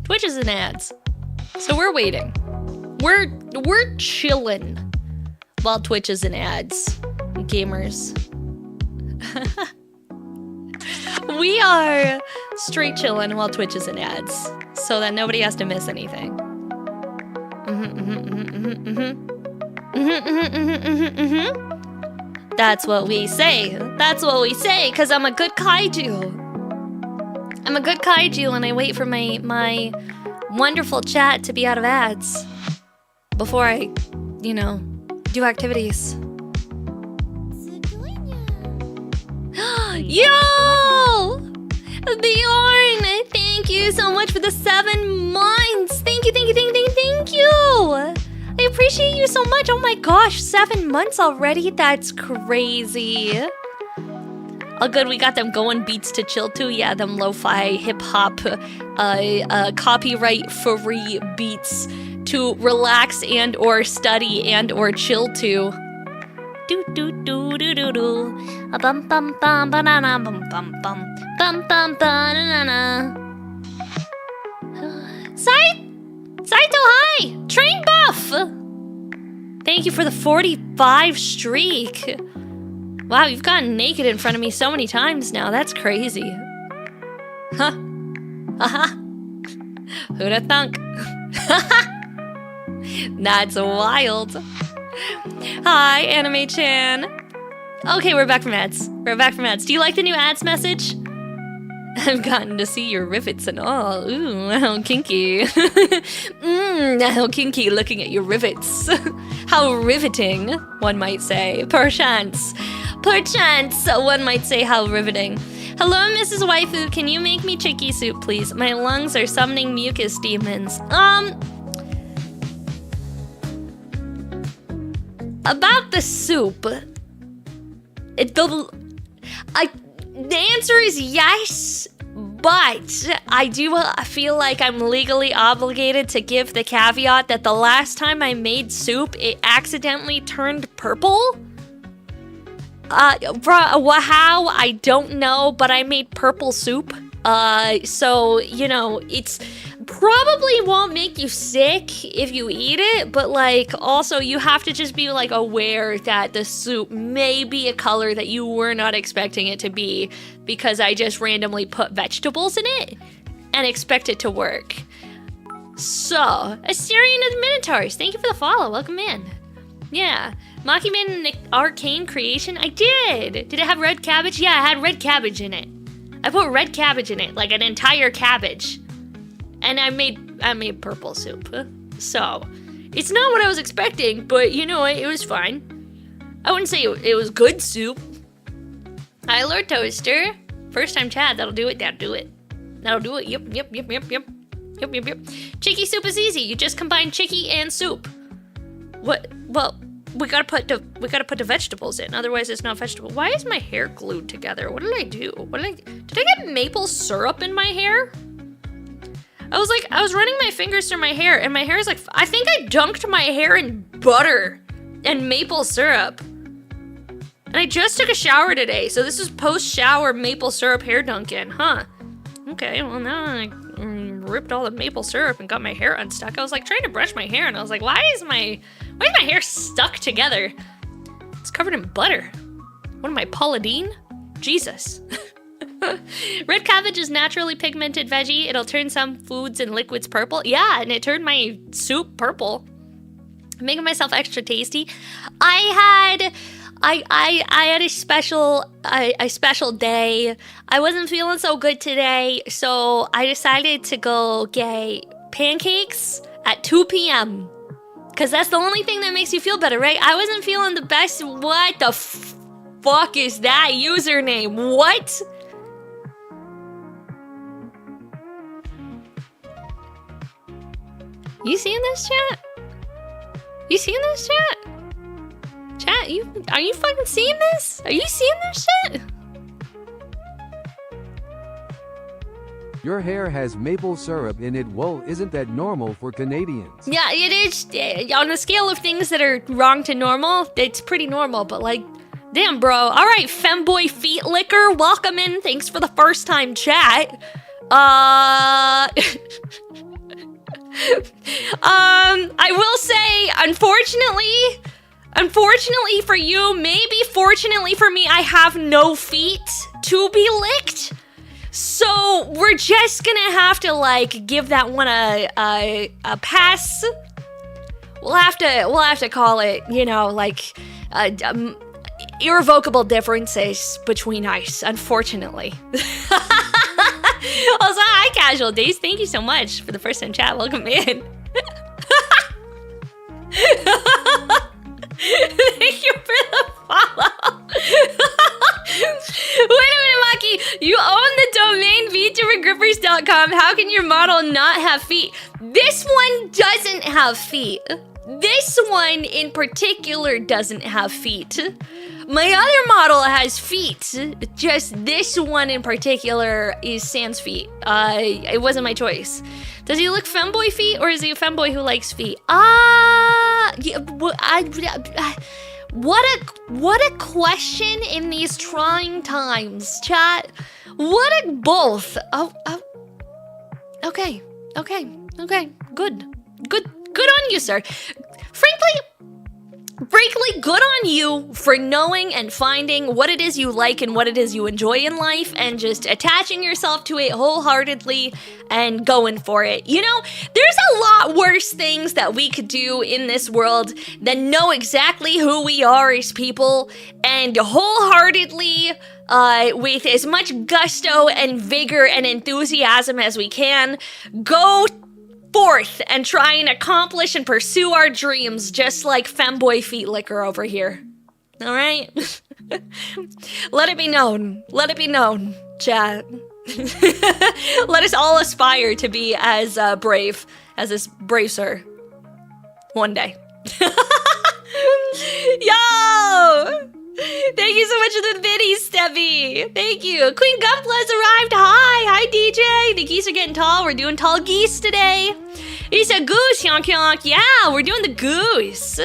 Twitch is in ads. So we're waiting. We're chilling while Twitch is in ads. Gamers. We are straight chilling while Twitch is in ads. So that nobody has to miss anything. That's what we say. That's what we say, because I'm a good kaiju. I'm a good kaiju and I wait for my wonderful chat to be out of ads before I, you know, do activities. Yo! Bjorn! Thank you so much for the 7 months! Thank you, thank you, thank you, thank you! I appreciate you so much! Oh my gosh, 7 months already? That's crazy. Oh good, we got them going beats to chill to. Yeah, them lo-fi, hip-hop, copyright-free beats to relax and or study and or chill to. Do do do do do do. A bum bum bum banana bum bum bum bum bum banana. Saito, hi! Train buff! Thank you for the 45 streak. Wow, you've gotten naked in front of me so many times now. That's crazy. Huh. Haha. Who'da thunk? That's wild. Hi, Anime-chan. Okay, we're back from ads. We're back from ads. Do you like the new ads message? I've gotten to see your rivets and all. Ooh, how kinky. How kinky looking at your rivets. How riveting, one might say. Perchance, one might say how riveting. Hello, Mrs. Waifu. Can you make me chicky soup, please? My lungs are summoning mucus demons. About the soup. The answer is yes, but I do feel like I'm legally obligated to give the caveat that the last time I made soup, it accidentally turned purple. How? I don't know, but I made purple soup. So, you know, it's probably won't make you sick if you eat it, but like also you have to just be like aware that the soup may be a color that you were not expecting it to be because I just randomly put vegetables in it and expect it to work. So, Assyrian of the Minotaurs, thank you for the follow, welcome in. Yeah, Maki made an arcane creation? I did! Did it have red cabbage? Yeah, it had red cabbage in it. I put red cabbage in it, like an entire cabbage. And I made purple soup. So, it's not what I was expecting, but you know what, it was fine. I wouldn't say it was good soup. Hi, Lord Toaster. First time chat, that'll do it, yep. Yep. Chicky soup is easy, you just combine chicky and soup. What? Well, we gotta put the vegetables in, otherwise it's not vegetable. Why is my hair glued together? What did I do? Did I get maple syrup in my hair? I was running my fingers through my hair, and my hair is like, I think I dunked my hair in butter and maple syrup. And I just took a shower today, so this is post-shower maple syrup hair dunking, huh? Okay, well now I ripped all the maple syrup and got my hair unstuck. I was like trying to brush my hair, and I was like, why is my hair stuck together? It's covered in butter. What am I, Paula Deen? Jesus. Red cabbage is naturally pigmented veggie. It'll turn some foods and liquids purple. Yeah, and it turned my soup purple. I'm making myself extra tasty. I had a special day. I wasn't feeling so good today, so I decided to go get pancakes at 2 p.m. Because that's the only thing that makes you feel better, right? I wasn't feeling the best. What the fuck is that username? What? You seeing this, chat? You seeing this, chat? Chat, are you fucking seeing this? Are you seeing this shit? Your hair has maple syrup in it. Whoa, isn't that normal for Canadians? Yeah, it is. On the scale of things that are wrong to normal, it's pretty normal, but like, damn, bro. All right, femboy feet licker, welcome in. Thanks for the first time chat. I will say, unfortunately for you, maybe fortunately for me, I have no feet to be licked. So we're just gonna have to like give that one a pass. We'll have to call it, you know, like irrevocable differences between us, unfortunately. Also, hi, Casual Days. Thank you so much for the first time chat. Welcome in. Thank you for the follow. Wait a minute, Maki. You own the domain VTuberGrippers.com. How can your model not have feet? This one doesn't have feet. This one in particular doesn't have feet. My other model has feet. Just this one in particular is Sans feet. It wasn't my choice. Does he look femboy feet, or is he a femboy who likes feet? Yeah, what a question in these trying times, chat. What a both. Okay. Good on you, sir. Frankly, good on you for knowing and finding what it is you like and what it is you enjoy in life and just attaching yourself to it wholeheartedly and going for it. You know, there's a lot worse things that we could do in this world than know exactly who we are as people and wholeheartedly, with as much gusto and vigor and enthusiasm as we can, go forth and try and accomplish and pursue our dreams, just like femboy feet licker over here. All right? Let it be known, chat. Let us all aspire to be as brave as this brave sir one day. Yo! Thank you so much for the biddies, Steffi. Thank you. Queen Gunpla's arrived. Hi, DJ. The geese are getting tall. We're doing Tallgeese today. It's a goose, yonk yonk. Yeah, we're doing the goose.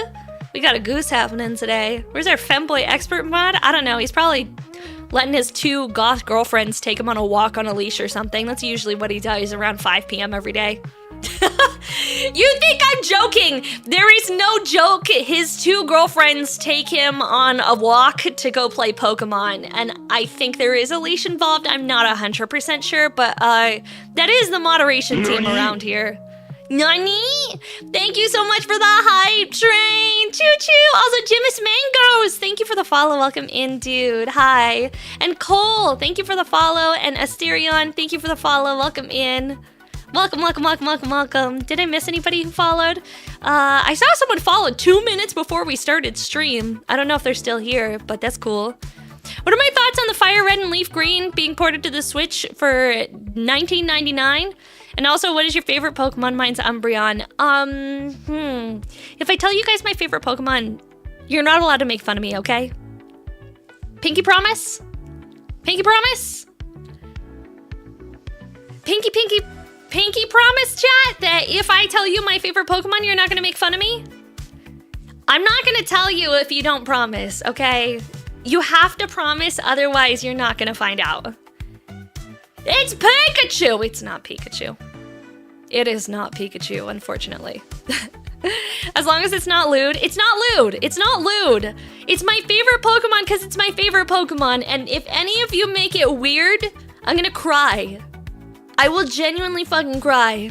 We got a goose happening today. Where's our femboy expert mod? I don't know. He's probably letting his 2 goth girlfriends take him on a walk on a leash or something. That's usually what he does around 5 p.m. every day. You think I'm joking? There is no joke. His 2 girlfriends take him on a walk to go play Pokemon, and I think there is a leash involved. I'm not 100% sure, but that is the moderation team around here. Nani? Thank you so much for the hype train. Choo-choo. Also, Jimis Mangoes. Thank you for the follow. Welcome in, dude. Hi. And Cole, thank you for the follow. And Asterion, thank you for the follow. Welcome in. Welcome. Did I miss anybody who followed? I saw someone follow 2 minutes before we started stream. I don't know if they're still here, but that's cool. What are my thoughts on the Fire Red and Leaf Green being ported to the Switch for $19.99? And also, what is your favorite Pokemon? Mine's Umbreon. If I tell you guys my favorite Pokemon, you're not allowed to make fun of me, okay? Pinky promise? Pinky promise, chat, that if I tell you my favorite Pokemon, you're not gonna make fun of me? I'm not gonna tell you if you don't promise, okay? You have to promise, otherwise you're not gonna find out. It's Pikachu! It's not Pikachu. It is not Pikachu, unfortunately. As long as it's not lewd. It's not lewd. It's not lewd. It's my favorite Pokemon because it's my favorite Pokemon. And if any of you make it weird, I'm gonna cry. I will genuinely fucking cry.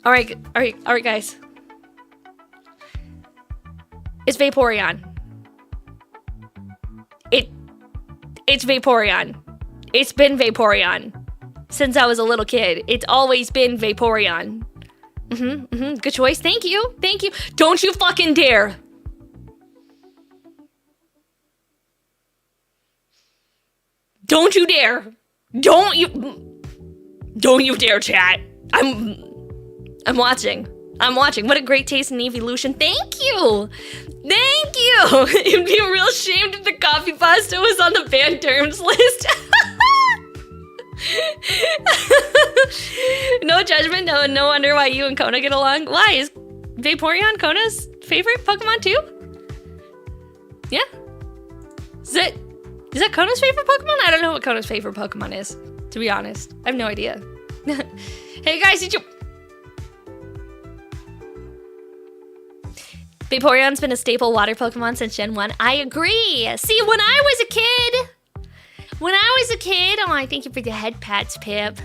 All right, guys. It's Vaporeon. It's Vaporeon. It's been Vaporeon since I was a little kid. It's always been Vaporeon. Good choice. Thank you. Don't you fucking dare. Don't you dare. Don't you dare, chat. I'm watching. What a great taste in evolution. Thank you. You'd be real ashamed if the coffee pasta was on the banned terms list. No judgment. No wonder why you and Kona get along. Why? Is Vaporeon Kona's favorite Pokemon too? Yeah? Is that Kona's favorite Pokemon? I don't know what Kona's favorite Pokemon is, to be honest. I have no idea. Hey guys, Vaporeon's been a staple water Pokemon since Gen 1. I agree. See, when I was a kid, oh, I thank you for the head pats, Pip.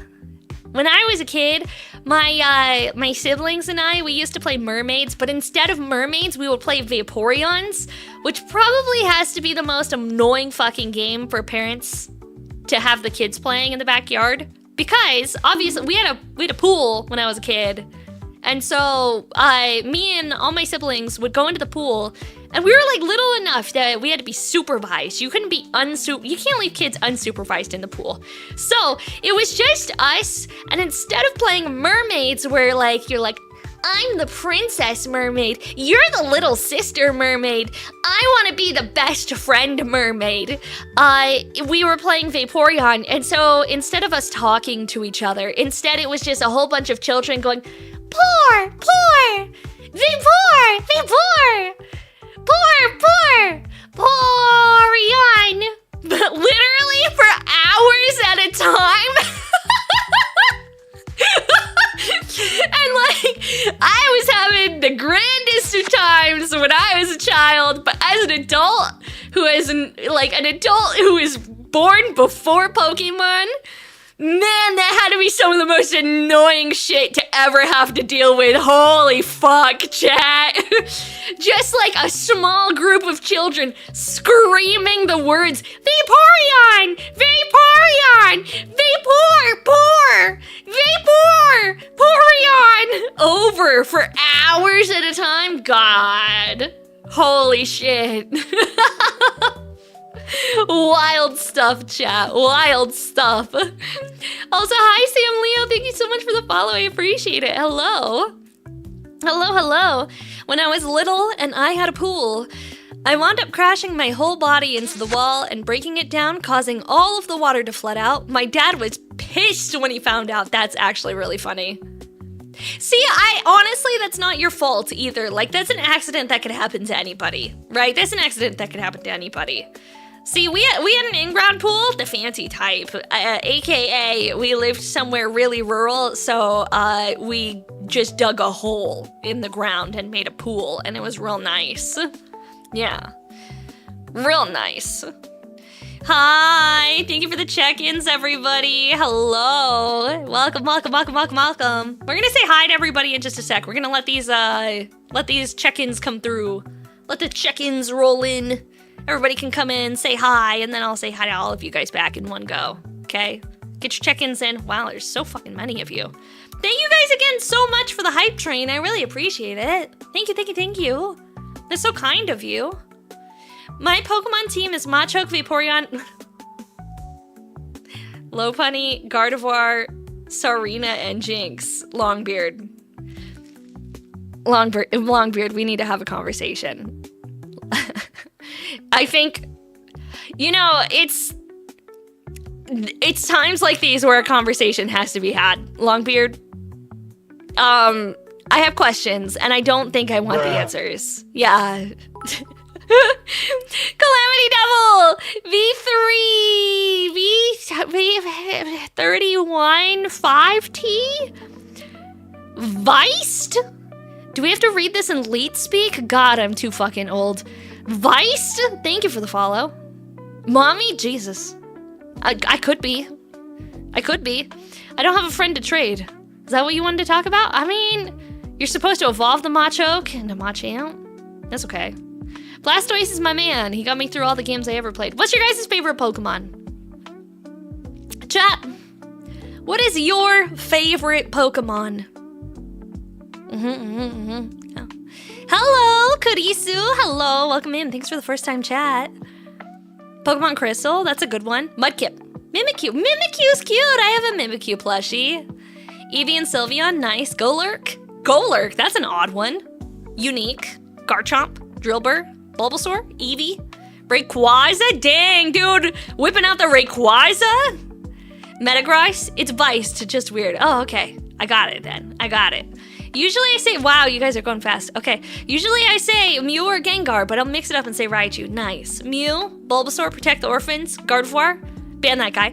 When I was a kid, my siblings and I, we used to play mermaids, but instead of mermaids, we would play Vaporeons, which probably has to be the most annoying fucking game for parents to have the kids playing in the backyard. Because, obviously, we had a pool when I was a kid. And so, me and all my siblings would go into the pool, and we were like little enough that we had to be supervised. You couldn't be you can't leave kids unsupervised in the pool. So, it was just us, and instead of playing mermaids where like, you're like, I'm the princess mermaid, you're the little sister mermaid, I want to be the best friend mermaid, we were playing Vaporeon, and so instead of us talking to each other, instead it was just a whole bunch of children going, Poor, Vapor, Vaporeon, but literally for hours at a time. And like, I was having the grandest of times when I was a child, but as an adult who is an adult who is born before Pokemon, man, that had to be some of the most annoying shit to ever have to deal with. Holy fuck, chat. Just like a small group of children screaming the words, Vaporeon, Vaporeon, over for hours at a time. God, holy shit. Wild stuff, chat. Wild stuff. Also, hi, Sam Leo. Thank you so much for the follow. I appreciate it. Hello. Hello. When I was little and I had a pool, I wound up crashing my whole body into the wall and breaking it down, causing all of the water to flood out. My dad was pissed when he found out. That's actually really funny. See, honestly, that's not your fault either. Like, that's an accident that could happen to anybody, right? That's an accident that could happen to anybody. See, we had an in-ground pool, the fancy type, aka we lived somewhere really rural, so we just dug a hole in the ground and made a pool, and it was real nice. Yeah, real nice. Hi, thank you for the check-ins, everybody. Hello, welcome. We're gonna say hi to everybody in just a sec. We're gonna let these check-ins come through. Let the check-ins roll in. Everybody can come in, say hi, and then I'll say hi to all of you guys back in one go, okay? Get your check-ins in. Wow, there's so fucking many of you. Thank you guys again so much for the hype train. I really appreciate it. Thank you. That's so kind of you. My Pokemon team is Machoke, Vaporeon, Lopunny, Gardevoir, Sarina, and Jinx. Longbeard, we need to have a conversation. I think, it's times like these where a conversation has to be had. Longbeard, I have questions, and I don't think I want the answers. Yeah. Calamity Devil! V31 5T? Viced? Do we have to read this in leet speak? God, I'm too fucking old. Viced? Thank you for the follow. Mommy? Jesus. I could be. I don't have a friend to trade. Is that what you wanted to talk about? I mean, you're supposed to evolve the Machoke into Machamp. That's okay. Blastoise is my man. He got me through all the games I ever played. What's your guys' favorite Pokemon? Chat. What is your favorite Pokemon? Yeah. Hello, Kurisu. Hello, welcome in. Thanks for the first time chat. Pokemon Crystal, that's a good one. Mudkip. Mimikyu. Mimikyu's cute. I have a Mimikyu plushie. Eevee and Sylveon, nice. Golurk, that's an odd one. Unique. Garchomp. Drillbur. Bulbasaur. Eevee. Rayquaza. Dang, dude. Whipping out the Rayquaza. Metagross. It's Viced, just weird. Oh, okay. I got it then. Usually I say, wow, you guys are going fast. Okay. Usually I say Mew or Gengar, but I'll mix it up and say Raichu. Nice. Mew, Bulbasaur, Protect the Orphans, Gardevoir, ban that guy.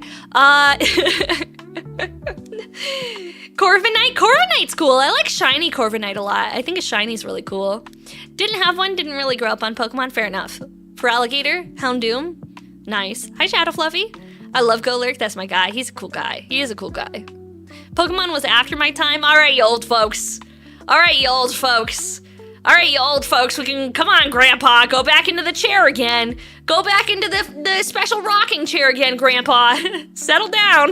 Corviknight? Corviknight's cool. I like shiny Corviknight a lot. I think a shiny's really cool. Didn't have one, didn't really grow up on Pokemon. Fair enough. For Alligator, Houndoom. Nice. Hi, Shadow Fluffy. I love Golurk. That's my guy. He's a cool guy. He is a cool guy. Pokemon was after my time. All right, you old folks. All right, you old folks. All right, you old folks. We can... Come on, Grandpa. Go back into the chair again. Go back into the special rocking chair again, Grandpa. Settle down.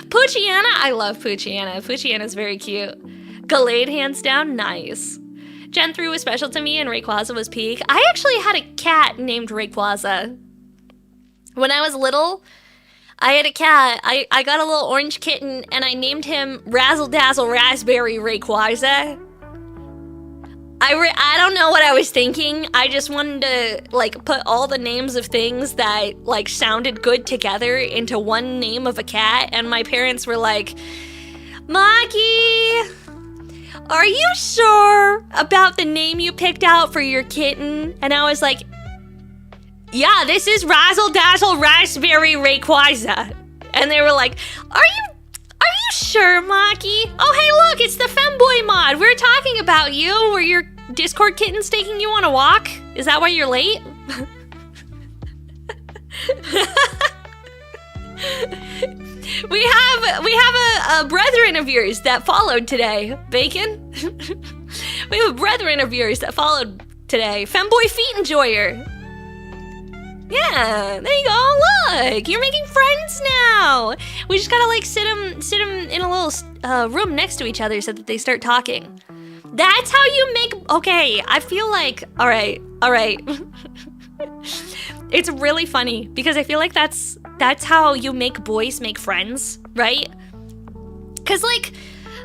Poochyena. I love Poochyena. Poochyana's very cute. Gallade, hands down. Nice. Gen 3 was special to me and Rayquaza was peak. I actually had a cat named Rayquaza. When I was little, I had a cat. I got a little orange kitten and I named him Razzle Dazzle Raspberry Rayquaza. I don't know what I was thinking. I just wanted to like put all the names of things that like sounded good together into one name of a cat, and my parents were like, Maki, are you sure about the name you picked out for your kitten? And I was like, yeah, this is Razzle Dazzle Raspberry Rayquaza. And they were like, Are you sure, Maki? Oh, hey, look, it's the Femboy mod. We were talking about you. Were your Discord kittens taking you on a walk? Is that why you're late? We have a brethren of yours that followed today. Bacon? We have a brethren of yours that followed today. Femboy Feet Enjoyer. Yeah, there you go. Look, you're making friends now. We just gotta like sit them in a little room next to each other so that they start talking. That's how you make. Okay, I feel like. All right. It's really funny because I feel like that's how you make boys make friends, right? Because like,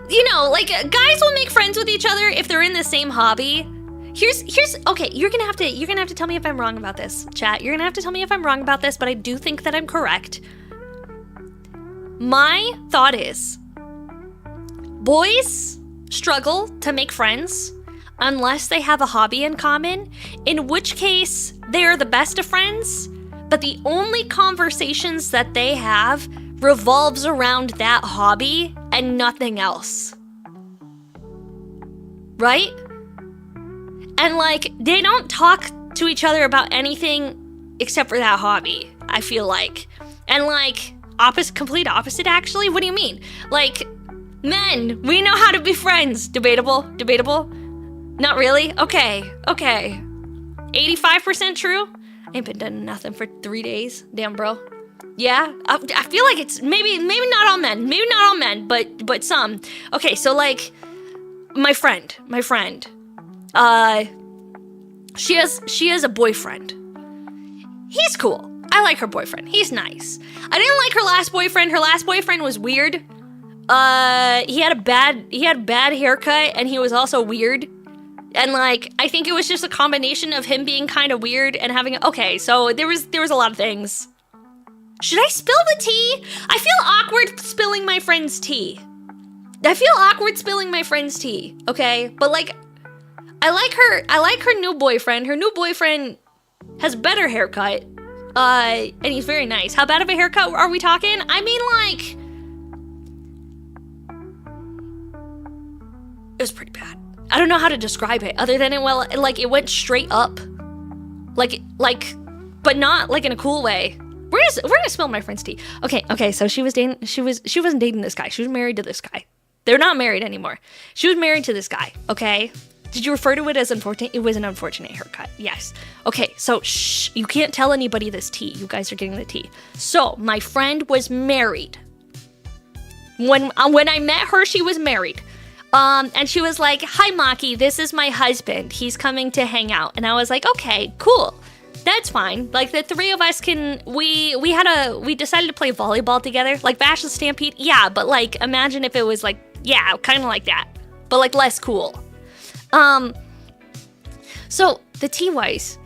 you know, like guys will make friends with each other if they're in the same hobby. Here's okay, you're gonna have to tell me if I'm wrong about this, chat. You're gonna have to tell me if I'm wrong about this, but I do think that I'm correct. My thought is boys struggle to make friends unless they have a hobby in common, in which case they're the best of friends, but the only conversations that they have revolves around that hobby and nothing else. Right? And like, they don't talk to each other about anything except for that hobby, I feel like. And like, complete opposite actually? What do you mean? Like, men, we know how to be friends. Debatable? Not really? Okay. 85% true? Ain't been done nothing for 3 days. Damn, bro. Yeah? I feel like it's maybe not all men, but some. Okay, so like, my friend. She has a boyfriend. He's cool. I like her boyfriend. He's nice. I didn't like her last boyfriend. Her last boyfriend was weird. He had a bad haircut and he was also weird. And like, I think it was just a combination of him being kind of weird and having okay, so there was a lot of things. Should I spill the tea? I feel awkward spilling my friend's tea. Okay? But like, I like her new boyfriend. Her new boyfriend has better haircut. And he's very nice. How bad of a haircut are we talking? I mean, like, it was pretty bad. I don't know how to describe it other than it went straight up. Like, but not like in a cool way. We're gonna spill my friend's tea. Okay, so she wasn't dating this guy. She was married to this guy. They're not married anymore. She was married to this guy, okay? Did you refer to it as unfortunate? It was an unfortunate haircut, yes. Okay, so shh, you can't tell anybody this tea. You guys are getting the tea. So, my friend was married. When I met her, she was married. And she was like, hi, Maki, this is my husband. He's coming to hang out. And I was like, okay, cool. That's fine. Like, the three of us we decided to play volleyball together. Like, Bash the Stampede, yeah, but like, imagine if it was like, yeah, kind of like that. But like, less cool. So, the tea-wise,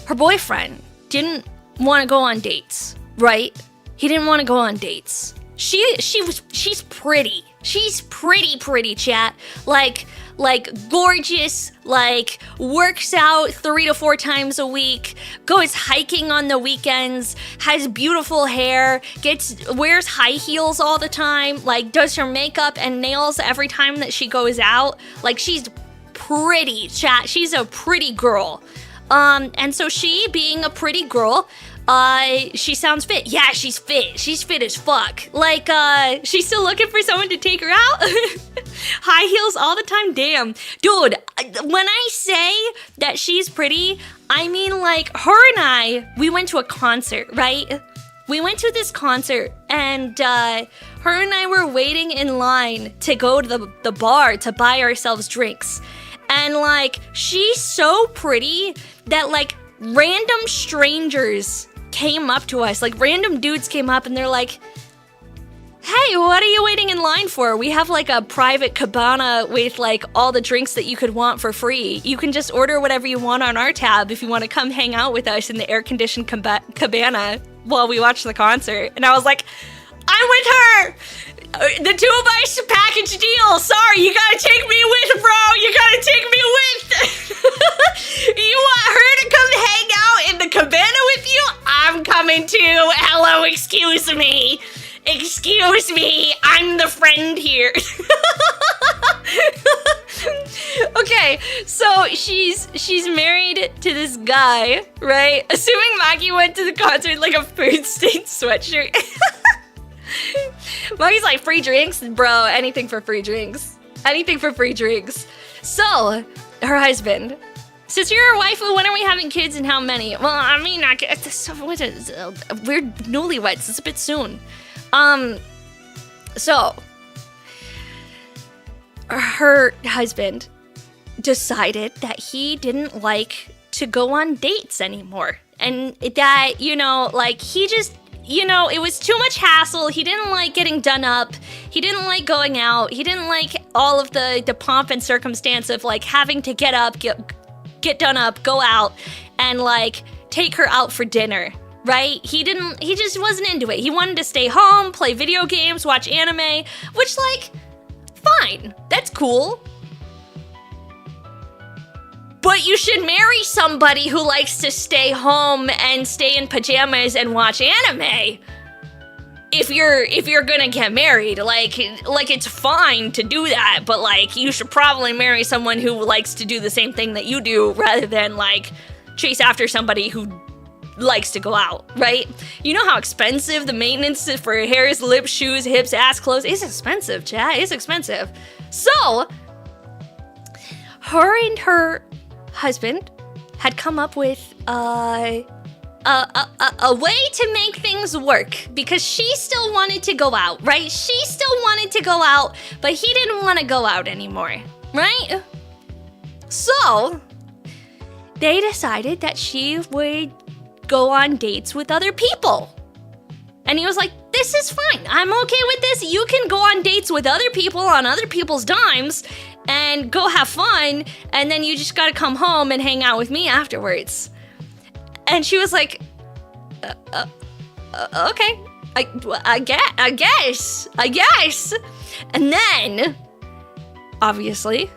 her boyfriend didn't want to go on dates, right? He didn't want to go on dates. She's pretty. She's pretty, chat. Like like gorgeous, like works out 3 to 4 times a week, goes hiking on the weekends, has beautiful hair, wears high heels all the time, like does her makeup and nails every time that she goes out. Like she's pretty, chat. She's a pretty girl. And so she, being a pretty girl, she sounds fit. Yeah, she's fit. She's fit as fuck. Like, she's still looking for someone to take her out. High heels all the time. Damn. Dude, when I say that she's pretty, I mean, like, her and we went to a concert, right? We went to this concert, and, her and I were waiting in line to go to the bar to buy ourselves drinks. And, like, she's so pretty that, like, random strangers came up to us. Like, random dudes came up and they're like, hey, what are you waiting in line for? We have, like, a private cabana with, like, all the drinks that you could want for free. You can just order whatever you want on our tab if you want to come hang out with us in the air-conditioned cabana while we watch the concert. And I was like, I'm with her! The two of us package deal. Sorry, you gotta take me with, bro. You gotta take me with. You want her to come hang out in the cabana with you? I'm coming too. Hello, excuse me. Excuse me. I'm the friend here. Okay, so she's married to this guy, right? Assuming Maggie went to the concert in like a food stain sweatshirt. Maggie's like, free drinks? Bro, anything for free drinks. Anything for free drinks. So, her husband. Since you're a waifu, when are we having kids and how many? Well, I mean, we're newlyweds. It's a bit soon. So, her husband decided that he didn't like to go on dates anymore. And that, you know, like, he just... You know, it was too much hassle. He didn't like getting done up. He didn't like going out. He didn't like all of the pomp and circumstance of like having to get up, get done up, go out, and like take her out for dinner, right? He just wasn't into it. He wanted to stay home, play video games, watch anime, which like, fine. That's cool. But you should marry somebody who likes to stay home and stay in pajamas and watch anime. If you're gonna get married, like it's fine to do that, but like you should probably marry someone who likes to do the same thing that you do rather than like chase after somebody who likes to go out, right? You know how expensive the maintenance for hairs, lips, shoes, hips, ass, clothes is expensive, chat. It's expensive. So her and her husband had come up with a way to make things work because she still wanted to go out, right? She still wanted to go out, but he didn't want to go out anymore, right? So they decided that she would go on dates with other people. And he was like, this is fine. I'm okay with this. You can go on dates with other people on other people's dimes and go have fun, and then you just gotta come home and hang out with me afterwards. And she was like, okay, I guess. And then, obviously,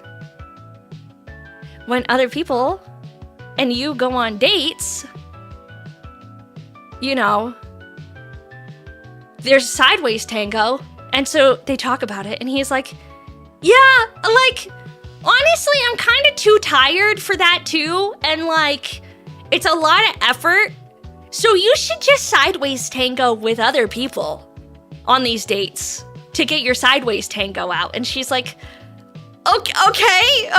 when other people and you go on dates, you know, there's sideways tango, and so they talk about it, and he's like, yeah, like, honestly, I'm kind of too tired for that too, and like, it's a lot of effort, so you should just sideways tango with other people on these dates to get your sideways tango out. And she's like, okay.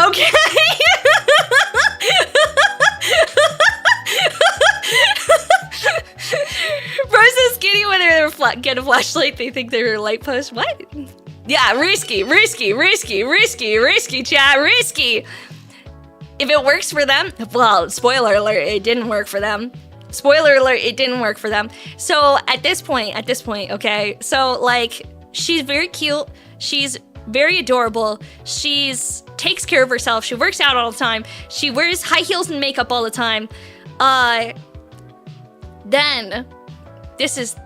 Bro's so skinny when they're get a flashlight, they think they're a light post. What? Yeah, risky, chat, risky. If it works for them, well, spoiler alert, it didn't work for them. Spoiler alert, it didn't work for them. So at this point, okay, so like, she's very cute, she's very adorable, she's takes care of herself, she works out all the time, she wears high heels and makeup all the time. Then this is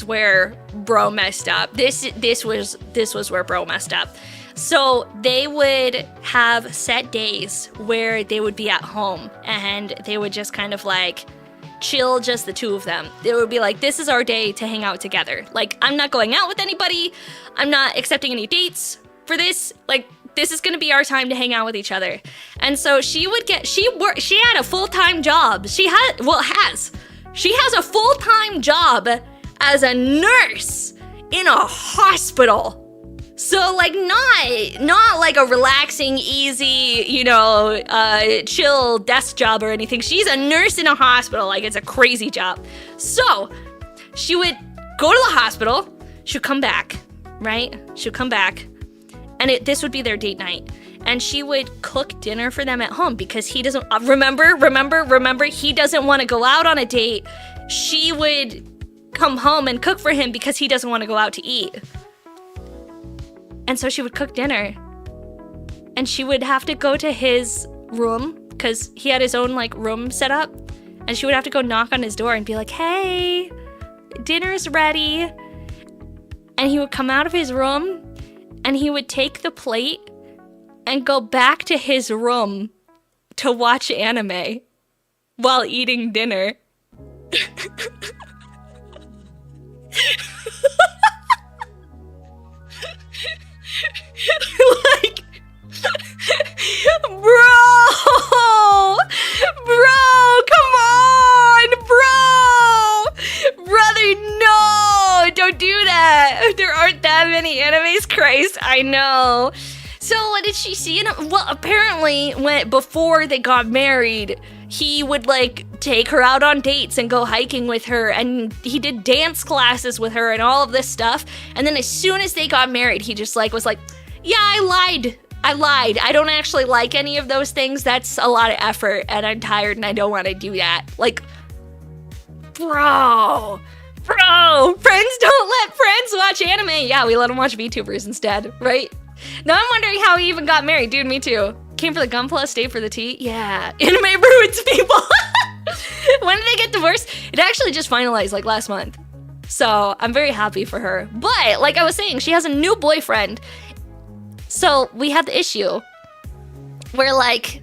where bro messed up. This was where bro messed up. So they would have set days where they would be at home and they would just kind of like chill, just the two of them. It would be like, this is our day to hang out together. Like, I'm not going out with anybody. I'm not accepting any dates for this. Like, this is going to be our time to hang out with each other. And so she had a full-time job. She has a full-time job as a nurse in a hospital. So, like, not like a relaxing, easy, chill desk job or anything. She's a nurse in a hospital. Like, it's a crazy job. So, she would go to the hospital. She'd come back, right? She'd come back. And this would be their date night. And she would cook dinner for them at home because he doesn't, remember, he doesn't want to go out on a date. She would come home and cook for him because he doesn't want to go out to eat. And so she would cook dinner. And she would have to go to his room because he had his own like room set up. And she would have to go knock on his door and be like, hey, dinner's ready. And he would come out of his room and he would take the plate and go back to his room to watch anime while eating dinner. Like, bro, come on, brother, no, don't do that. There aren't that many animes, Christ, I know. So what did she see? Well, apparently, before they got married, he would like take her out on dates and go hiking with her, and he did dance classes with her and all of this stuff. And then as soon as they got married, he just like was like, yeah, I lied. I don't actually like any of those things. That's a lot of effort, and I'm tired, and I don't want to do that. Like, bro, friends don't let friends watch anime. Yeah, we let them watch VTubers instead, right? Now I'm wondering how he even got married. Dude, me too. Came for the Gunpla, stayed for the tea. Yeah, anime ruins people. When did they get divorced? It actually just finalized like last month. So I'm very happy for her. But like I was saying, she has a new boyfriend. So we had the issue where like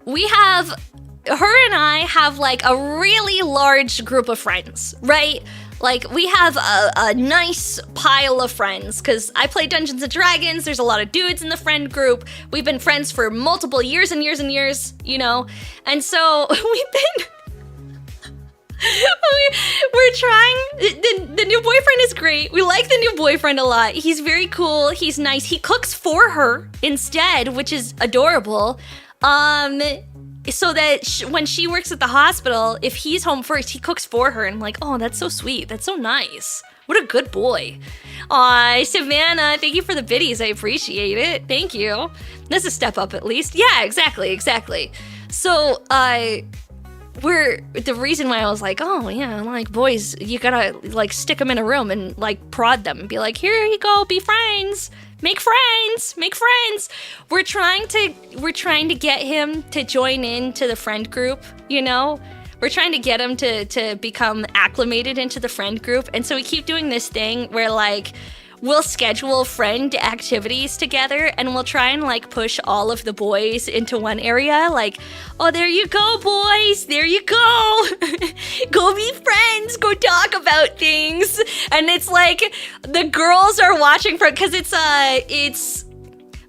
her and I have like a really large group of friends, right? Like, we have a nice pile of friends, because I play Dungeons & Dragons, there's a lot of dudes in the friend group, we've been friends for multiple years and years and years, and so we've been... we're trying, the new boyfriend is great, we like the new boyfriend a lot, he's very cool, he's nice, he cooks for her instead, which is adorable, so that when she works at the hospital, if he's home first, he cooks for her. And I'm like, oh, that's so sweet. That's so nice. What a good boy. Aw, Savannah, thank you for the biddies. I appreciate it. Thank you. That's a step up at least. Yeah, exactly. So, the reason why I was like, oh, yeah, like, boys, you gotta, like, stick them in a room and, like, prod them and be like, here you go, be friends. Make friends. We're trying to get him to join into the friend group, We're trying to get him to become acclimated into the friend group. And so we keep doing this thing where like we'll schedule friend activities together and we'll try and like push all of the boys into one area. Like, oh, there you go, boys. There you go. Go be friends. Go talk about things. And it's like the girls are watching because it's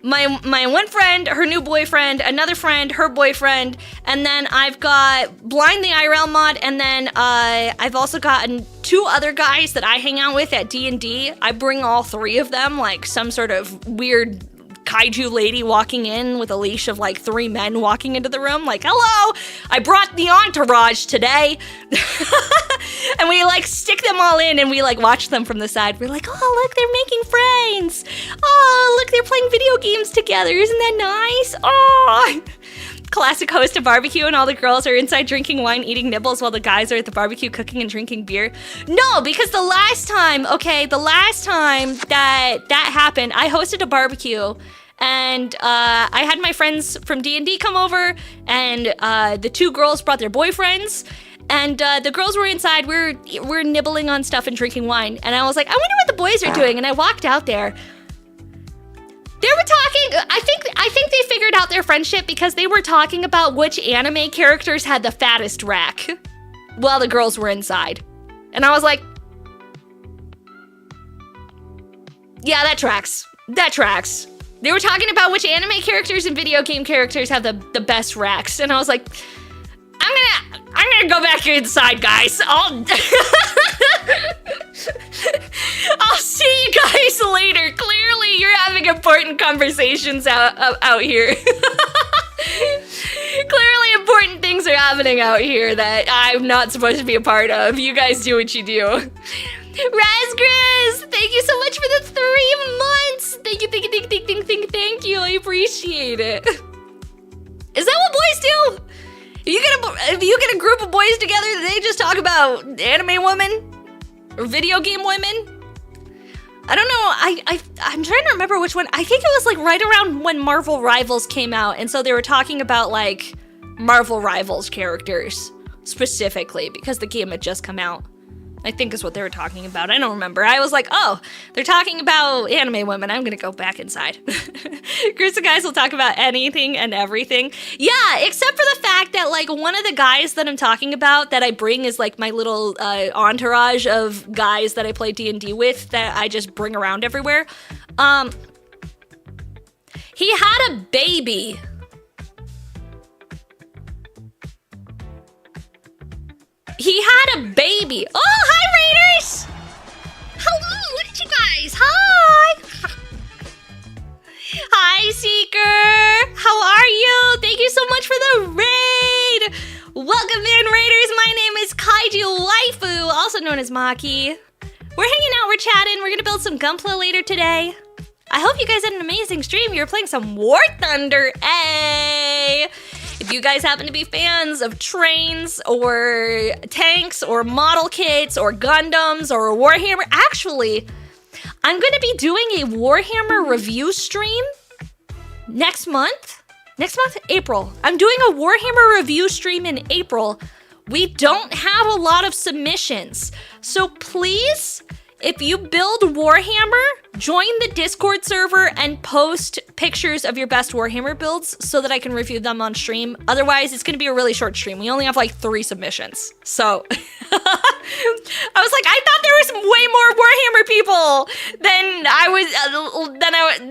my one friend, her new boyfriend, another friend, her boyfriend, and then I've got Blind the IRL mod, and then I've also gotten 2 other guys that I hang out with at D&D. I bring all 3 of them, like some sort of weird kaiju lady walking in with a leash of like 3 men walking into the room, like, hello, I brought the entourage today. And we like stick them all in and we like watch them from the side. We're like, oh, look, they're making friends. Oh, look, they're playing video games together. Isn't that nice? Oh, classic host of barbecue and all the girls are inside drinking wine, eating nibbles while the guys are at the barbecue cooking and drinking beer. No, because the last time that happened, I hosted a barbecue and I had my friends from D&D come over and the 2 girls brought their boyfriends. And the girls were inside, we're nibbling on stuff and drinking wine. And I was like, I wonder what the boys are doing. And I walked out there. They were talking, I think they figured out their friendship because they were talking about which anime characters had the fattest rack while the girls were inside. And I was like, yeah, that tracks. That tracks. They were talking about which anime characters and video game characters have the best racks. And I was like, I'm gonna go back inside, guys. I'll see you guys later. Clearly, you're having important conversations out here. Clearly, important things are happening out here that I'm not supposed to be a part of. You guys do what you do. Razgriz, thank you so much for the 3 months. Thank you. I appreciate it. Is that what boys do? If you get a group of boys together, do they just talk about anime women? Or video game women? I don't know. I'm trying to remember which one. I think it was like right around when Marvel Rivals came out. And so they were talking about like Marvel Rivals characters specifically because the game had just come out. I think is what they were talking about. I don't remember. I was like, oh, they're talking about anime women. I'm gonna go back inside. Chris and guys will talk about anything and everything. Yeah, except for the fact that like one of the guys that I'm talking about that I bring is like my little entourage of guys that I play D&D with that I just bring around everywhere. He had a baby. He had a baby. Oh, hi, Raiders! Hello, look at you guys. Hi! Hi, Seeker. How are you? Thank you so much for the raid. Welcome in, Raiders. My name is Kaiju Waifu, also known as Maki. We're hanging out, we're chatting. We're gonna build some Gunpla later today. I hope you guys had an amazing stream. You were playing some War Thunder. Hey! If you guys happen to be fans of trains or tanks or model kits or Gundams or Warhammer, actually, I'm going to be doing a Warhammer review stream next month. April. I'm doing a Warhammer review stream in April. We don't have a lot of submissions. So please, if you build Warhammer, join the Discord server and post pictures of your best Warhammer builds so that I can review them on stream. Otherwise, it's going to be a really short stream. We only have like 3 submissions. So I was like, I thought there was way more Warhammer people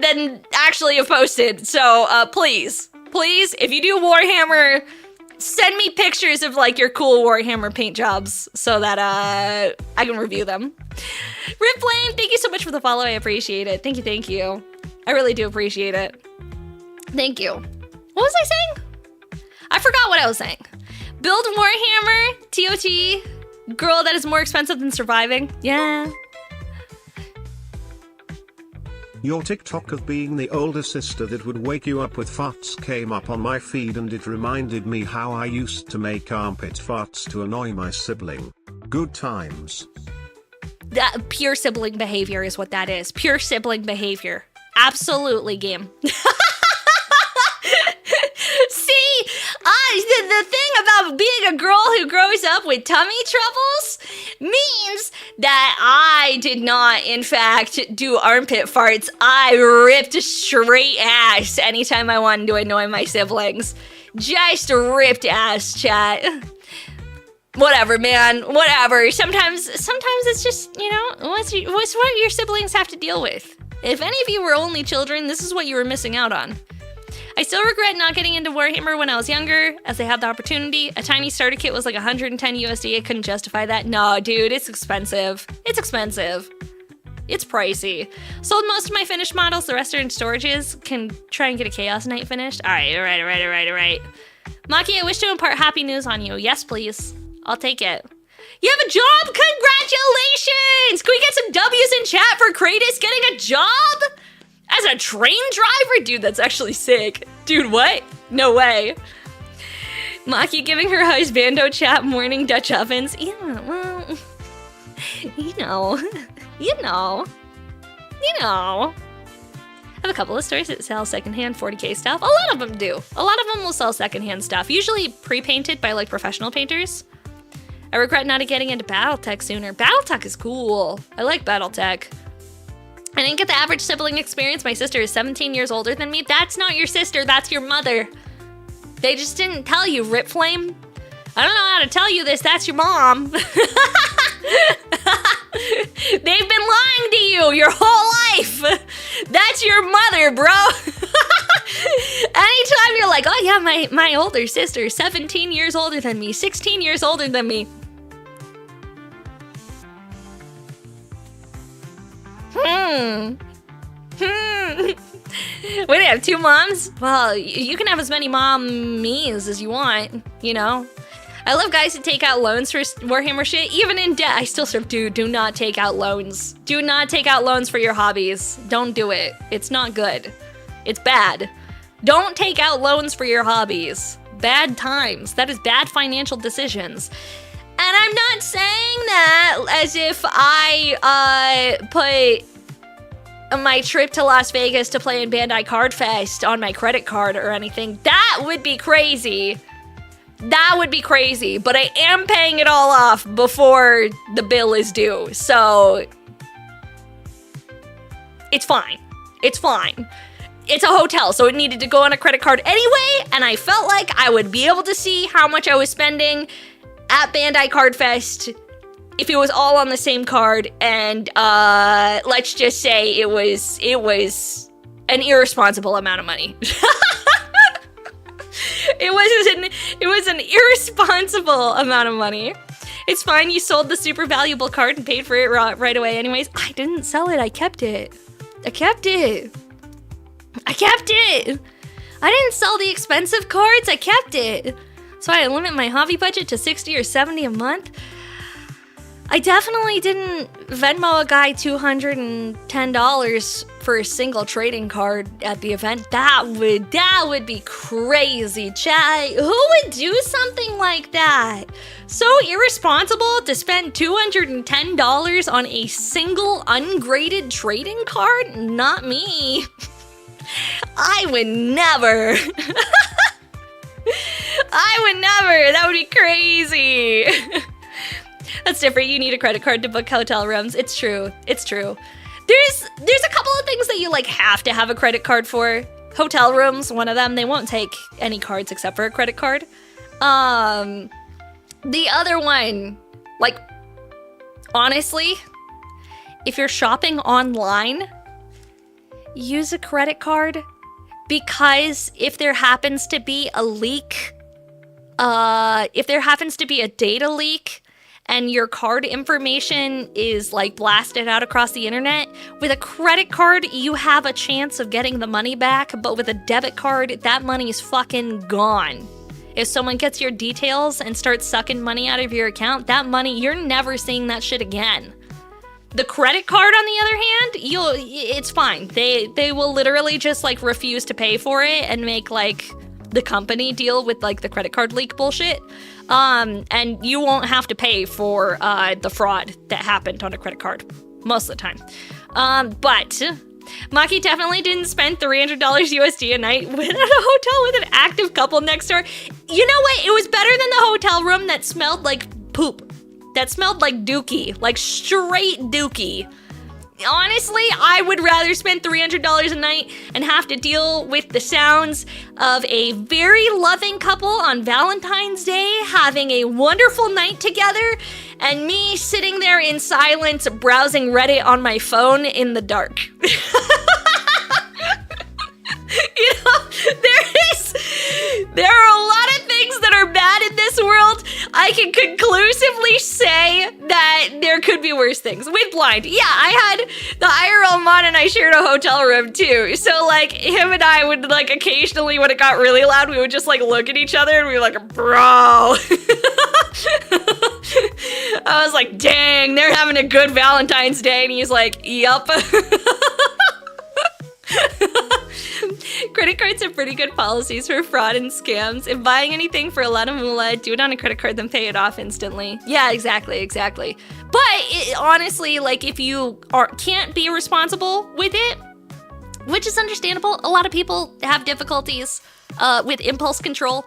than actually have posted. So please, if you do Warhammer, send me pictures of like your cool Warhammer paint jobs so that I can review them. Rip Flame, thank you so much for the follow. I appreciate it. Thank you. I really do appreciate it. Thank you. What was I saying? I forgot what I was saying. Build Warhammer, TOT, girl that is more expensive than surviving. Yeah. Your TikTok of being the older sister that would wake you up with farts came up on my feed and it reminded me how I used to make armpit farts to annoy my sibling. Good times. That pure sibling behavior is what that is. Pure sibling behavior. Absolutely, game. See, the thing about being a girl who grows up with tummy troubles means that I did not, in fact, do armpit farts. I ripped straight ass anytime I wanted to annoy my siblings. Just ripped ass, chat. Whatever, man. Whatever. Sometimes it's just, you know, what's what your siblings have to deal with. If any of you were only children, this is what you were missing out on. I still regret not getting into Warhammer when I was younger, as I had the opportunity. A tiny starter kit was like 110 USD. I couldn't justify that. No, dude, it's expensive. It's expensive. It's pricey. Sold most of my finished models. The rest are in storages. Can try and get a Chaos Knight finished. All right. Maki, I wish to impart happy news on you. Yes, please. I'll take it. You have a job? Congratulations! Can we get some W's in chat for Kratos getting a job? As a train driver? Dude, that's actually sick. Dude, what? No way. Maki giving her husbando chat morning Dutch ovens. Yeah, well, you know. I have a couple of stores that sell secondhand 40K stuff. A lot of them do. A lot of them will sell secondhand stuff, usually pre-painted by like professional painters. I regret not getting into Battletech sooner. Battletech is cool. I like Battletech. I didn't get the average sibling experience. My sister is 17 years older than me. That's not your sister, that's your mother. They just didn't tell you, Rip Flame. I don't know how to tell you this, that's your mom. They've been lying to you your whole life. That's your mother, bro. Anytime you're like, oh yeah, my older sister, 17 years older than me, 16 years older than me. Wait, I have 2 moms? Well, you can have as many mommies as you want, you know? I love guys who take out loans for Warhammer shit, even in debt. I still serve, dude, do not take out loans. Do not take out loans for your hobbies. Don't do it. It's not good. It's bad. Don't take out loans for your hobbies. Bad times. That is bad financial decisions. And I'm not saying that as if I put my trip to Las Vegas to play in Bandai Card Fest on my credit card or anything. That would be crazy. That would be crazy. But I am paying it all off before the bill is due. So it's fine. It's fine. It's a hotel, so it needed to go on a credit card anyway, and I felt like I would be able to see how much I was spending at Bandai Card Fest if it was all on the same card, and let's just say it was an irresponsible amount of money. It was an irresponsible amount of money. It's fine, you sold the super valuable card and paid for it right away anyways. I didn't sell it, I kept it. I kept it. I didn't sell the expensive cards, I kept it. So I limit my hobby budget to 60 or 70 a month. I definitely didn't Venmo a guy $210 for a single trading card at the event. That would be crazy, chat. Who would do something like that? So irresponsible to spend $210 on a single ungraded trading card? Not me. I would never. I would never. That would be crazy. That's different. You need a credit card to book hotel rooms. It's true. It's true. There's a couple of things that you like have to have a credit card for. Hotel rooms, one of them. They won't take any cards except for a credit card. The other one, like, honestly, if you're shopping online, use a credit card, because if there happens to be a leak, if there happens to be a data leak and your card information is like blasted out across the internet, with a credit card, you have a chance of getting the money back, but with a debit card, that money is fucking gone. If someone gets your details and starts sucking money out of your account, that money, you're never seeing that shit again. The credit card, on the other hand, it's fine. They will literally just like refuse to pay for it and make like the company deal with like the credit card leak bullshit. And you won't have to pay for the fraud that happened on a credit card most of the time. But Maki definitely didn't spend $300 USD a night at a hotel with an active couple next door. You know what? It was better than the hotel room that smelled like poop. That smelled like dookie, like straight dookie. Honestly, I would rather spend $300 a night and have to deal with the sounds of a very loving couple on Valentine's Day having a wonderful night together, and me sitting there in silence browsing Reddit on my phone in the dark. You know, there are a lot of things that are bad in this world. I can conclusively say that there could be worse things. With Blind, yeah, I had the IRL mod and I shared a hotel room too. So like him and I would like occasionally, when it got really loud, we would just like look at each other and we were like, bro. I was like, dang, they're having a good Valentine's Day. And he's like, yup. Credit cards have pretty good policies for fraud and scams. If buying anything for a lot of moolah, do it on a credit card, then pay it off instantly. Yeah, exactly. But honestly, like if you can't be responsible with it, which is understandable, a lot of people have difficulties with impulse control.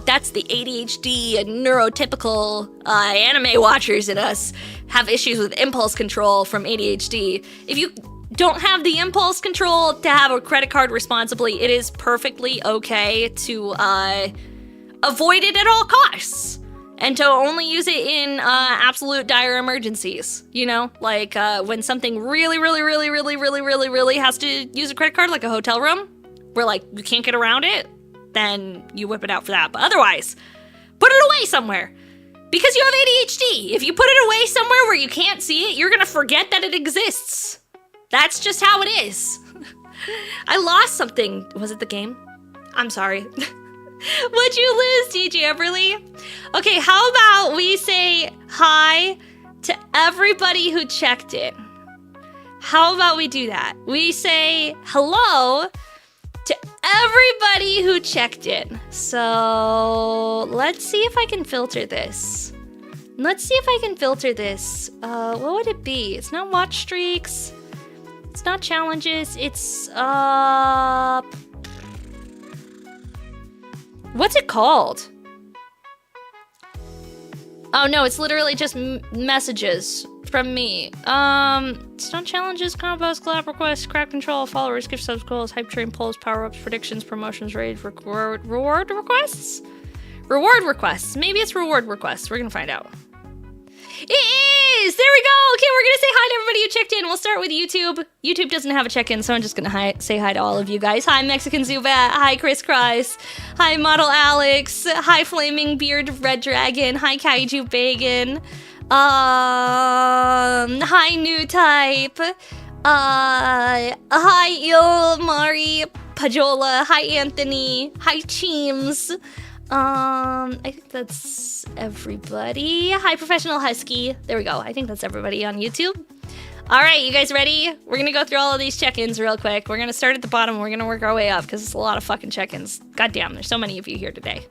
That's the ADHD and neurotypical anime watchers in us have issues with impulse control from ADHD. If you don't have the impulse control to have a credit card responsibly, it is perfectly okay to avoid it at all costs and to only use it in absolute dire emergencies. You know, like when something really has to use a credit card, like a hotel room, where like you can't get around it, then you whip it out for that. But otherwise, put it away somewhere. Because you have ADHD. If you put it away somewhere where you can't see it, you're gonna forget that it exists. That's just how it is. I lost something. Was it the game? I'm sorry. What'd you lose, DJ Everly? Okay, how about we say hi to everybody who checked in? How about we do that? We say hello to everybody who checked in. So let's see if I can filter this. What would it be? It's not watch streaks. It's not challenges. It's what's it called? Oh no, it's literally just messages from me. It's not challenges, combos, collab requests, crack control, followers, gift subs, goals, hype train polls, power-ups, predictions, promotions, raids, reward requests? Reward requests. Maybe it's reward requests. We're gonna find out. It is! There we go! Okay, we're gonna say hi to everybody who checked in. We'll start with YouTube. YouTube doesn't have a check-in, so I'm just gonna say hi to all of you guys. Hi, Mexican Zubat. Hi, Chris Christ. Hi, Model Alex. Hi, Flaming Beard Red Dragon. Hi, Kaiju Bacon. Hi, New Type. Hi, Ilmari Pajola. Hi, Anthony. Hi, Cheems. I think that's everybody. Hi, Professional Husky. There we go. I think that's everybody on YouTube. All right, you guys ready? We're gonna go through all of these check-ins real quick. We're gonna start at the bottom and we're gonna work our way up because it's a lot of fucking check-ins. Goddamn, there's so many of you here today.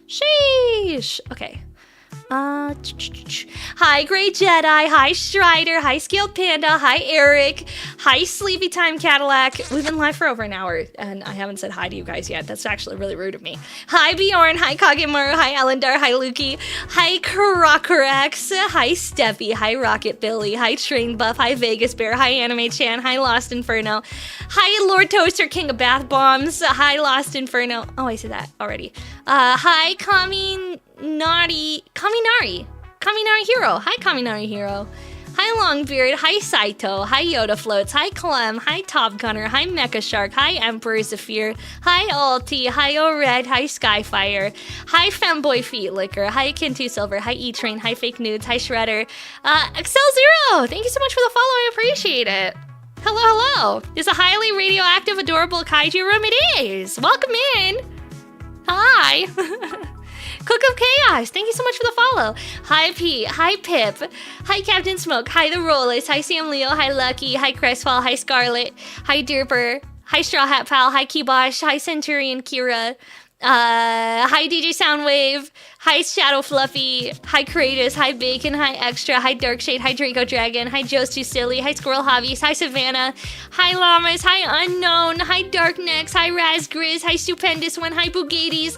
Sheesh. Okay. Hi, Great Jedi. Hi, Strider. Hi, Scaled Panda. Hi, Eric. Hi, Sleepy Time Cadillac. We've been live for over an hour, and I haven't said hi to you guys yet. That's actually really rude of me. Hi, Bjorn. Hi, Kagemaru. Hi, Alendar. Hi, Lukey. Hi, Karakorax. Hi, Steppy. Hi, Rocket Billy. Hi, Train Buff. Hi, Vegas Bear. Hi, Anime Chan. Hi, Lost Inferno. Hi, Lord Toaster, King of Bath Bombs. Hi, Lost Inferno. Oh, I said that already. Hi, Kaminari Hero. Hi, Kaminari Hero. Hi, Longbeard. Hi, Saito. Hi, Yoda Floats. Hi, Clem. Hi, Top Gunner. Hi, Mecha Shark. Hi, Emperor Zephyr. Hi, Alti. Hi, O-Red. Hi, Skyfire. Hi, Femboy Feet Licker. Hi, Kintu Silver. Hi, E-Train. Hi, Fake Nudes. Hi, Shredder. Excel Zero. Thank you so much for the follow. I appreciate it. Hello. Is a highly radioactive, adorable kaiju room? It is. Welcome in. Hi. Cook of Chaos, thank you so much for the follow. Hi P, hi Pip, hi Captain Smoke, hi The Rollers, hi Sam Leo, hi Lucky, hi Crestfall, hi Scarlet, hi Derper, hi Straw Hat Pal, hi Kibosh, hi Centurion Kira, hi DJ Soundwave, hi Shadow Fluffy, hi Kratos, hi Bacon, hi Extra, hi Darkshade, hi Draco Dragon, hi Joe's Too Silly, hi Squirrel Hobbies, hi Savannah, hi Llamas, hi Unknown, hi Darknex, hi Razgriz, hi Stupendous One, hi Bugattis,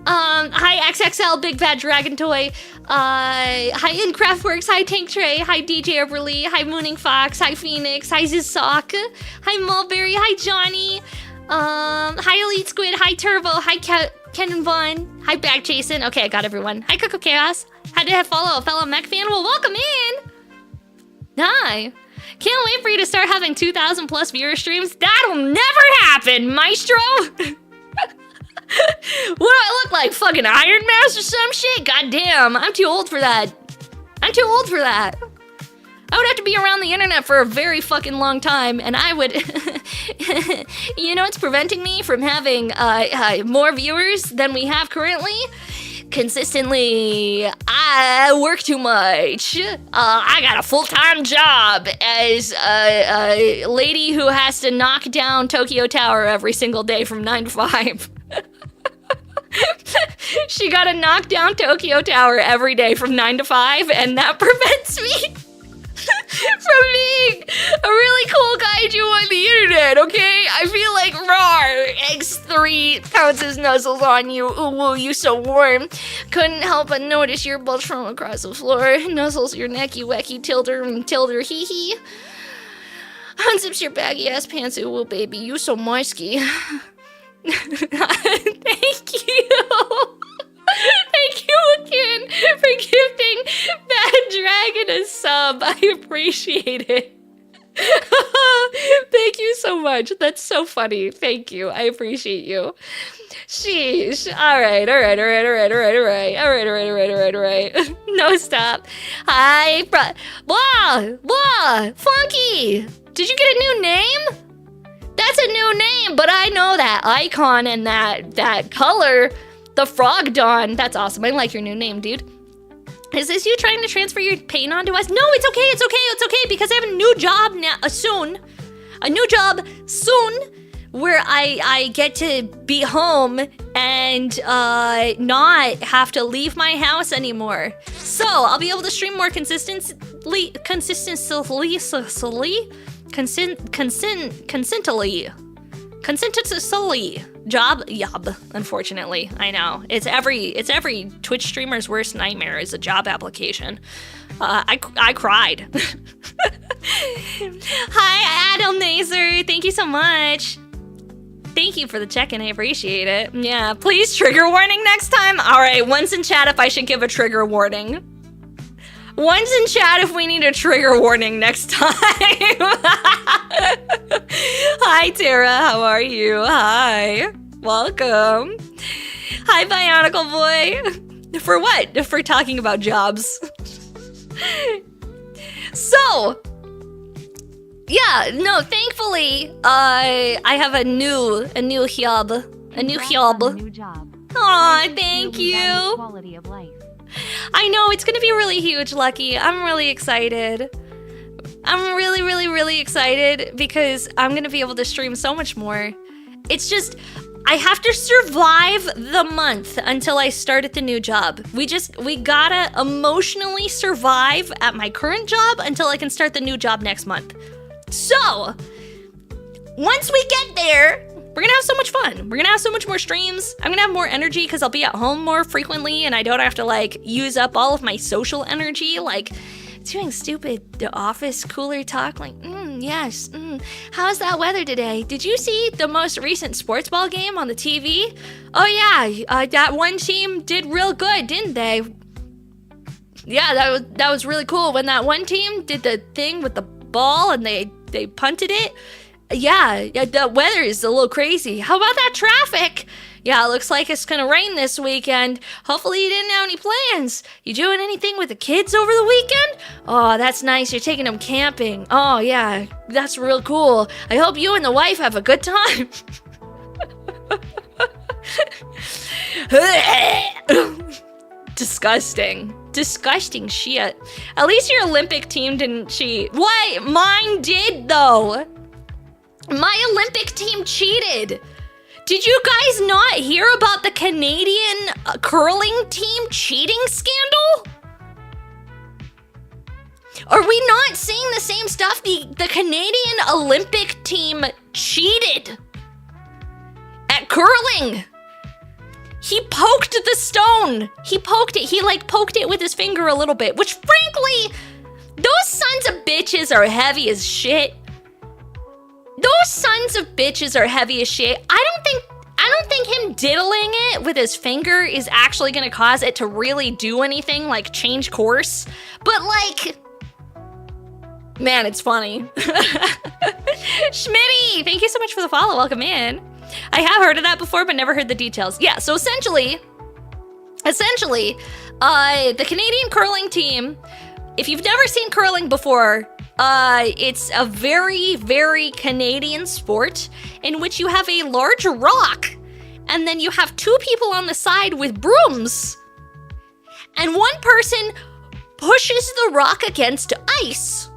hi XXL Big Bad Dragon Toy, hi Incraftworks, hi Tank Tray, hi DJ Everly, hi Mooning Fox, hi Phoenix, hi Zizok, hi Mulberry, hi Johnny, hi Elite Squid, hi Turbo, hi Kenan Vaughn, hi Bag Jason. Okay, I got everyone. Hi Coco Chaos. Had to follow a fellow mech fan. Well, welcome in. Hi. Can't wait for you to start having 2,000 plus viewer streams. That'll never happen, Maestro. What do I look like? Fucking Iron Mouse or some shit? God damn, I'm too old for that. I would have to be around the internet for a very fucking long time, and I would... You know what's preventing me from having more viewers than we have currently? Consistently, I work too much. I got a full-time job as a lady who has to knock down Tokyo Tower every single day from 9 to 5. She gotta knock down Tokyo Tower every day from 9 to 5, and that prevents me from being a really cool kaiju on the internet, okay? I feel like rawr, X3 counts his nuzzles on you. Ooh, you so warm. Couldn't help but notice your bulge from across the floor. Nuzzles your necky wacky tilder hee hee. Unzips your baggy ass pants. Ooh, baby, you so musky. Thank you. Thank you again for gifting Bad Dragon a sub. I appreciate it. Thank you so much. That's so funny. Thank you. I appreciate you. Sheesh. All right. No stop. Hi. Blah. Funky. Did you get a new name? That's a new name, but I know that icon and that color. The Frog Dawn. That's awesome. I like your new name, dude. Is this you trying to transfer your pain onto us? No, it's okay, because I have a new job now, soon. A new job soon, where I get to be home and not have to leave my house anymore. So, I'll be able to stream more consistently. Job, unfortunately. I know. It's every Twitch streamer's worst nightmare is a job application. I cried. Hi, Adam Nazer. Thank you so much. Thank you for the check-in. I appreciate it. Yeah, please trigger warning next time. All right, once in chat if I should give a trigger warning. Once in chat if we need a trigger warning next time. Hi, Tara. How are you? Hi. Welcome. Hi, Bionicle Boy. For what? For talking about jobs. So, yeah, no, thankfully, I have a new job. A new job. Aw, thank you. Quality of life. I know, it's gonna be really huge, Lucky. I'm really excited. I'm really excited because I'm gonna be able to stream so much more. It's just, I have to survive the month until I start at the new job. We gotta emotionally survive at my current job until I can start the new job next month. So, once we get there, we're gonna have so much fun. We're gonna have so much more streams. I'm gonna have more energy because I'll be at home more frequently and I don't have to like use up all of my social energy like doing stupid The Office cooler talk like, yes, how's that weather today? Did you see the most recent sports ball game on the TV? Oh yeah, that one team did real good, didn't they? Yeah, that was really cool when that one team did the thing with the ball and they punted it. Yeah, the weather is a little crazy. How about that traffic? Yeah, it looks like it's gonna rain this weekend. Hopefully you didn't have any plans. You doing anything with the kids over the weekend? Oh, that's nice. You're taking them camping. Oh, yeah, that's real cool. I hope you and the wife have a good time. Disgusting. Disgusting shit. At least your Olympic team didn't cheat. What? Mine did, though. My Olympic team cheated. Did you guys not hear about the Canadian curling team cheating scandal? Are we not seeing the same stuff? The Canadian Olympic team cheated at curling. He poked the stone. He poked it. He like poked it with his finger a little bit, which frankly, those sons of bitches are heavy as shit. Those sons of bitches are heavy as shit. I don't think him diddling it with his finger is actually gonna cause it to really do anything, like change course. But like, man, it's funny. Schmitty, thank you so much for the follow. Welcome in. I have heard of that before, but never heard the details. Yeah, so essentially, the Canadian curling team, if you've never seen curling before, it's a very, very Canadian sport in which you have a large rock and then you have two people on the side with brooms and one person pushes the rock against ice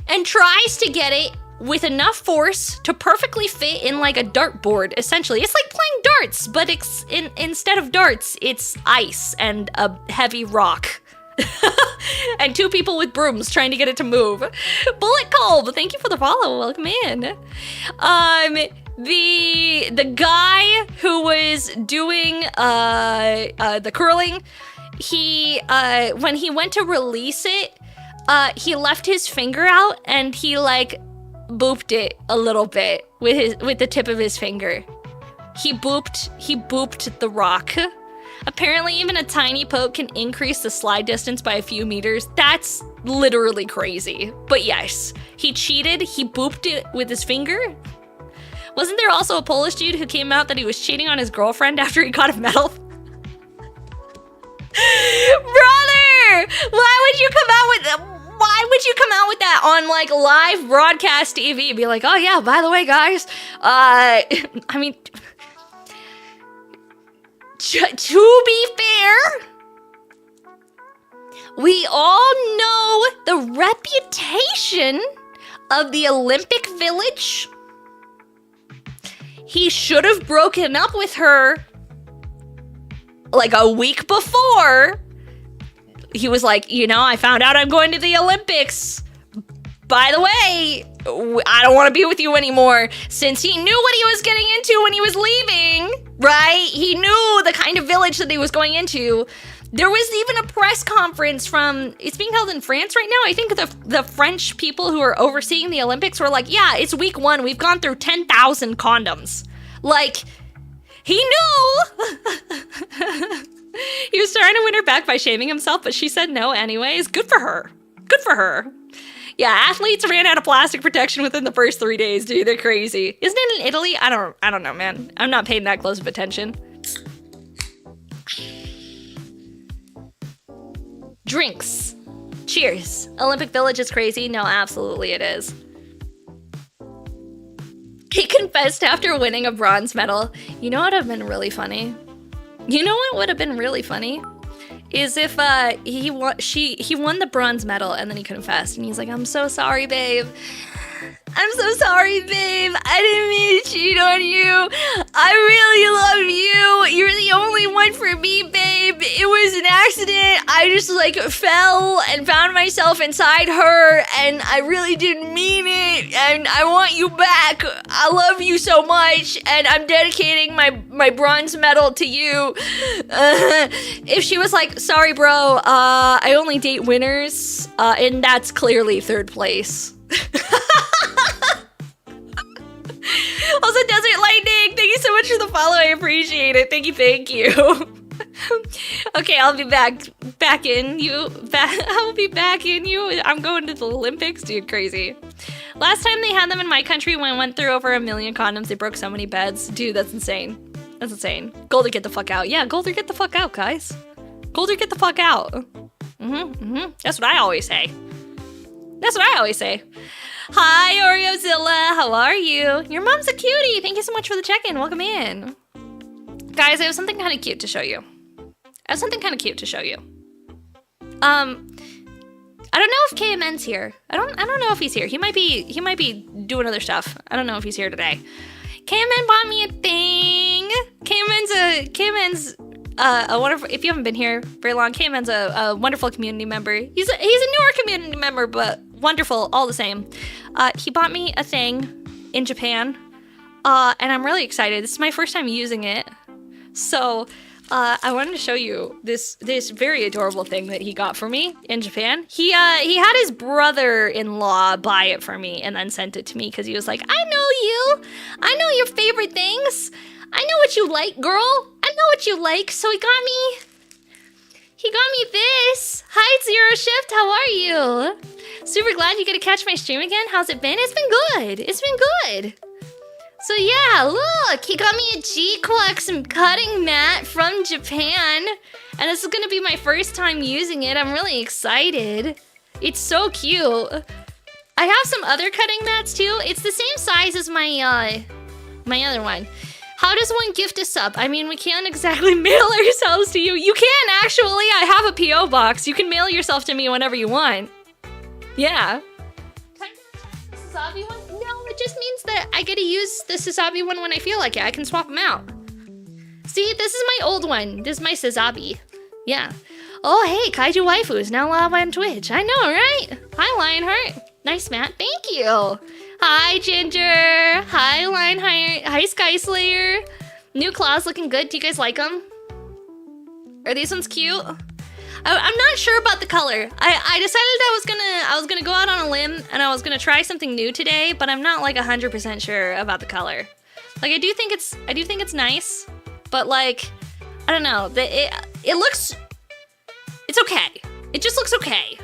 and tries to get it with enough force to perfectly fit in like a dartboard, essentially. It's like playing darts, but instead of darts, it's ice and a heavy rock. And 2 people with brooms trying to get it to move. Bullet Colb, thank you for the follow. Welcome in. The guy who was doing the curling, he when he went to release it, he left his finger out and he like booped it a little bit with the tip of his finger. He booped the rock. Apparently, even a tiny poke can increase the slide distance by a few meters. That's literally crazy. But yes, he cheated. He booped it with his finger. Wasn't there also a Polish dude who came out that he was cheating on his girlfriend after he got a medal? Brother! Why would you come out with that on like live broadcast TV? Be like, oh yeah, by the way, guys, I mean, to be fair, we all know the reputation of the Olympic Village. He should have broken up with her like a week before. He was like, you know, I found out I'm going to the Olympics. By the way, I don't want to be with you anymore. Since he knew what he was getting into when he was leaving, right? He knew the kind of village that he was going into. There was even a press conference it's being held in France right now. I think the French people who are overseeing the Olympics were like, yeah, it's week 1. We've gone through 10,000 condoms. Like, he knew. He was trying to win her back by shaming himself, but she said no anyways. Good for her. Good for her. Yeah, athletes ran out of plastic protection within the first 3 days, dude. They're crazy. Isn't it in Italy? I don't know, man. I'm not paying that close of attention. Drinks. Cheers. Olympic Village is crazy. No, absolutely it is. He confessed after winning a bronze medal. You know what would have been really funny? You know what would have been really funny? Is if he won the bronze medal and then he confessed and he's like, I'm so sorry, babe. I'm so sorry, babe. I didn't mean to cheat on you. I really love you. You're the only one for me, babe. It was an accident. I just like fell and found myself inside her and I really didn't mean it. And I want you back. I love you so much and I'm dedicating my bronze medal to you. If she was like, sorry, bro, I only date winners. And that's clearly 3rd place. Also, Desert Lightning, thank you so much for the follow. I appreciate it. Thank you. Okay, I'll be back in you. I'll be back in you. I'm going to the Olympics, dude. Crazy. Last time they had them in my country, when I went through over 1 million condoms, they broke so many beds. Dude, that's insane. That's insane. Golder, get the fuck out. Yeah, Golder, get the fuck out, guys. Golder, get the fuck out. That's what I always say. Hi, Oreozilla. How are you? Your mom's a cutie. Thank you so much for the check-in. Welcome in. Guys, I have something kind of cute to show you. I don't know if KMN's here. I don't know if he's here. He might be doing other stuff. I don't know if he's here today. KMN bought me a thing. KMN's a wonderful, if you haven't been here very long, KMN's a wonderful community member. He's a newer community member, but wonderful all the same. He bought me a thing in Japan, and I'm really excited. This is my first time using it. So I wanted to show you this very adorable thing that he got for me in Japan. He had his brother-in-law buy it for me and then sent it to me because he was like, I know you. I know your favorite things. I know what you like, girl. I know what you like. So he got me this. Hi, Zero Shift. How are you? Super glad you get to catch my stream again. How's it been? It's been good. So yeah, look, he got me a G-Quax cutting mat from Japan. And this is gonna be my first time using it. I'm really excited. It's so cute. I have some other cutting mats too. It's the same size as my other one. How does one gift a sub? I mean, we can't exactly mail ourselves to you. You can actually. I have a P.O. box. You can mail yourself to me whenever you want. Yeah. Can I the Sasabi one? No, it just means that I get to use the Sasabi one when I feel like it. I can swap them out. See, this is my old one. This is my Sasabi. Yeah. Oh, hey, Kaiju Waifu is now live on Twitch. I know, right? Hi, Lionheart. Nice, Matt. Thank you. Hi, Ginger. Hi, Lionheart. Hi, Sky Slayer. New claws looking good. Do you guys like them? Are these ones cute? I'm not sure about the color. I decided I was gonna go out on a limb and I was gonna try something new today, but I'm not like 100% sure about the color. Like I do think it's nice, but like I don't know. It's okay. It just looks okay.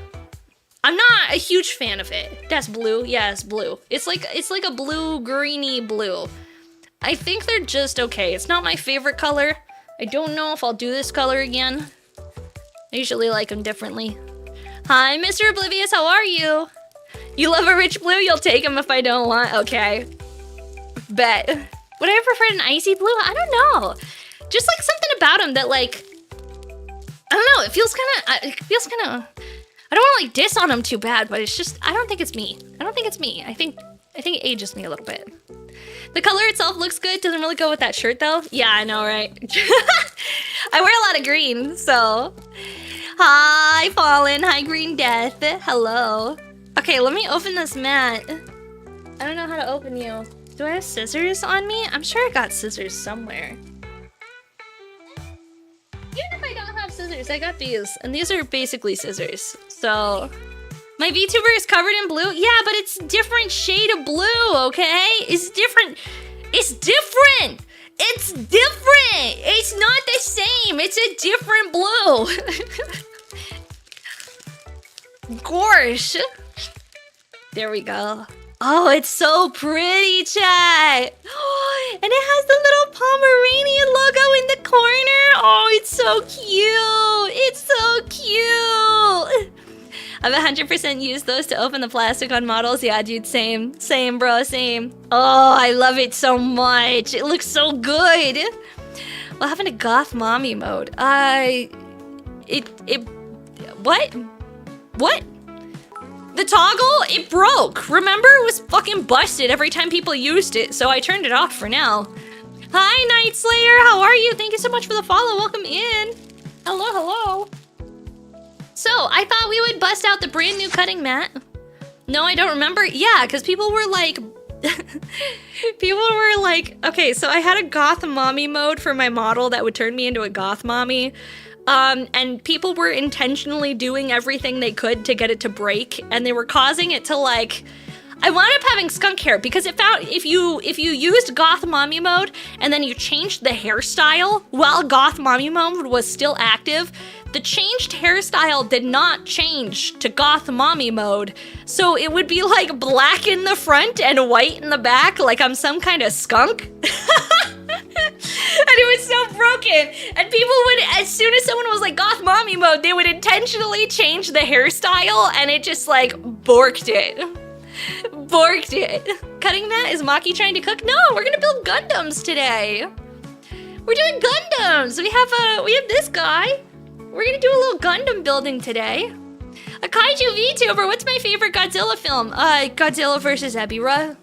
I'm not a huge fan of it. That's blue. Yeah, it's blue. It's like a blue, greeny blue. I think they're just okay. It's not my favorite color. I don't know if I'll do this color again. I usually like them differently. Hi, Mr. Oblivious, how are you? You love a rich blue? You'll take him if I don't want. Okay. Bet. Would I have preferred an icy blue? I don't know. Just like something about him that like, I don't know. It feels kind of. I don't want to like diss on him too bad, but it's just I don't think it's me. I think it ages me a little bit. The color itself looks good. Doesn't really go with that shirt though. Yeah, I know, right? I wear a lot of green, so. Hi, Fallen. Hi, Green Death. Hello. Okay, let me open this mat. I don't know how to open you. Do I have scissors on me? I'm sure I got scissors somewhere. Even if I don't have scissors, I got these. And these are basically scissors. So, my VTuber is covered in blue? Yeah, but it's different shade of blue, okay? It's different. It's different! It's different! It's not the same! It's a different blue! Gosh! There we go. Oh, it's so pretty, chat! And it has the little Pomeranian logo in the corner! Oh, it's so cute! It's so cute! I've 100% used those to open the plastic on models. Yeah, dude, same. Same, bro, same. Oh, I love it so much. It looks so good. What happened to goth mommy mode? What? What? The toggle? It broke. Remember? It was fucking busted every time people used it, so I turned it off for now. Hi, Night Slayer. How are you? Thank you so much for the follow. Welcome in. Hello, hello. So, I thought we would bust out the brand new cutting mat. No, I don't remember. Yeah, because people were like... okay, so I had a goth mommy mode for my model that would turn me into a goth mommy. And people were intentionally doing everything they could to get it to break, and they were causing it to like... I wound up having skunk hair because it found if you used goth mommy mode and then you changed the hairstyle while goth mommy mode was still active, the changed hairstyle did not change to goth mommy mode. So it would be like black in the front and white in the back, like I'm some kind of skunk. And it was so broken. And people would, as soon as someone was like goth mommy mode, they would intentionally change the hairstyle and it just like borked it. Borked it. Cutting mat? Is Maki trying to cook? No, we're gonna build Gundams today. We're doing Gundams. We have this guy. We're gonna do a little Gundam building today. A kaiju VTuber. What's my favorite Godzilla film? Godzilla vs. Ebirah.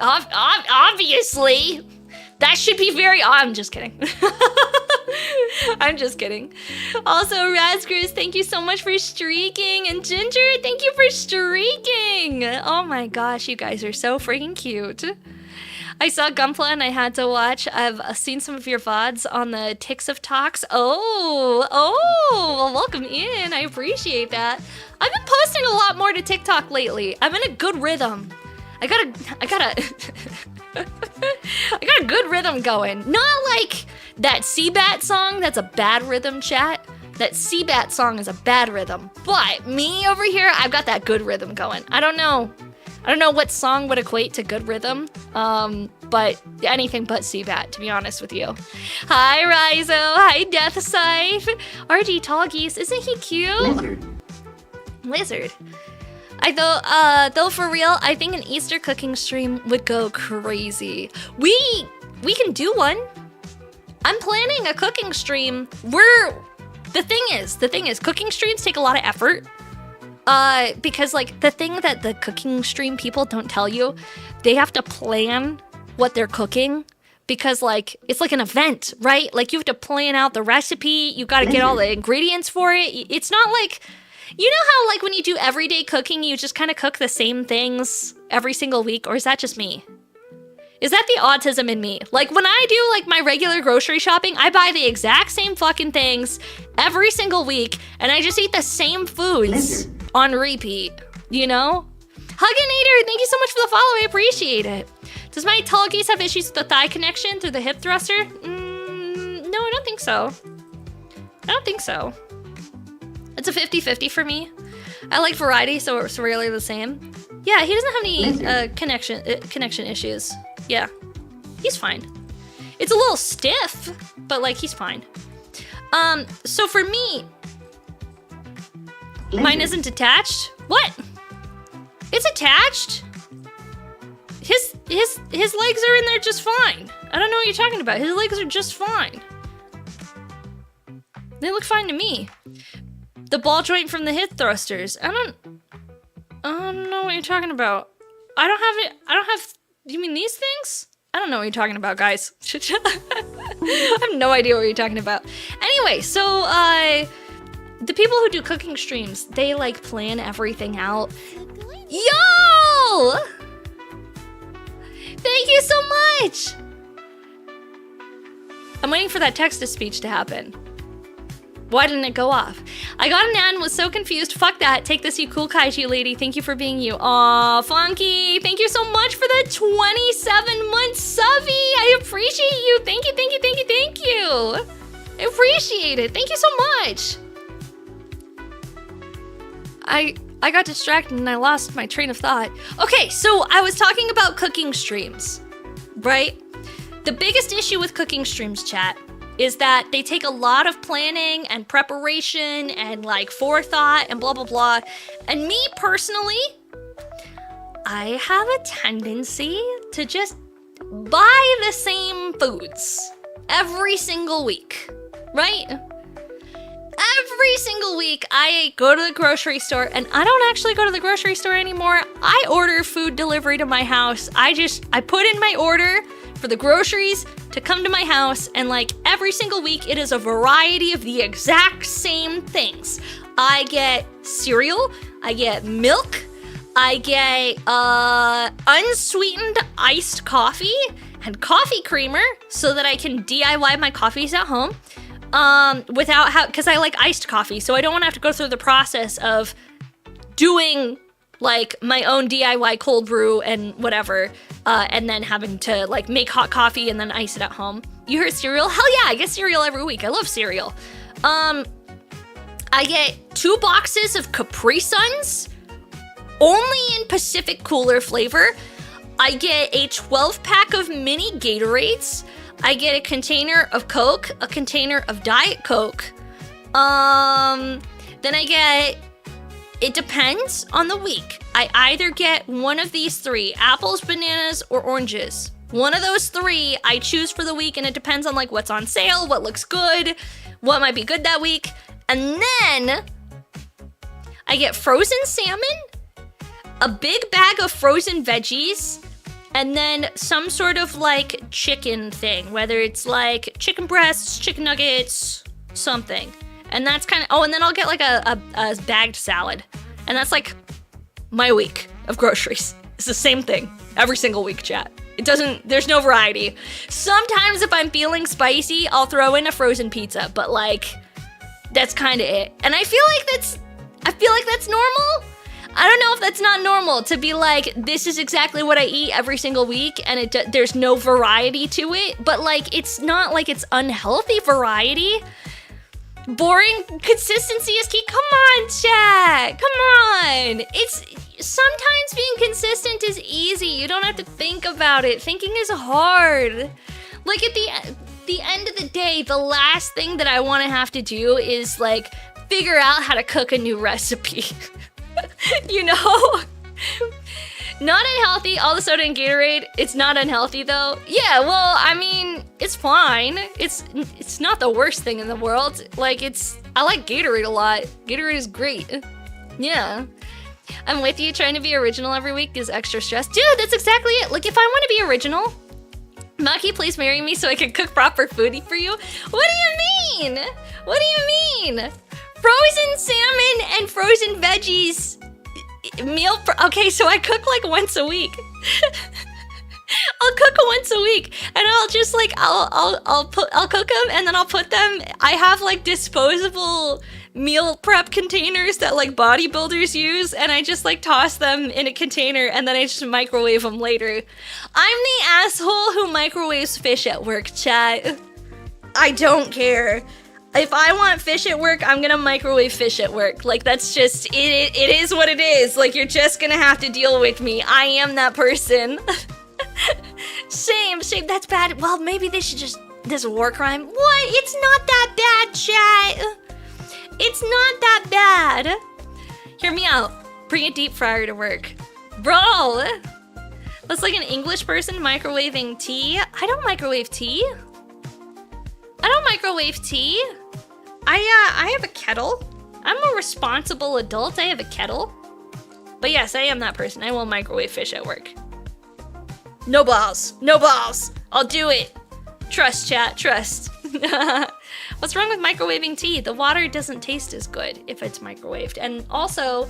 Obviously. That should be very... Oh, I'm just kidding. I'm just kidding. Also, Razgris, thank you so much for streaking. And Ginger, thank you for streaking. Oh my gosh, you guys are so freaking cute. I saw Gunpla and I had to watch. I've seen some of your VODs on the Ticks of Talks. Oh, well, welcome in. I appreciate that. I've been posting a lot more to TikTok lately. I'm in a good rhythm. I got a good rhythm going. Not like that Seabat song, that's a bad rhythm, chat. That Seabat song is a bad rhythm. But me over here, I've got that good rhythm going. I don't know what song would equate to good rhythm, but anything but Seabat, to be honest with you. Hi, Rizo. Hi, Death Scythe. RG Tallgeese, isn't he cute? Lizard. Though for real, I think an Easter cooking stream would go crazy. We can do one. I'm planning a cooking stream. The thing is, cooking streams take a lot of effort. Because like the thing that the cooking stream people don't tell you, they have to plan what they're cooking because like it's like an event, right? Like you have to plan out the recipe, you got to get all the ingredients for it. It's not like, you know how like when you do everyday cooking, you just kind of cook the same things every single week, or is that just me? Is that the autism in me? Like when I do like my regular grocery shopping, I buy the exact same fucking things every single week, and I just eat the same foods on repeat, you know? Hugginator, thank you so much for the follow, I appreciate it. Does my Tallgeese have issues with the thigh connection through the hip thruster? No, I don't think so. I don't think so. It's a 50-50 for me. I like variety, so it's rarely the same. Yeah, he doesn't have any connection issues. Yeah, he's fine. It's a little stiff, but like he's fine. So for me, mine isn't attached. What? It's attached. His legs are in there just fine. I don't know what you're talking about. His legs are just fine. They look fine to me. The ball joint from the hip thrusters. I don't know what you're talking about. I don't have, you mean these things? I don't know what you're talking about, guys. I have no idea what you're talking about. Anyway, so, the people who do cooking streams, they like plan everything out. Yo! Thank you so much! I'm waiting for that text-to-speech to happen. Why didn't it go off? I got an ad and was so confused. Fuck that. Take this, you cool kaiju lady. Thank you for being you. Aw, Funky. Thank you so much for the 27-month subby. I appreciate you. Thank you, thank you, thank you, thank you. I appreciate it. Thank you so much. I got distracted and I lost my train of thought. Okay, so I was talking about cooking streams, right? The biggest issue with cooking streams, chat, is that they take a lot of planning and preparation and like forethought and blah, blah, blah. And me personally, I have a tendency to just buy the same foods every single week, right? Every single week, I go to the grocery store, and I don't actually go to the grocery store anymore. I order food delivery to my house. I put in my order for the groceries to come to my house, and like every single week, it is a variety of the exact same things. I get cereal, I get milk, I get unsweetened iced coffee, and coffee creamer so that I can DIY my coffees at home. Because I like iced coffee, so I don't want to have to go through the process of doing like my own DIY cold brew and whatever, and then having to like make hot coffee and then ice it at home. You heard cereal? Hell yeah, I get cereal every week. I love cereal. I get 2 boxes of Capri Suns, only in Pacific Cooler flavor. I get a 12-pack of mini Gatorades. I get a container of Coke, a container of Diet Coke. Then I get, it depends on the week. I either get one of these 3, apples, bananas, or oranges. One of those 3 I choose for the week, and it depends on like what's on sale, what looks good, what might be good that week. And then I get frozen salmon, a big bag of frozen veggies, and then some sort of like chicken thing, whether it's like chicken breasts, chicken nuggets, something. And that's kind of, oh, and then I'll get like a bagged salad. And that's like my week of groceries. It's the same thing every single week, chat. It doesn't, there's no variety. Sometimes if I'm feeling spicy, I'll throw in a frozen pizza, but like, that's kind of it. And I feel like that's normal. I don't know if that's not normal to be like, this is exactly what I eat every single week, and there's no variety to it, but like, it's not like it's unhealthy variety. Boring consistency is key. Come on, chat. Come on. It's sometimes being consistent is easy. You don't have to think about it. Thinking is hard. Like at the end of the day, the last thing that I want to have to do is like figure out how to cook a new recipe. You know? Not unhealthy, all the soda and Gatorade, it's not unhealthy though. Yeah, well, I mean, it's fine. It's not the worst thing in the world. Like, I like Gatorade a lot. Gatorade is great. Yeah. I'm with you, trying to be original every week is extra stress. Dude, that's exactly it. Like, if I want to be original, Maki, please marry me so I can cook proper food for you. What do you mean? What do you mean? Frozen salmon and frozen veggies meal. Okay, so I cook like once a week. I'll cook once a week, and I'll just like I'll cook them, and then I'll put them. I have like disposable meal prep containers that like bodybuilders use, and I just like toss them in a container, and then I just microwave them later. I'm the asshole who microwaves fish at work, chat. I don't care. If I want fish at work, I'm gonna microwave fish at work. Like, that's just, it is what it is. Like, you're just gonna have to deal with me. I am that person. Shame, that's bad. Well, maybe they should just, this war crime. What? It's not that bad, chat. It's not that bad. Hear me out. Bring a deep fryer to work. Bro, that's like an English person microwaving tea. I don't microwave tea. I have a kettle. I'm a responsible adult. I have a kettle. But yes, I am that person. I will microwave fish at work. No balls. No balls. I'll do it. Trust, chat. Trust. What's wrong with microwaving tea? The water doesn't taste as good if it's microwaved. And also,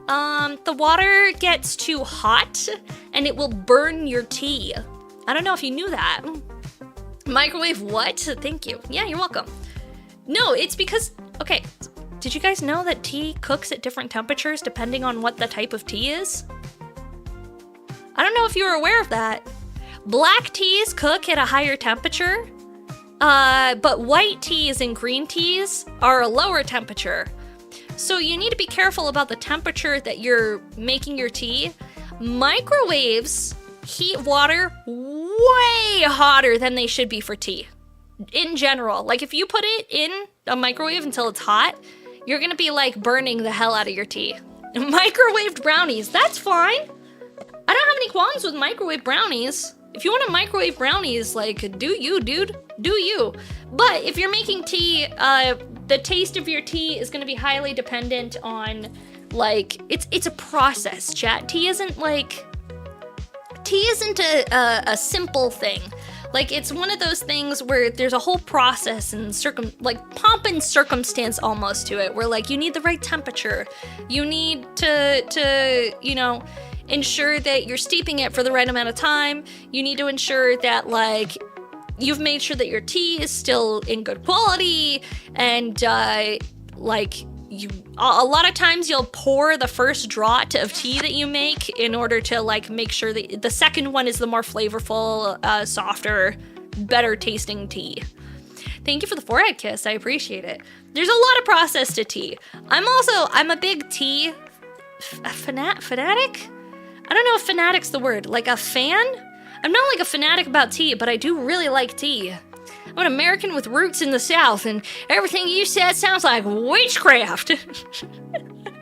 the water gets too hot and it will burn your tea. I don't know if you knew that. Microwave what? Thank you. Yeah, you're welcome. No, it's because, okay, did you guys know that tea cooks at different temperatures depending on what the type of tea is? I don't know if you were aware of that. Black teas cook at a higher temperature, but white teas and green teas are a lower temperature. So you need to be careful about the temperature that you're making your tea. Microwaves heat water way hotter than they should be for tea. In general, like if you put it in a microwave until it's hot, you're gonna be like burning the hell out of your tea. Microwaved brownies, that's fine. I don't have any qualms with microwave brownies. If you want to microwave brownies, like, do you, dude? Do you? But if you're making tea, the taste of your tea is gonna be highly dependent on, like, it's a process, chat. Tea isn't a simple thing. Like, it's one of those things where there's a whole process and pomp and circumstance almost to it, where like you need the right temperature. You need to you know, ensure that you're steeping it for the right amount of time. You need to ensure that like you've made sure that your tea is still in good quality, and like a lot of times you'll pour the first draught of tea that you make in order to like make sure that the second one is the more flavorful, softer, better tasting tea. Thank you for the forehead kiss. I appreciate it. There's a lot of process to tea. I'm a big tea fanatic. I don't know if fanatic's the word. Like a fan? I'm not like a fanatic about tea, but I do really like tea. I'm an American with roots in the South, and everything you said sounds like witchcraft. Everything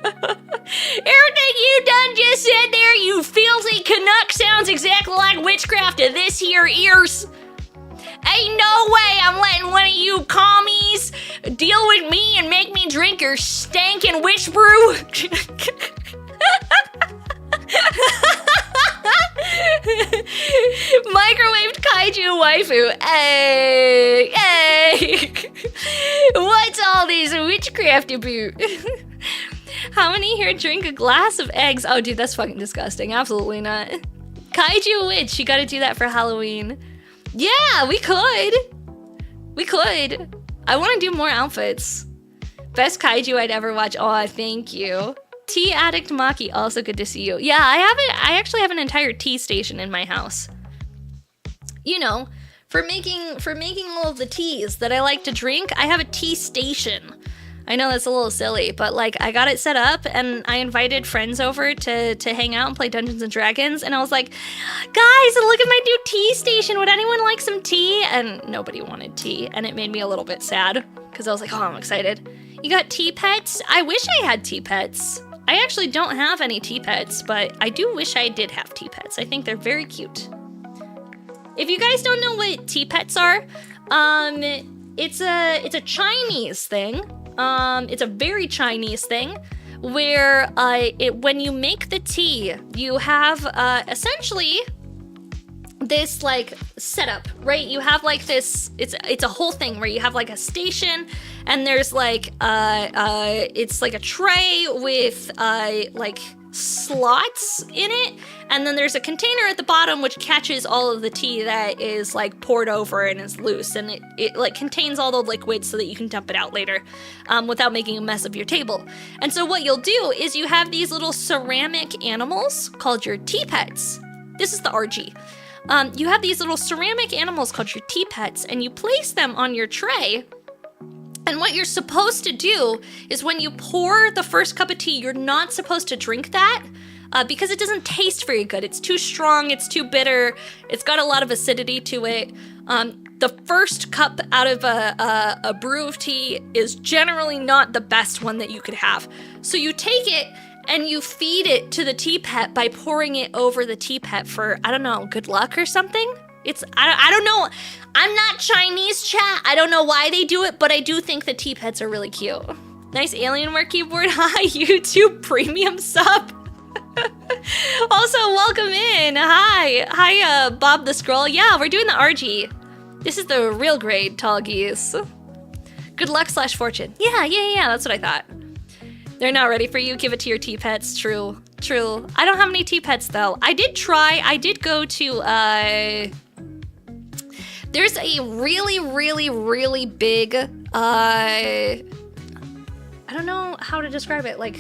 you done just said there, you filthy Canuck, sounds exactly like witchcraft to this here ears. Ain't no way I'm letting one of you commies deal with me and make me drink your stankin' witch brew. Microwaved kaiju waifu. Hey. What's all this witchcraft about? How many here drink a glass of eggs? Oh, dude, that's fucking disgusting. Absolutely not. Kaiju witch. You gotta do that for Halloween. Yeah, we could. I want to do more outfits. Best kaiju I'd ever watch. Oh, thank you. Tea addict Maki, also good to see you. Yeah, I actually have an entire tea station in my house. You know, for making all of the teas that I like to drink, I have a tea station. I know that's a little silly, but like I got it set up and I invited friends over to hang out and play Dungeons and Dragons, and I was like, guys, look at my new tea station. Would anyone like some tea? And nobody wanted tea, and it made me a little bit sad because I was like, oh, I'm excited. You got tea pets? I wish I had tea pets. I actually don't have any tea pets, but I do wish I did have tea pets. I think they're very cute. If you guys don't know what tea pets are, it's a Chinese thing. It's a very Chinese thing where when you make the tea, you have essentially this like setup, right? You have like this, it's a whole thing where you have like a station, and there's like it's like a tray with like slots in it, and then there's a container at the bottom which catches all of the tea that is like poured over and is loose, and it like contains all the liquid so that you can dump it out later without making a mess of your table. And so what you'll do is you have these little ceramic animals called your tea pets. This is the RG. You have these little ceramic animals called your tea pets, and you place them on your tray. And what you're supposed to do is when you pour the first cup of tea, you're not supposed to drink that because it doesn't taste very good. It's too strong, it's too bitter, it's got a lot of acidity to it. The first cup out of a brew of tea is generally not the best one that you could have. So you take it and you feed it to the tea pet by pouring it over the tea pet for, I don't know, good luck or something? I don't know. I'm not Chinese, chat. I don't know why they do it, but I do think the tea pets are really cute. Nice Alienware keyboard. Hi, YouTube premium sub. Also, welcome in. Hi, Bob the Scroll. Yeah, we're doing the RG. This is the real grade Tallgeese. Good luck / fortune. Yeah, that's what I thought. They're not ready for you. Give it to your tea pets. True. I don't have any tea pets though. I did go to there's a really big I don't know how to describe it, like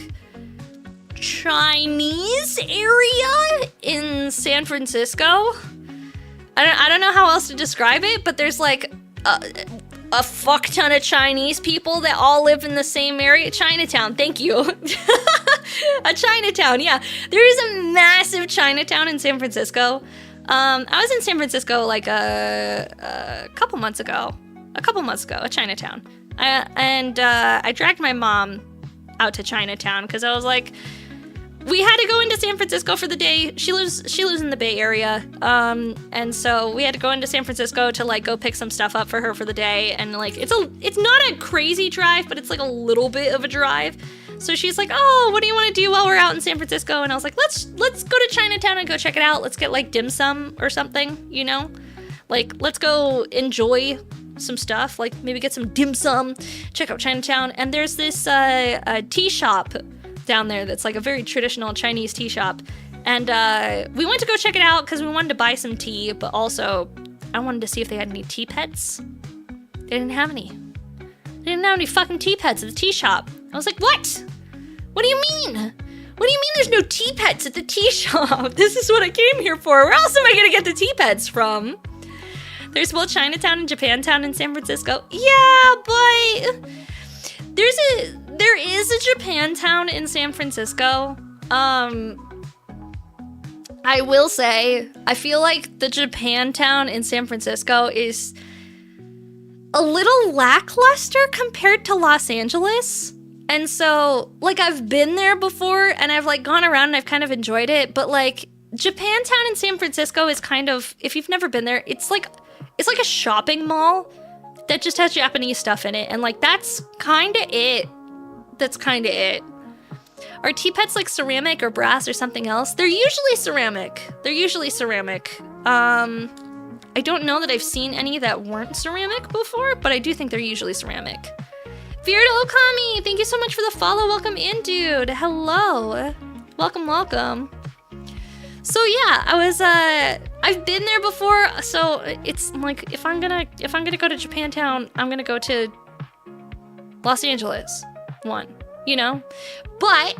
Chinese area in San Francisco. I don't know how else to describe it, but there's like a fuck ton of Chinese people that all live in the same area. Chinatown, thank you. A Chinatown, yeah. There is a massive Chinatown in San Francisco. I was in San Francisco like a couple months ago, a Chinatown. I dragged my mom out to Chinatown because I was like, we had to go into San Francisco for the day. She lives in the Bay Area. And so we had to go into San Francisco to like go pick some stuff up for her for the day. And like, it's not a crazy drive, but it's like a little bit of a drive. So she's like, oh, what do you want to do while we're out in San Francisco? And I was like, let's go to Chinatown and go check it out. Let's get like dim sum or something, you know? Like, let's go enjoy some stuff. Like maybe get some dim sum, check out Chinatown. And there's this tea shop down there that's like a very traditional Chinese tea shop. And we went to go check it out because we wanted to buy some tea, but also I wanted to see if they had any tea pets. They didn't have any. They didn't have any fucking tea pets at the tea shop. I was like, what? What do you mean? What do you mean there's no tea pets at the tea shop? This is what I came here for. Where else am I gonna get the tea pets from? There's both Chinatown and Japantown in San Francisco. Yeah, but there is a Japantown in San Francisco. I will say, I feel like the Japantown in San Francisco is a little lackluster compared to Los Angeles. And so, like, I've been there before and I've like gone around and I've kind of enjoyed it, but like Japantown in San Francisco is kind of, if you've never been there, it's like a shopping mall that just has Japanese stuff in it, and like that's kind of it. Are tea pets like ceramic or brass or something else? They're usually ceramic. I don't know that I've seen any that weren't ceramic before, but I do think they're usually ceramic. Beardo Okami, thank you so much for the follow. Welcome in, dude. Hello. Welcome. So yeah, I've been there before, so it's like if I'm gonna go to Japantown, I'm gonna go to Los Angeles one, you know? But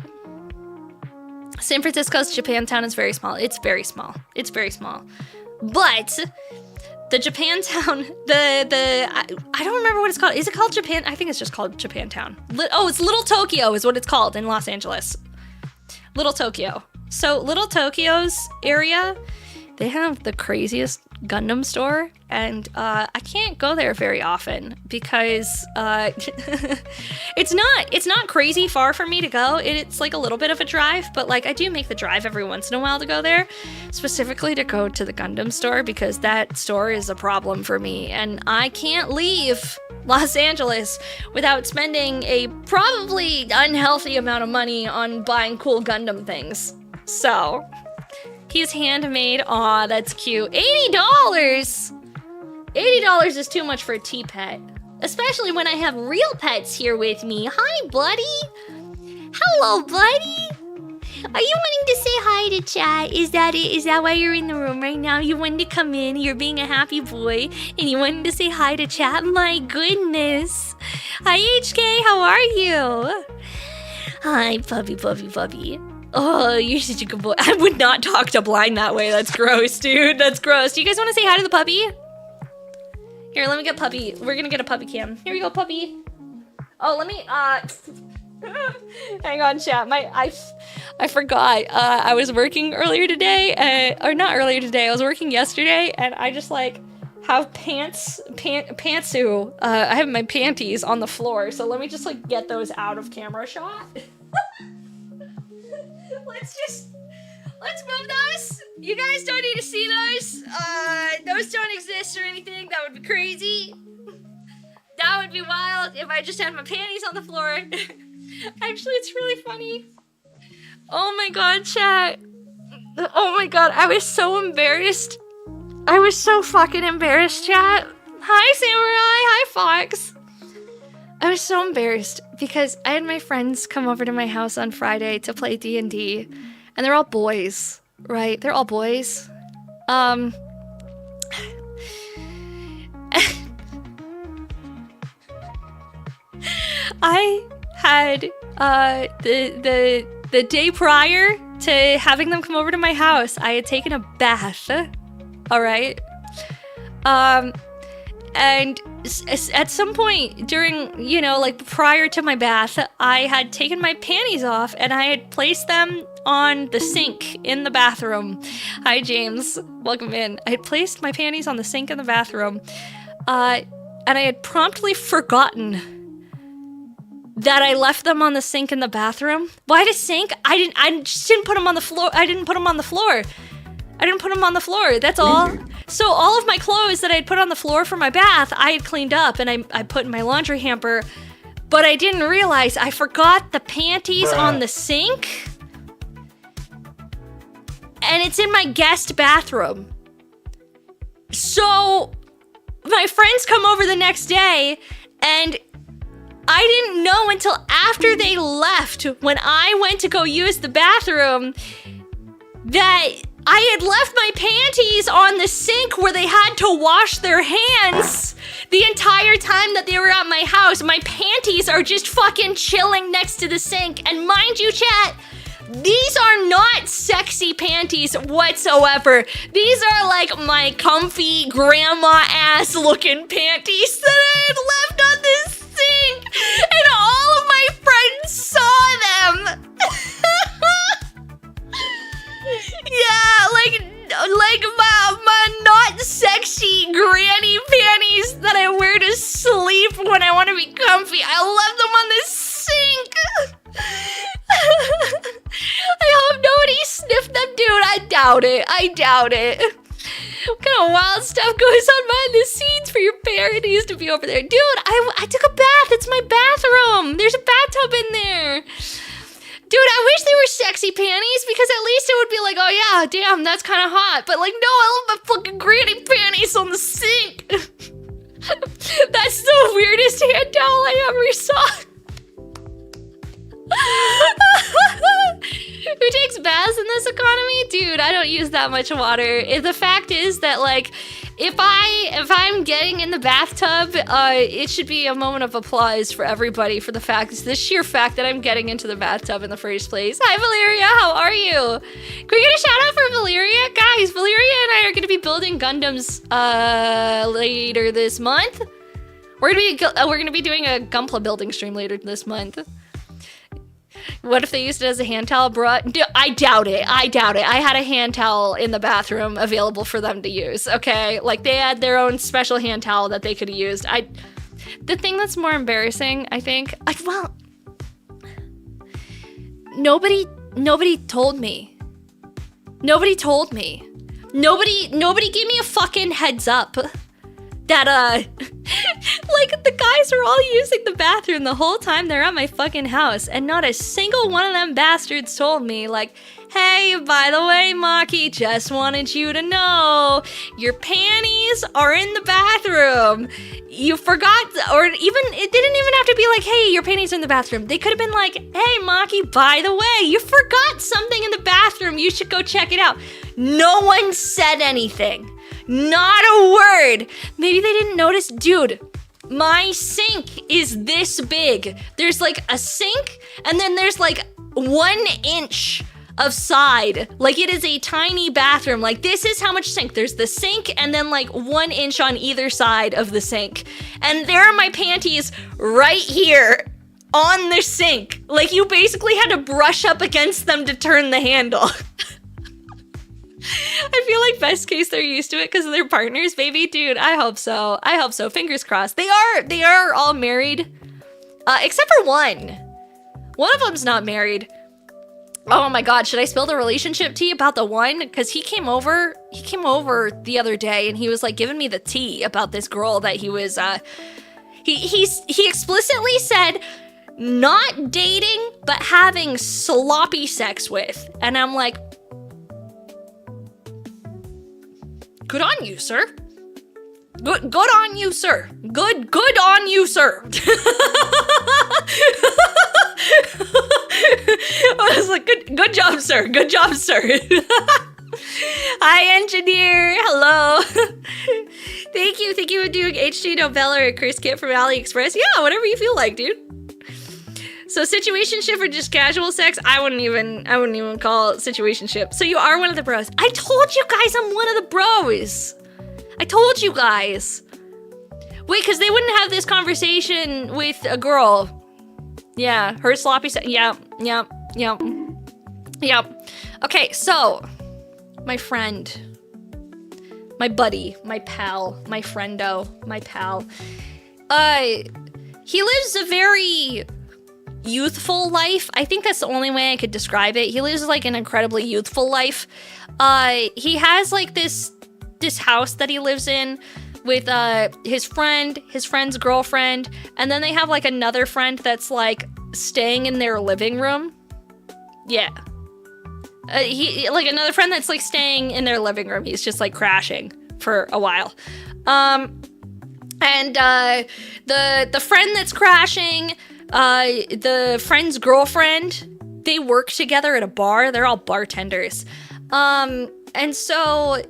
San Francisco's Japantown is very small. It's very small. But the Japantown, I don't remember what it's called. Is it called Japan? I think it's just called Japantown. It's Little Tokyo is what it's called in Los Angeles. Little Tokyo. So Little Tokyo's area, they have the craziest Gundam store, and I can't go there very often because it's not crazy far for me to go. It's like a little bit of a drive, but like I do make the drive every once in a while to go there, specifically to go to the Gundam store because that store is a problem for me, and I can't leave Los Angeles without spending a probably unhealthy amount of money on buying cool Gundam things. So He's handmade. Aw, that's cute. $80! $80 is too much for a tea pet. Especially when I have real pets here with me. Hi, buddy. Hello, buddy. Are you wanting to say hi to chat? Is that it? Is that why you're in the room right now? You wanted to come in, you're being a happy boy, and you wanted to say hi to chat? My goodness. Hi, HK, how are you? Hi, puppy. Oh, you're such a good boy. I would not talk to Blind that way. That's gross, dude. That's gross. Do you guys want to say hi to the puppy? Here, let me get puppy. We're gonna get a puppy cam. Here you go, puppy. Oh, let me, hang on, chat. I forgot. I was working earlier today, or not earlier today. I was working yesterday, and I just like have pantsu. I have my panties on the floor, so let me just like get those out of camera shot. Let's move those. You guys don't need to see those. Those don't exist or anything. That would be crazy. That would be wild if I just had my panties on the floor. Actually, it's really funny. Oh my god, chat. Oh my god, I was so embarrassed. I was so fucking embarrassed, chat. Hi, Samurai. Hi, Fox. I was so embarrassed because I had my friends come over to my house on Friday to play D&D, and they're all boys, right? They're all boys. I had the day prior to having them come over to my house, I had taken a bath. All right. And at some point during, you know, like prior to my bath, I had taken my panties off and I had placed them on the sink in the bathroom. Hi, James. Welcome in. I had placed my panties on the sink in the bathroom. And I had promptly forgotten that I left them on the sink in the bathroom. Why the sink? I just didn't put them on the floor. I didn't put them on the floor. That's all. So all of my clothes that I'd put on the floor for my bath, I had cleaned up and I put in my laundry hamper, but I didn't realize I forgot the panties on the sink. And it's in my guest bathroom. So my friends come over the next day and I didn't know until after they left, when I went to go use the bathroom, that I had left my panties on the sink where they had to wash their hands the entire time that they were at my house. My panties are just fucking chilling next to the sink. And mind you, chat, these are not sexy panties whatsoever. These are like my comfy grandma ass looking panties that I had left on this sink. And all of my friends saw them. Yeah, like my not sexy granny panties that I wear to sleep when I want to be comfy. I left them on the sink. I hope nobody sniffed them, dude. I doubt it. What kind of wild stuff goes on behind the scenes for your parodies to be over there? Dude, I took a bath. It's my bathroom. There's a bathtub in there. Dude, I wish they were sexy panties because at least it would be like, oh yeah, damn, that's kind of hot. But like, no, I love my fucking granny panties on the sink. That's the weirdest hand towel I ever saw. Who takes baths in this economy? Dude, I don't use that much water. The fact is that like, if I'm getting in the bathtub, it should be a moment of applause for everybody for the sheer fact that I'm getting into the bathtub in the first place. Hi, Valeria, how are you? Can we get a shout out for Valeria? Guys, Valeria and I are going to be building Gundams later this month. We're gonna be doing a Gunpla building stream later this month. What if they used it as a hand towel, bro? I doubt it. I had a hand towel in the bathroom available for them to use, okay? Like, they had their own special hand towel that they could have used. The thing that's more embarrassing, I think, nobody told me. Nobody gave me a fucking heads up that, like, the guys are all using the bathroom the whole time they're at my fucking house, and not a single one of them bastards told me, like, hey, by the way, Maki, just wanted you to know, your panties are in the bathroom. You forgot, or even, it didn't even have to be like, hey, your panties are in the bathroom. They could have been like, hey, Maki, by the way, you forgot something in the bathroom. You should go check it out. No one said anything. Not a word. Maybe they didn't notice. Dude, my sink is this big. There's like a sink, and then there's like 1 inch of side. Like, it is a tiny bathroom. Like, this is how much sink. There's the sink, and then like 1 inch on either side of the sink. And there are my panties right here on the sink. Like, you basically had to brush up against them to turn the handle. I feel like best case they're used to it because of their partners, baby. Dude, I hope so. I hope so. Fingers crossed. They are all married. Except for one. One of them's not married. Oh my god, should I spill the relationship tea about the one? Because he came over the other day and he was like giving me the tea about this girl that he was, he explicitly said not dating, but having sloppy sex with. And I'm like, good on you, sir. Good on you, sir. Good on you, sir. I was like, good job, sir. Good job, sir. Hi, engineer. Hello. Thank you for doing HG Novella or Chris Kit from AliExpress. Yeah, whatever you feel like, dude. So situationship or just casual sex? I wouldn't even call it situationship. So you are one of the bros. I told you guys I'm one of the bros. I told you guys. Wait, because they wouldn't have this conversation with a girl. Yeah, her sloppy sex. Yeah. Okay, so my friend, my buddy, my pal, my friendo, my pal. He lives a very youthful life. I think that's the only way I could describe it. He lives like an incredibly youthful life. He has like this house that he lives in with his friend's girlfriend, and then they have like another friend that's like staying in their living room. Yeah. He like another friend that's like staying in their living room. He's just like crashing for a while. And the friend that's crashing, the friend's girlfriend, they work together at a bar. They're all bartenders. And so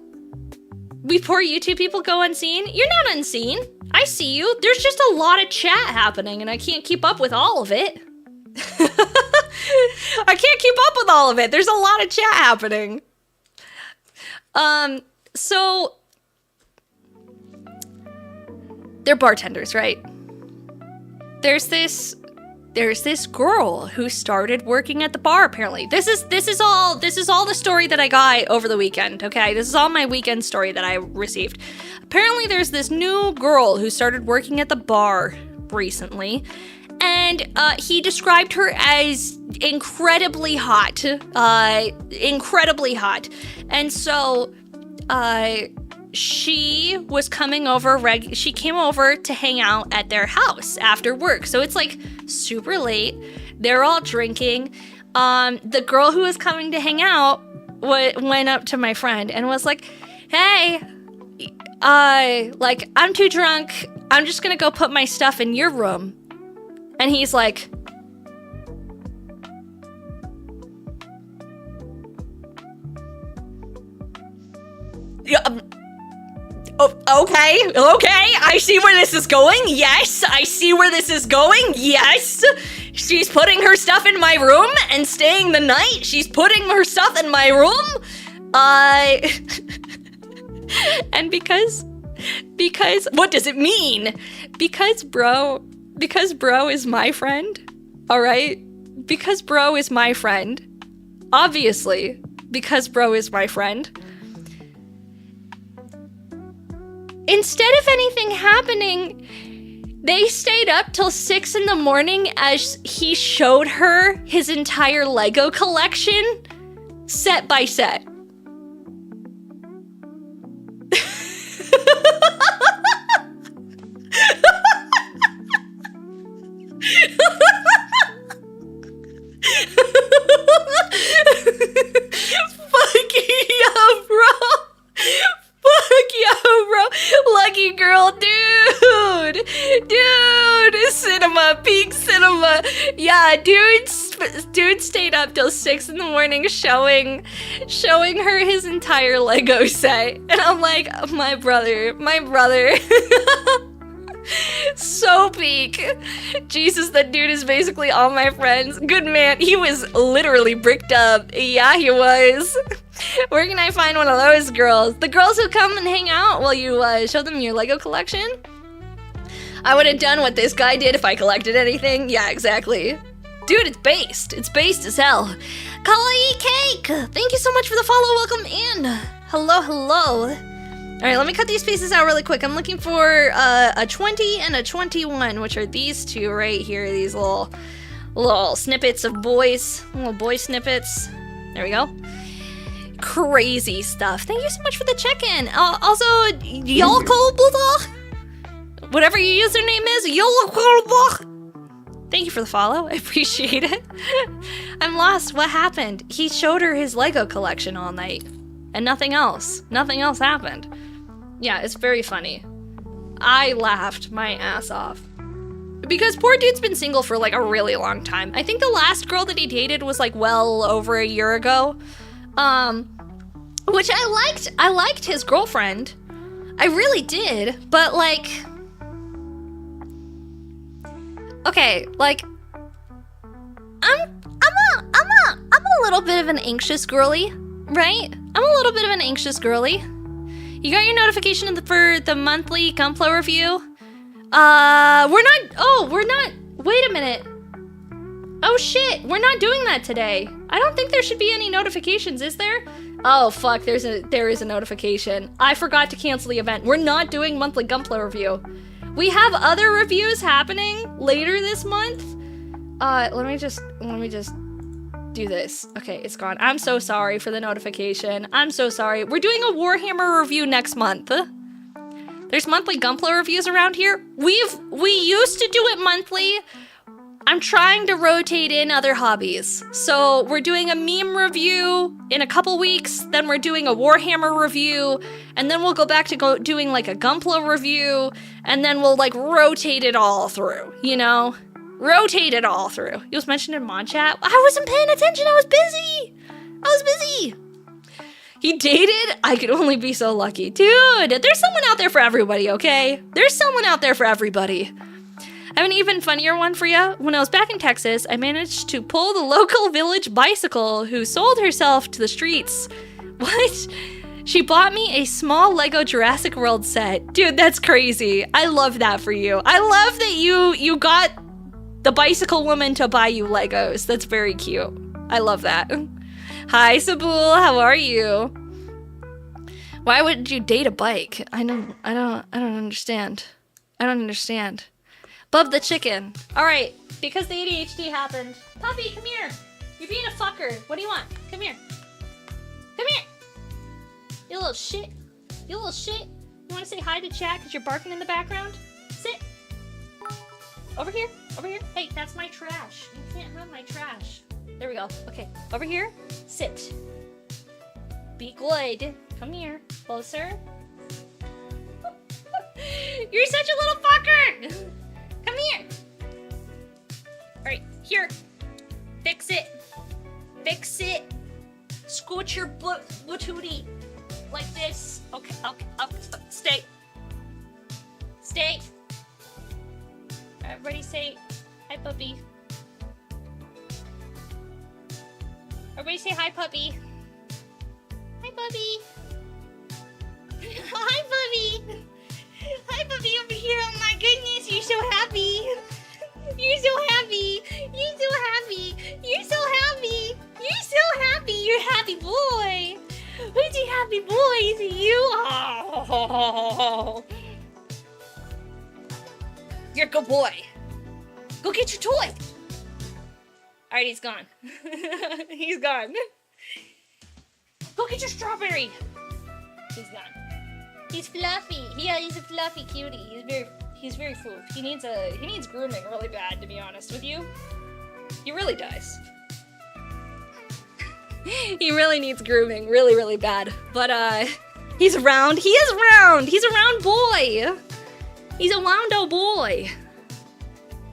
we poor YouTube people go unseen. You're not unseen. I see you. There's just a lot of chat happening and I can't keep up with all of it. I can't keep up with all of it. There's a lot of chat happening. So they're bartenders, right? There's this girl who started working at the bar, apparently. This is all the story that I got over the weekend, okay? This is all my weekend story that I received. Apparently there's this new girl who started working at the bar recently, and he described her as incredibly hot. Incredibly hot. And so she was coming over, she came over to hang out at their house after work. So it's like super late. They're all drinking. The girl who was coming to hang out went up to my friend and was like, hey, like, I'm too drunk. I'm just gonna go put my stuff in your room. And he's like, yeah, okay, I see where this is going. Yes, I see where this is going. Yes, she's putting her stuff in my room and staying the night. She's putting her stuff in my room. And because, what does it mean? Because bro is my friend, all right? Because bro is my friend. Obviously, because bro is my friend. Instead of anything happening, they stayed up till 6 a.m. as he showed her his entire Lego collection, set by set. Dude, cinema, peak cinema. Yeah, dude stayed up till 6 in the morning showing her his entire Lego set. And I'm like, my brother. So peak. Jesus, that dude is basically all my friends. Good man. He was literally bricked up. Yeah, he was. Where can I find one of those girls? The girls who come and hang out while you show them your Lego collection? I would have done what this guy did if I collected anything. Yeah, exactly. Dude, it's based. It's based as hell. Kawaii Cake! Thank you so much for the follow. Welcome in. Hello. Alright, let me cut these pieces out really quick. I'm looking for a 20 and a 21, which are these two right here. These little snippets of boys. Little boy snippets. There we go. Crazy stuff. Thank you so much for the check-in. Also, Yolko, whatever your username is, Yolko. Thank you for the follow. I appreciate it. I'm lost. What happened? He showed her his Lego collection all night. And nothing else. Nothing else happened. Yeah, it's very funny. I laughed my ass off. Because poor dude's been single for like a really long time. I think the last girl that he dated was like well over a year ago. Which I liked. I liked his girlfriend. I really did. But like... Okay, like... I'm a little bit of an anxious girly, right? I'm a little bit of an anxious girly. You got your notification for the monthly Gunpla review? We're not, wait a minute. Oh shit, we're not doing that today. I don't think there should be any notifications, is there? Oh fuck, there is a notification. I forgot to cancel the event. We're not doing monthly Gunpla review. We have other reviews happening later this month. Let me just do this. Okay, it's gone. I'm so sorry for the notification. I'm so sorry. We're doing a Warhammer review next month. There's monthly Gunpla reviews around here. We used to do it monthly. I'm trying to rotate in other hobbies. So we're doing a meme review in a couple weeks, then we're doing a Warhammer review, and then we'll go back to doing like a Gunpla review, and then we'll like rotate it all through, you know? Rotate it all through. It was mentioned in Mon Chat. I wasn't paying attention. I was busy. He dated? I could only be so lucky. Dude, there's someone out there for everybody, okay? There's someone out there for everybody. I have an even funnier one for you. When I was back in Texas, I managed to pull the local village bicycle who sold herself to the streets. What? She bought me a small Lego Jurassic World set. Dude, that's crazy. I love that for you. I love that you got the bicycle woman to buy you Legos. That's very cute. I love that. Hi, Sabul. How are you? Why would you date a bike? I don't understand. I don't understand. Bub the chicken. All right, because the ADHD happened. Puppy, come here. You're being a fucker. What do you want? Come here. Come here. You little shit. You little shit. You want to say hi to chat because you're barking in the background? Sit. Over here. Over here. Hey, that's my trash. You can't have my trash. There we go. Okay, over here. Sit. Be good. Come here. Closer. You're such a little fucker. Come here. All right, here. Fix it. Fix it. Scoot your booty like this. Okay, stay. Stay. Everybody say hi, puppy. Everybody say hi, puppy. Hi, puppy. Hi, puppy. Hi, puppy, over here. Oh my goodness, you're so happy. You're so happy. You're so happy. You're so happy. You're so happy. You're a happy boy. Who's a happy boy? Is it you? Oh. You're a good boy. Go get your toy. All right, he's gone. He's gone. Go get your strawberry. He's gone. He's fluffy. Yeah, he's a fluffy cutie. He's very fluff. He needs grooming really bad, to be honest with you. He really does. He really needs grooming really, really bad. But he's around. He is round. He's a round boy. He's a woundo boy.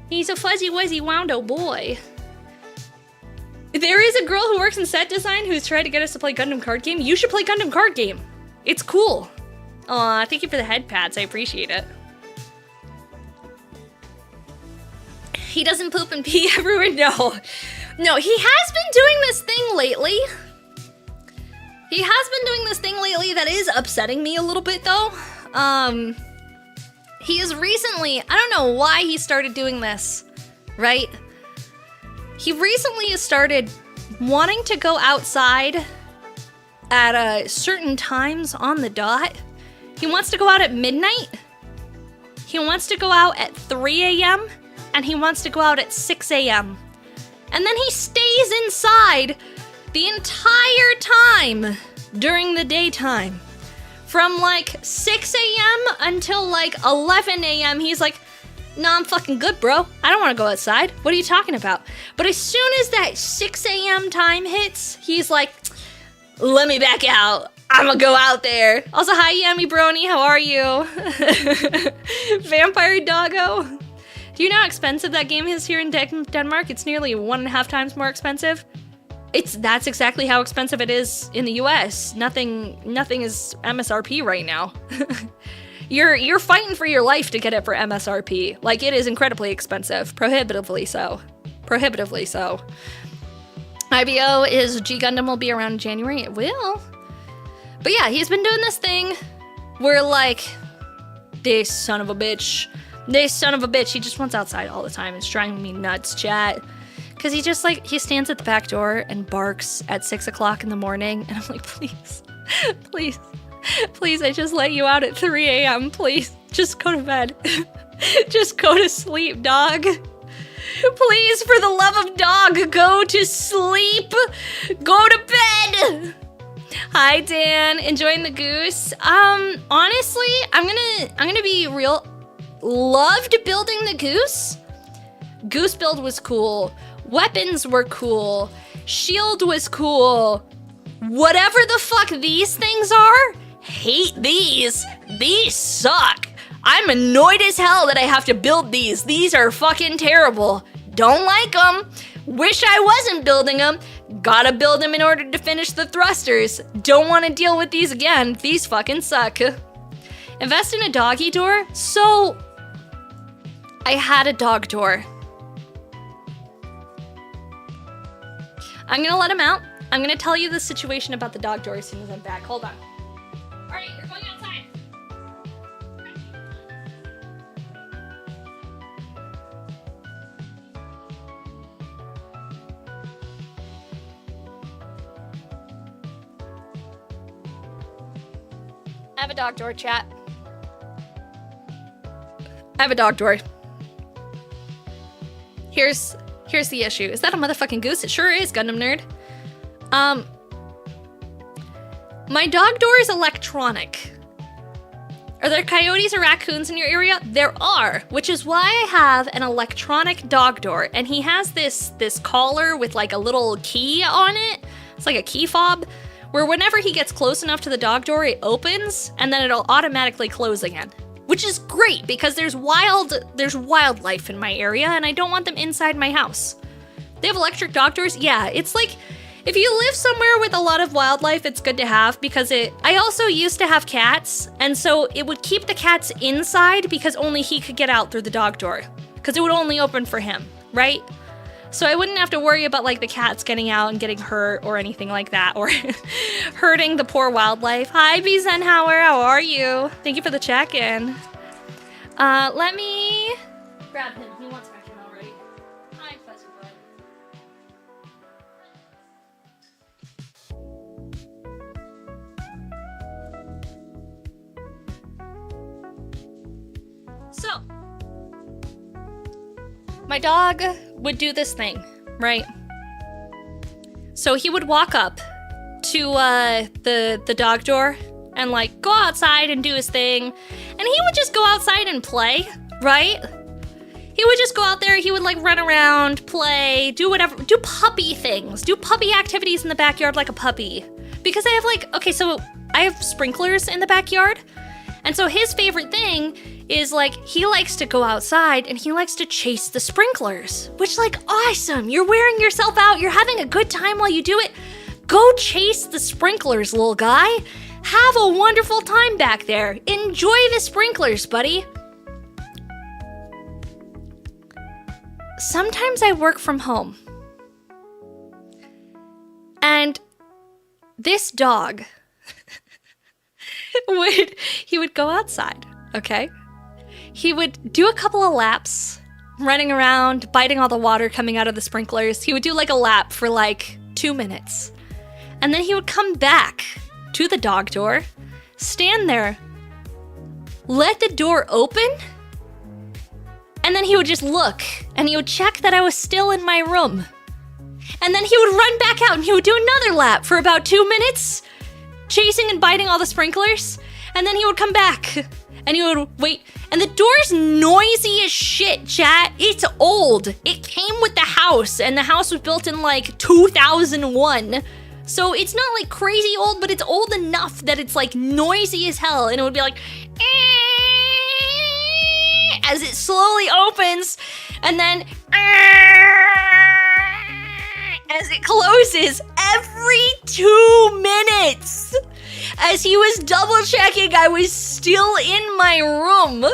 He's a fuzzy wuzzy woundo boy. There is a girl who works in set design who's tried to get us to play Gundam card game. You should play Gundam card game. It's cool. Aw, thank you for the head pats. I appreciate it. He doesn't poop and pee everywhere? No. No, he has been doing this thing lately. He has been doing this thing lately that is upsetting me a little bit, though. He is recently, I don't know why he started doing this, right? He recently has started wanting to go outside at certain times on the dot. He wants to go out at midnight. He wants to go out at 3 a.m. and he wants to go out at 6 a.m. And then he stays inside the entire time during the daytime. From like 6 a.m. until like 11 a.m. He's like, nah, I'm fucking good, bro. I don't want to go outside. What are you talking about? But as soon as that 6 a.m. time hits, he's like, let me back out. I'm gonna go out there. Also, hi, Yummy Brony. How are you? Vampire Doggo. Do you know how expensive that game is here in Denmark? It's nearly 1.5 times more expensive. That's exactly how expensive it is in the US. Nothing is MSRP right now. You're fighting for your life to get it for MSRP. Like, it is incredibly expensive. Prohibitively so. Prohibitively so. IBO is G Gundam will be around in January. It will. But yeah, he's been doing this thing where, like, this son of a bitch. This son of a bitch. He just wants outside all the time. It's driving me nuts, chat. Because he just, like, he stands at the back door and barks at 6 o'clock in the morning. And I'm like, please, please, please, I just let you out at 3 a.m. Please, just go to bed. Just go to sleep, dog. Please, for the love of dog, go to sleep. Go to bed. Hi, Dan. Enjoying the goose? Honestly, I'm gonna be real. Loved building the goose. Goose build was cool. Weapons were cool. Shield was cool. Whatever the fuck these things are, hate these. These suck. I'm annoyed as hell that I have to build these. These are fucking terrible. Don't like them. Wish I wasn't building them. Gotta build them in order to finish the thrusters. Don't want to deal with these again. These fucking suck. Invest in a doggy door? So, I had a dog door. I'm gonna let him out. I'm gonna tell you the situation about the dog door as soon as I'm back. Hold on. Alright, you're going outside. I have a dog door, chat. I have a dog door. Here's the issue. Is that a motherfucking goose? It sure is, Gundam Nerd. My dog door is electronic. Are there coyotes or raccoons in your area? There are, which is why I have an electronic dog door. And he has this collar with like a little key on it. It's like a key fob, where whenever he gets close enough to the dog door, it opens and then it'll automatically close again. Which is great because there's wildlife in my area and I don't want them inside my house. They have electric dog doors? Yeah, it's like, if you live somewhere with a lot of wildlife, it's good to have because I also used to have cats, and so it would keep the cats inside because only he could get out through the dog door. Because it would only open for him, right? So I wouldn't have to worry about like the cats getting out and getting hurt or anything like that, or hurting the poor wildlife. Hi, Bizenhauer, how are you? Thank you for the check-in. Let me grab him. He wants back in already. Hi, Fuzzy Bud. So, my dog would do this thing, right? So he would walk up to the dog door and like go outside and do his thing. And he would just go outside and play, right? He would just go out there, he would like run around, play, do whatever, do puppy things, do puppy activities in the backyard like a puppy. Because I have like, okay, so I have sprinklers in the backyard. And so his favorite thing is like, he likes to go outside and he likes to chase the sprinklers, which like awesome. You're wearing yourself out. You're having a good time while you do it. Go chase the sprinklers, little guy. Have a wonderful time back there. Enjoy the sprinklers, buddy. Sometimes I work from home. And this dog he would go outside, okay? He would do a couple of laps, running around, biting all the water coming out of the sprinklers. He would do like a lap for like 2 minutes. And then he would come back to the dog door, stand there, let the door open, and then he would just look, and he would check that I was still in my room. And then he would run back out and he would do another lap for about 2 minutes, chasing and biting all the sprinklers. And then he would come back and he would wait. And the door's noisy as shit, chat. It's old. It came with the house, and the house was built in like 2001. So it's not like crazy old, but it's old enough that it's like noisy as hell. And it would be like, as it slowly opens, and then as it closes every 2 minutes. As he was double checking I was still in my room.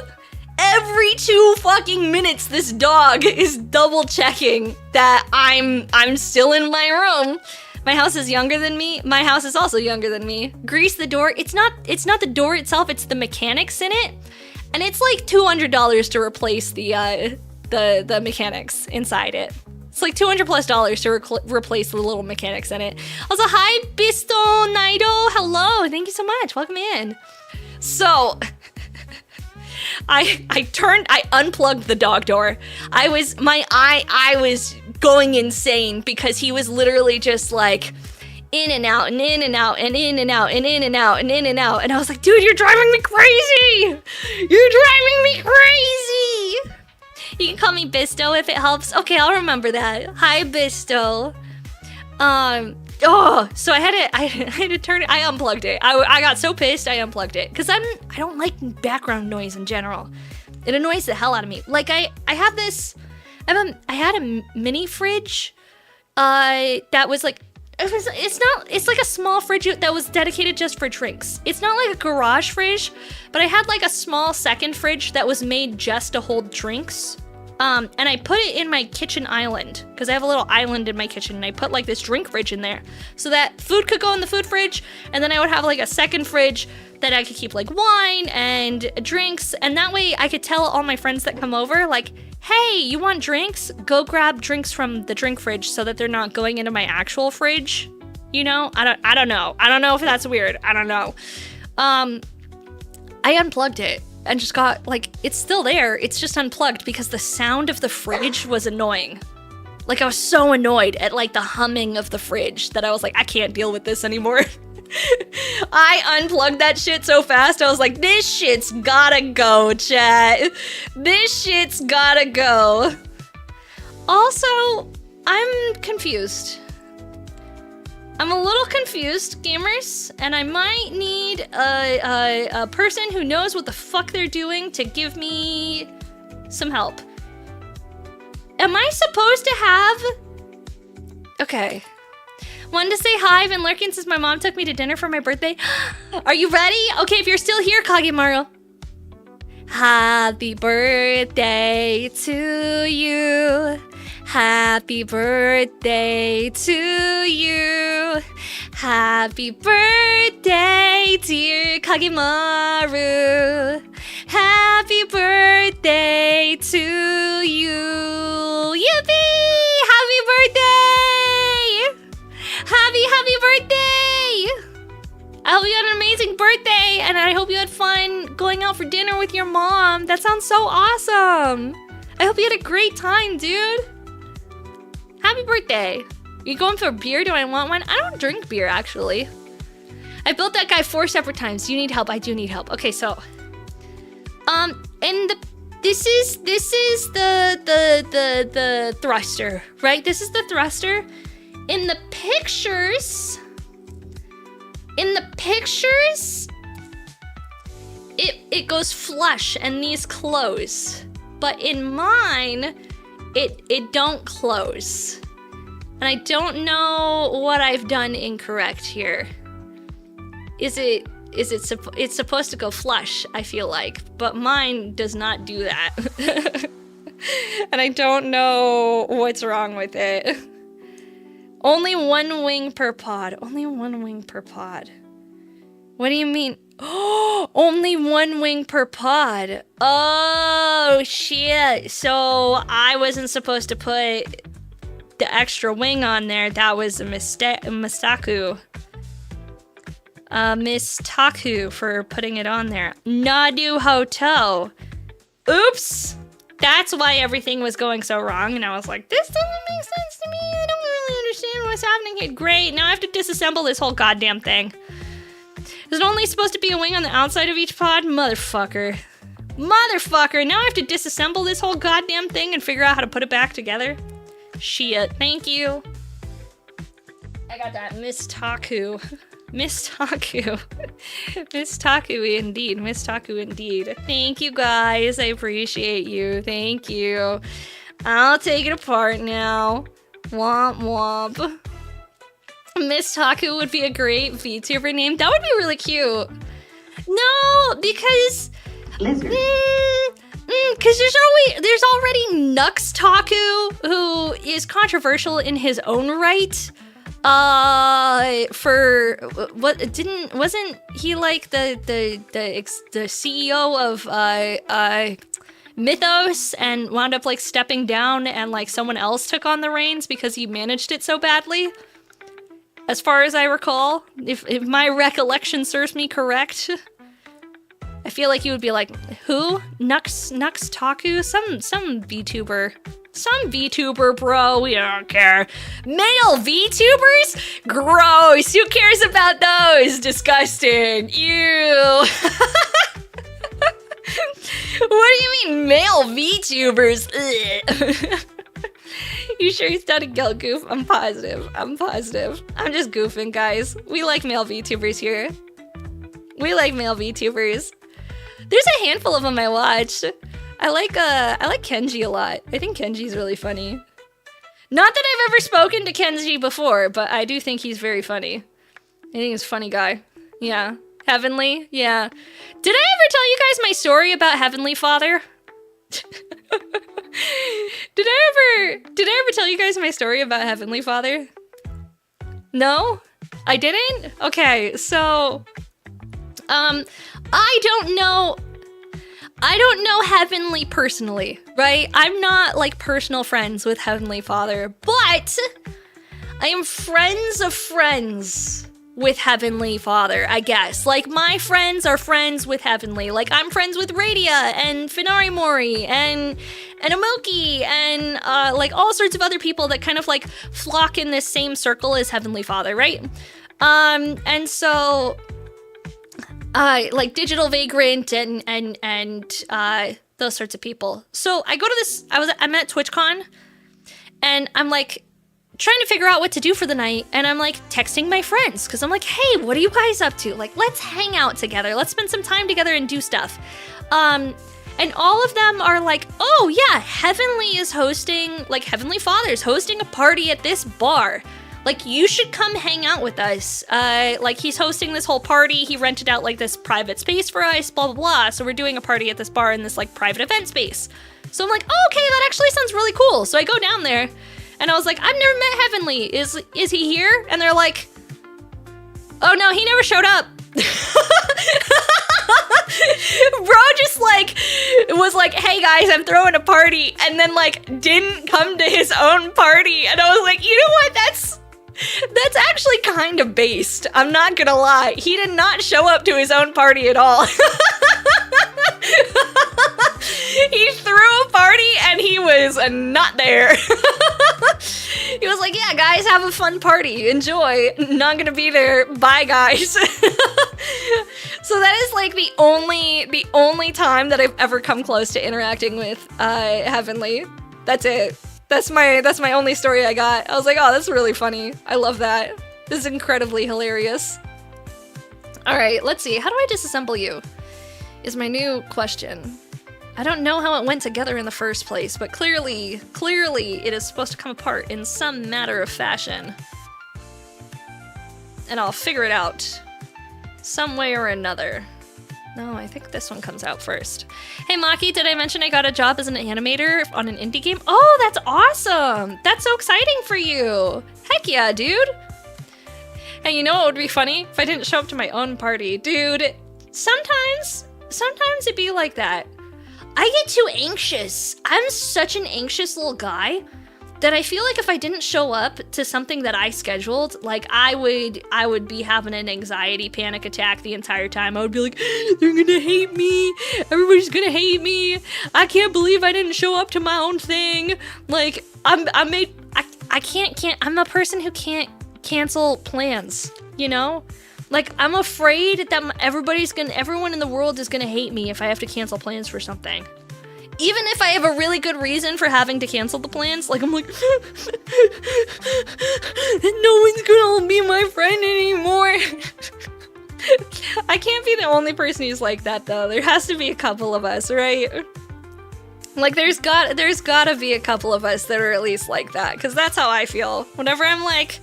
Every 2 fucking minutes this dog is double checking that I'm still in my room. My house is younger than me. My house is also younger than me. Grease the door. It's not the door itself, it's the mechanics in it. And it's like $200 to replace the mechanics inside it. It's like $200+ to replace the little mechanics in it. Also, hi, Bisto Naido. Hello, thank you so much. Welcome in. So, I unplugged the dog door. I was going insane because he was literally just like in and out and in and out and in and out and in and out and in and out. And I was like, dude, you're driving me crazy. You're driving me crazy. You can call me Bisto if it helps. Okay, I'll remember that. Hi, Bisto. So I had to turn it. I unplugged it. I got so pissed I unplugged it because I don't like background noise in general. It annoys the hell out of me. Like I had a mini fridge that was like it's like a small fridge that was dedicated just for drinks. It's not like a garage fridge, but I had like a small second fridge that was made just to hold drinks. And I put it in my kitchen island because I have a little island in my kitchen, and I put like this drink fridge in there so that food could go in the food fridge, and then I would have like a second fridge that I could keep like wine and drinks, and that way I could tell all my friends that come over like, hey, you want drinks? Go grab drinks from the drink fridge so that they're not going into my actual fridge. You know? I don't know. I don't know if that's weird. I don't know. I unplugged it and just got like, it's still there. It's just unplugged because the sound of the fridge was annoying. Like I was so annoyed at like the humming of the fridge that I was like, I can't deal with this anymore. I unplugged that shit so fast. I was like, this shit's gotta go, chat. This shit's gotta go. Also, I'm confused. I'm a little confused, gamers, and I might need a person who knows what the fuck they're doing to give me some help. Am I supposed to have... Okay. Wanted to say hi. I've been lurking since my mom took me to dinner for my birthday. Are you ready? Okay, if you're still here, Kagemaru. Happy birthday to you. Happy birthday to you. Happy birthday, dear Kagemaru. Happy birthday to you. Yippee! Happy birthday! Happy birthday! I hope you had an amazing birthday, and I hope you had fun going out for dinner with your mom. That sounds so awesome. I hope you had a great time, dude. Happy birthday. You going for a beer? Do I want one? I don't drink beer, actually. I built that guy 4 separate times. Do you need help? I do need help. Okay, so, this is the thruster, right? This is the thruster. In the pictures, it goes flush and these close. But in mine, it don't close. And I don't know what I've done incorrect here. It's supposed to go flush, I feel like, but mine does not do that. And I don't know what's wrong with it. Only one wing per pod. Only one wing per pod. What do you mean? Oh, only one wing per pod. Oh, shit. So I wasn't supposed to put the extra wing on there. That was a mistaku. Miss Taku for putting it on there. Nadu Hotel. Oops. That's why everything was going so wrong. And I was like, this doesn't make sense to me. I don't really understand what's happening here. Great. Now I have to disassemble this whole goddamn thing. Is it only supposed to be a wing on the outside of each pod? Motherfucker. Motherfucker. Now I have to disassemble this whole goddamn thing and figure out how to put it back together. Shit. Thank you. I got that. Miss Taku. Miss Taku. Miss Taku indeed. Miss Taku indeed. Thank you guys. I appreciate you. Thank you. I'll take it apart now. Womp womp. Miss Taku would be a great VTuber name. That would be really cute. No, because... Lizard. Because there's already Nux Taku, who is controversial in his own right. Wasn't he like the CEO of Mythos and wound up like stepping down and like someone else took on the reins because he managed it so badly? As far as I recall, if my recollection serves me correct, I feel like you would be like, who? Nux Taku? Some VTuber. Some VTuber, bro. We don't care. Male VTubers? Gross. Who cares about those? Disgusting. Ew. What do you mean, male VTubers? Ugh. You sure he's done a guilt goof? I'm positive. I'm just goofing, guys. We like male VTubers here. We like male VTubers. There's a handful of them I watched. I like Kenji a lot. I think Kenji's really funny. Not that I've ever spoken to Kenji before, but I do think he's very funny. I think he's a funny guy. Yeah. Heavenly? Yeah. Did I ever tell you guys my story about Heavenly Father? Did I ever tell you guys my story about Heavenly Father? No? I didn't? Okay, so I don't know Heavenly personally, right? I'm not like personal friends with Heavenly Father, but I am friends of friends with Heavenly Father, I guess. Like, my friends are friends with Heavenly. Like, I'm friends with Radia and Finari Mori and Amoki and like all sorts of other people that kind of like flock in this same circle as Heavenly Father, right? And so like Digital Vagrant and those sorts of people. So I go to this, I'm at TwitchCon and I'm like trying to figure out what to do for the night, and I'm like texting my friends because I'm like, hey, what are you guys up to? Like, let's hang out together. Let's spend some time together and do stuff. And all of them are like, oh yeah, Heavenly is hosting, like Heavenly Father's hosting a party at this bar. Like, you should come hang out with us. Like, he's hosting this whole party. He rented out, like, this private space for us, blah, blah, blah. So we're doing a party at this bar in this, like, private event space. So I'm like, oh, okay, that actually sounds really cool. So I go down there, and I was like, I've never met Heavenly. Is he here? And they're like, oh, no, he never showed up. Bro just, like, was like, hey, guys, I'm throwing a party, and then, like, didn't come to his own party. And I was like, you know what? That's actually kind of based. I'm not gonna lie. He did not show up to his own party at all. He threw a party and he was not there. He was like, yeah, guys, have a fun party. Enjoy. Not gonna be there. Bye, guys. So that is like the only time that I've ever come close to interacting with Heavenly. That's it. That's my only story I got. I was like, oh, that's really funny. I love that. This is incredibly hilarious. All right, let's see. How do I disassemble you? is my new question. I don't know how it went together in the first place, but clearly it is supposed to come apart in some matter of fashion. And I'll figure it out some way or another. No, I think this one comes out first. Hey Maki, did I mention I got a job as an animator on an indie game? Oh, that's awesome! That's so exciting for you! Heck yeah, dude! And you know what would be funny? If I didn't show up to my own party. Dude, sometimes it'd be like that. I get too anxious. I'm such an anxious little guy that I feel like if I didn't show up to something that I scheduled, like I would be having an anxiety panic attack the entire time. I would be like, they're gonna hate me. Everybody's gonna hate me. I can't believe I didn't show up to my own thing. Like I'm a person who can't cancel plans, you know? Like, I'm afraid that everyone in the world is gonna hate me if I have to cancel plans for something. Even if I have a really good reason for having to cancel the plans, like, I'm like, no one's gonna be my friend anymore. I can't be the only person who's like that, though. There has to be a couple of us, right? Like, there's gotta be a couple of us that are at least like that, because that's how I feel. Whenever I'm like,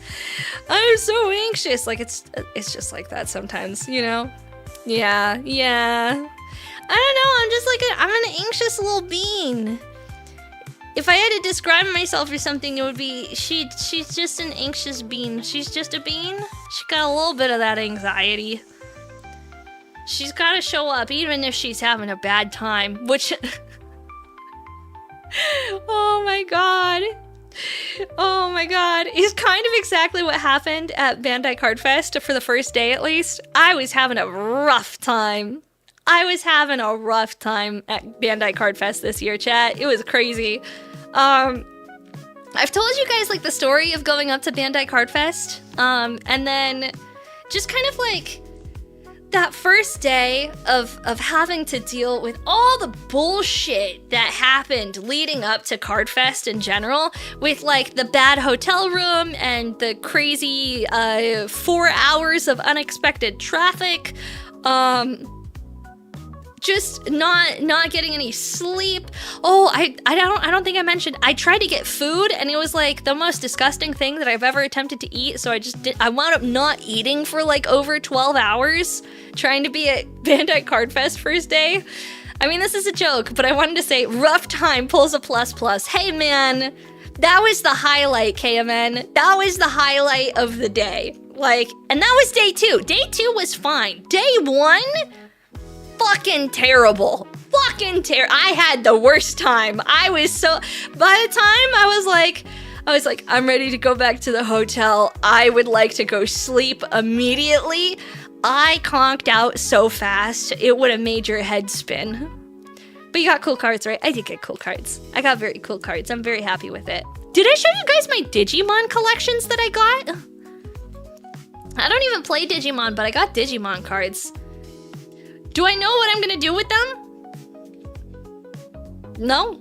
I'm so anxious, like, it's just like that sometimes, you know? Yeah. I don't know, I'm just like, I'm an anxious little bean. If I had to describe myself or something, it would be, she's just an anxious bean. She's just a bean. She got a little bit of that anxiety. She's gotta show up, even if she's having a bad time, which... Oh my god. It's kind of exactly what happened at Bandai Card Fest for the first day, at least. I was having a rough time at Bandai Card Fest this year, chat. It was crazy. I've told you guys, like, the story of going up to Bandai Card Fest, and then just kind of like that first day of having to deal with all the bullshit that happened leading up to Card Fest in general, with like the bad hotel room and the crazy 4 hours of unexpected traffic, just not getting any sleep. Oh, I don't think I mentioned, I tried to get food and it was like the most disgusting thing that I've ever attempted to eat, so I wound up not eating for like over 12 hours trying to be at Bandai Card Fest first day. I mean, this is a joke, but I wanted to say rough time pulls a plus. Hey man, that was the highlight, KMN. That was the highlight of the day. Like, and that was day 2. Day 2 was fine. Day 1, fucking terrible. I had the worst time. By the time I was like, I'm ready to go back to the hotel. I would like to go sleep immediately. I conked out so fast, it would have made your head spin. But you got cool cards, right? I did get cool cards. I got very cool cards. I'm very happy with it. Did I show you guys my Digimon collections that I got? I don't even play Digimon, but I got Digimon cards. Do I know what I'm gonna do with them? No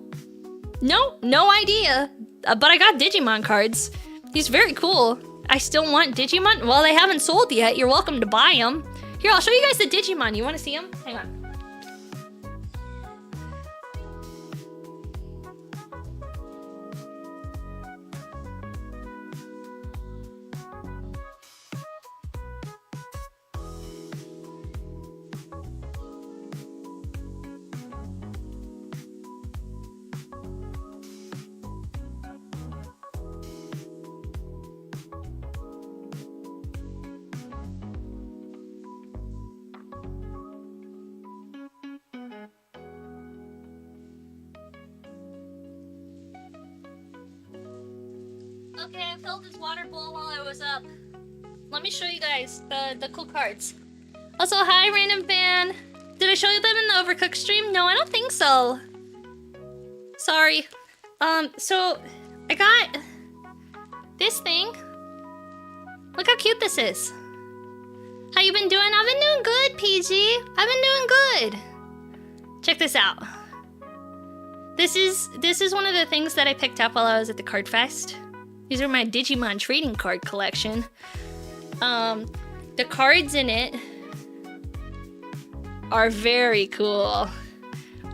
idea. But I got Digimon cards. He's very cool. I still want Digimon. Well, they haven't sold yet. You're welcome to buy them. Here, I'll show you guys the Digimon. You want to see them? Hang on. Okay, I filled this water bowl while I was up. Let me show you guys the cool cards. Also, hi, random fan. Did I show you them in the Overcooked stream? No, I don't think so. Sorry. So I got this thing. Look how cute this is. How you been doing? I've been doing good, PG. I've been doing good. Check this out. This is one of the things that I picked up while I was at the Card Fest. These are my Digimon trading card collection. The cards in it are very cool.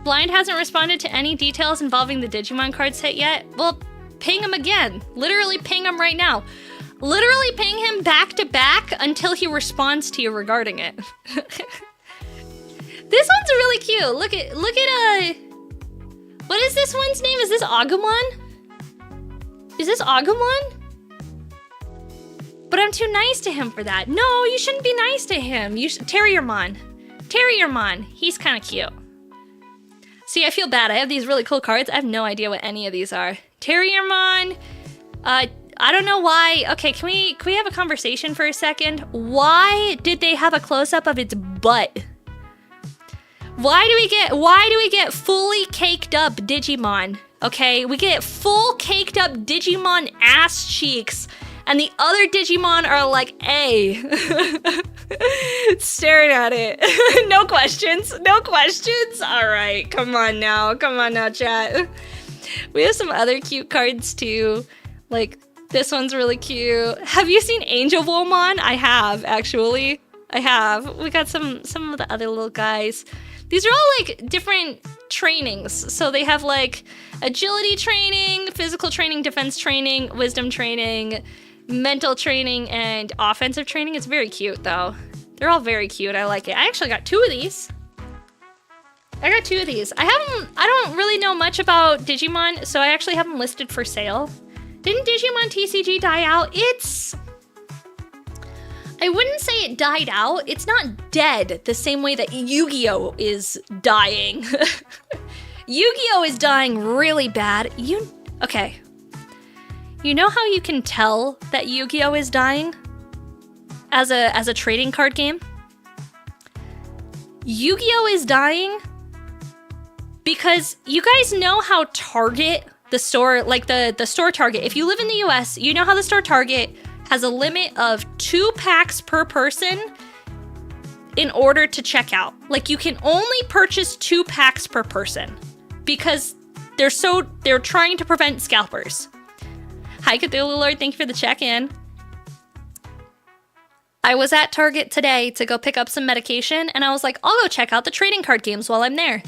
Blind hasn't responded to any details involving the Digimon card set yet. Well, ping him again. Literally ping him right now. Literally ping him back to back until he responds to you regarding it. This one's really cute. Look at what is this one's name? Is this Agumon? Is this Agumon? But I'm too nice to him for that. No, you shouldn't be nice to him. You should Terriermon. Terriermon. He's kind of cute. See, I feel bad. I have these really cool cards. I have no idea what any of these are. Terriermon. I don't know why. Okay, can we have a conversation for a second? Why did they have a close-up of its butt? Why do we get fully caked up Digimon? Okay, we get full caked up Digimon ass cheeks, and the other Digimon are like, "Hey," staring at it. No questions. No questions. All right, come on now, chat. We have some other cute cards too, like. This one's really cute. Have you seen Angel Volmon? I have, actually. I have. We got some of the other little guys. These are all like different trainings. So they have like agility training, physical training, defense training, wisdom training, mental training, and offensive training. It's very cute though. They're all very cute. I like it. I actually got 2 of these. I don't really know much about Digimon, so I actually have them listed for sale. Didn't Digimon TCG die out? I wouldn't say it died out. It's not dead the same way that Yu-Gi-Oh! Is dying. Yu-Gi-Oh! Is dying really bad. Okay. You know how you can tell that Yu-Gi-Oh! Is dying? As a trading card game? Yu-Gi-Oh! Is dying because you guys know how Target... the store, like the store Target. If you live in the US, you know how the store Target has a limit of 2 packs per person in order to check out. Like you can only purchase 2 packs per person because they're trying to prevent scalpers. Hi Cthulhu Lord, thank you for the check-in. I was at Target today to go pick up some medication and I was like, I'll go check out the trading card games while I'm there.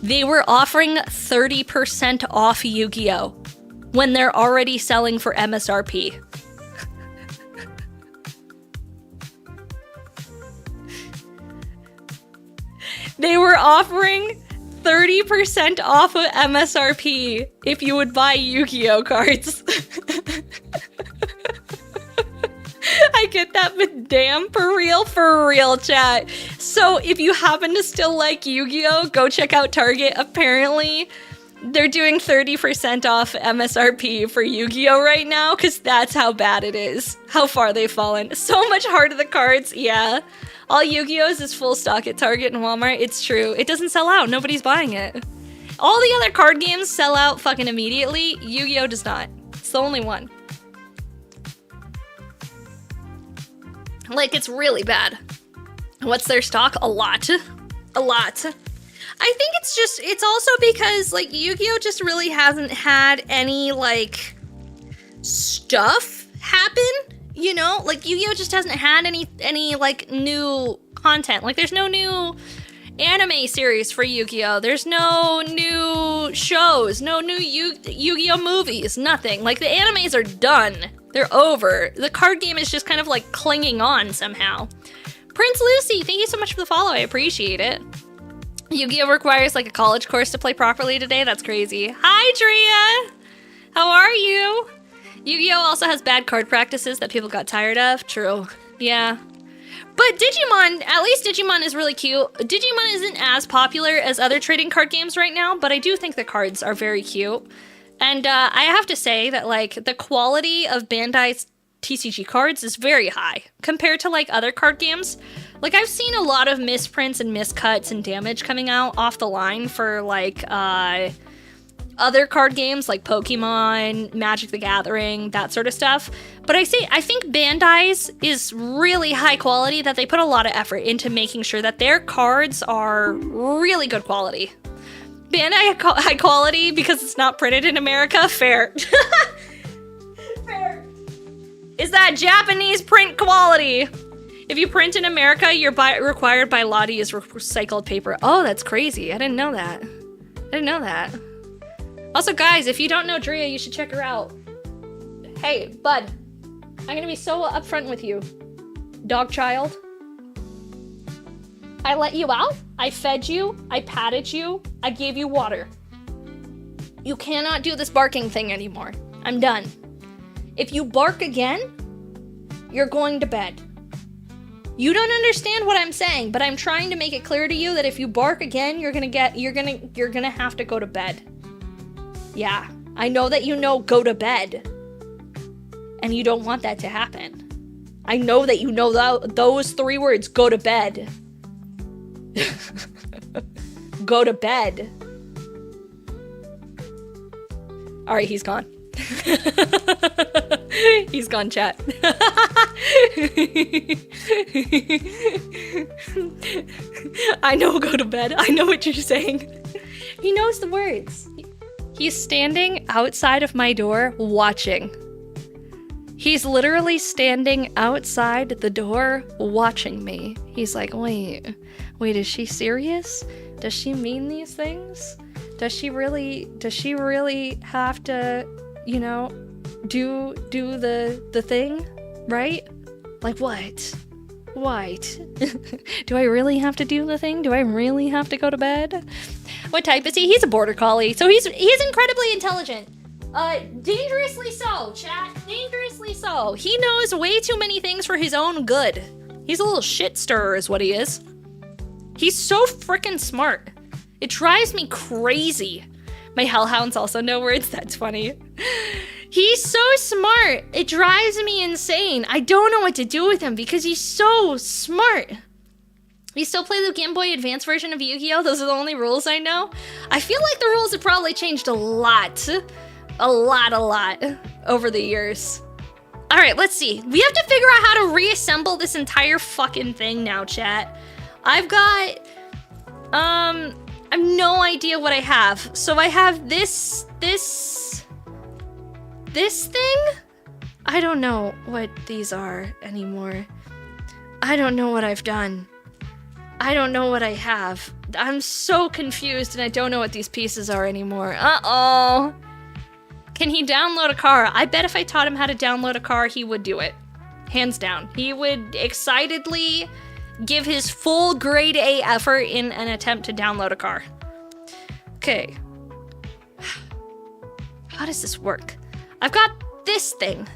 They were offering 30% off Yu-Gi-Oh! When they're already selling for MSRP. They were offering 30% off of MSRP if you would buy Yu-Gi-Oh! Cards. I get that, but damn, for real, chat. So if you happen to still like Yu-Gi-Oh, go check out Target. Apparently, they're doing 30% off MSRP for Yu-Gi-Oh right now, because that's how bad it is. How far they've fallen. So much Heart of the Cards, yeah. All Yu-Gi-Ohs is full stock at Target and Walmart. It's true. It doesn't sell out. Nobody's buying it. All the other card games sell out fucking immediately. Yu-Gi-Oh does not. It's the only one. Like, it's really bad. What's their stock? A lot. A lot. I think it's also because, like, Yu-Gi-Oh! Just really hasn't had any, like, stuff happen, you know? Like, Yu-Gi-Oh! Just hasn't had any, like, new content. Like, there's no new anime series for Yu-Gi-Oh! There's no new shows, no new Yu-Gi-Oh! Movies, nothing. Like, the animes are done. They're over. The card game is just kind of like clinging on somehow. Prince Lucy, thank you so much for the follow. I appreciate it. Yu-Gi-Oh! Requires like a college course to play properly today. That's crazy. Hi, Drea. How are you? Yu-Gi-Oh! Also has bad card practices that people got tired of. True. Yeah. But Digimon, at least Digimon is really cute. Digimon isn't as popular as other trading card games right now, but I do think the cards are very cute. And I have to say that, like, the quality of Bandai's TCG cards is very high compared to, like, other card games. Like, I've seen a lot of misprints and miscuts and damage coming out off the line for, like, other card games like Pokemon, Magic the Gathering, that sort of stuff. But I think Bandai's is really high quality, that they put a lot of effort into making sure that their cards are really good quality. Bandai high quality because it's not printed in America? Fair. Fair. Is that Japanese print quality? If you print in America, you're required by law to use recycled paper. Oh, that's crazy. I didn't know that. I didn't know that. Also, guys, if you don't know Drea, you should check her out. Hey, bud. I'm gonna be so upfront with you. Dog child. I let you out. I fed you. I patted you. I gave you water. You cannot do this barking thing anymore. I'm done. If you bark again, you're going to bed. You don't understand what I'm saying, but I'm trying to make it clear to you that if you bark again, you're gonna have to go to bed. Yeah, I know that you know go to bed. And you don't want that to happen. I know that you know those 3 words, go to bed. Go to bed. All right, he's gone. He's gone, chat. I know go to bed. I know what you're saying. He knows the words. He's standing outside of my door watching. He's literally standing outside the door watching me. He's like, wait, is she serious? Does she mean these things? Does she really have to, you know, do the thing, right? Like what? What? Do I really have to do the thing? Do I really have to go to bed? What type is he? He's a border collie, so he's incredibly intelligent. Dangerously so, chat. Dangerously so. He knows way too many things for his own good. He's a little shit stirrer is what he is. He's so freaking smart. It drives me crazy. My hellhounds also know words. That's funny. He's so smart. It drives me insane. I don't know what to do with him because he's so smart. You still play the Game Boy Advance version of Yu-Gi-Oh? Those are the only rules I know. I feel like the rules have probably changed a lot. A lot over the years. All right, let's see. We have to figure out how to reassemble this entire fucking thing now, chat. I've got, I have no idea what I have. So I have this thing? I don't know what these are anymore. I don't know what I've done. I don't know what I have. I'm so confused and I don't know what these pieces are anymore. Uh-oh. Can he download a car? I bet if I taught him how to download a car, he would do it. Hands down. He would excitedly give his full grade A effort in an attempt to download a car. Okay. How does this work? I've got this thing.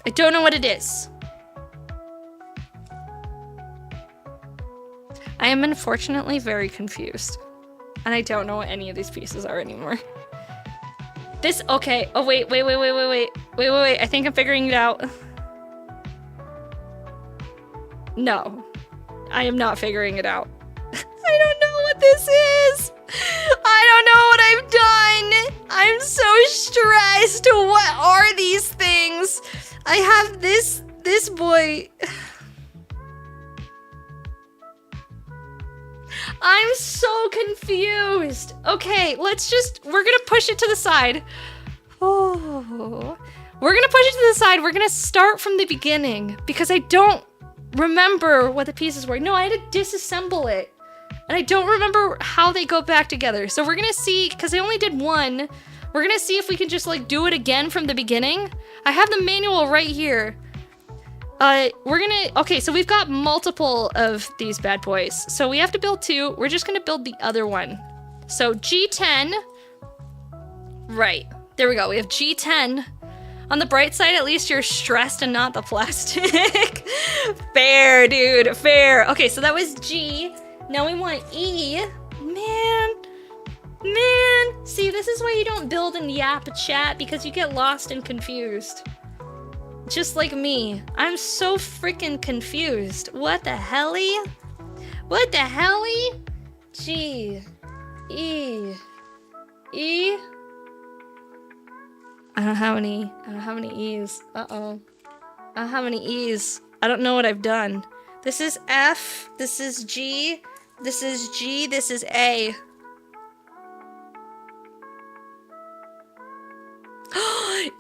I don't know what it is. I am unfortunately very confused. And I don't know what any of these pieces are anymore. This, okay. Oh, wait. I think I'm figuring it out. No. I am not figuring it out. I don't know what this is. I don't know what I've done. I'm so stressed. What are these things? I have this boy. I'm so confused. Okay, we're gonna push it to the side. Oh, we're gonna push it to the side. We're gonna start from the beginning because I don't remember what the pieces were. No, I had to disassemble it. And I don't remember how they go back together. So we're gonna see, because I only did one, we're gonna see if we can just like do it again from the beginning. I have the manual right here. Okay, so we've got multiple of these bad boys. So we have to build 2. We're just gonna build the other one. So G10. Right, there we go. We have G10. On the bright side, at least you're stressed and not the plastic. Fair, dude, fair. Okay, so that was G. Now we want E. Man. See, this is why you don't build in Yap chat, because you get lost and confused. Just like me. I'm so freaking confused. What the helly? What the helly? G. E. E. I don't have any E's. Uh-oh. I don't have any E's. I don't know what I've done. This is F. This is G. This is G. This is A.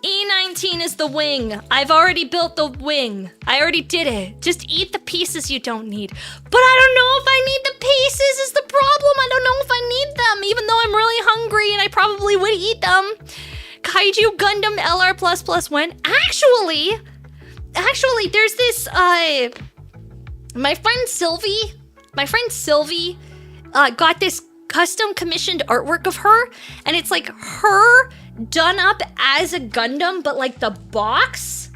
E19 is the wing. I've already built the wing. I already did it. Just eat the pieces you don't need. But I don't know if I need the pieces is the problem. I don't know if I need them, even though I'm really hungry and I probably would eat them. Kaiju Gundam LR++ when? Actually, there's this, my friend Sylvie got this custom commissioned artwork of her, and it's like her done up as a Gundam, but like the box,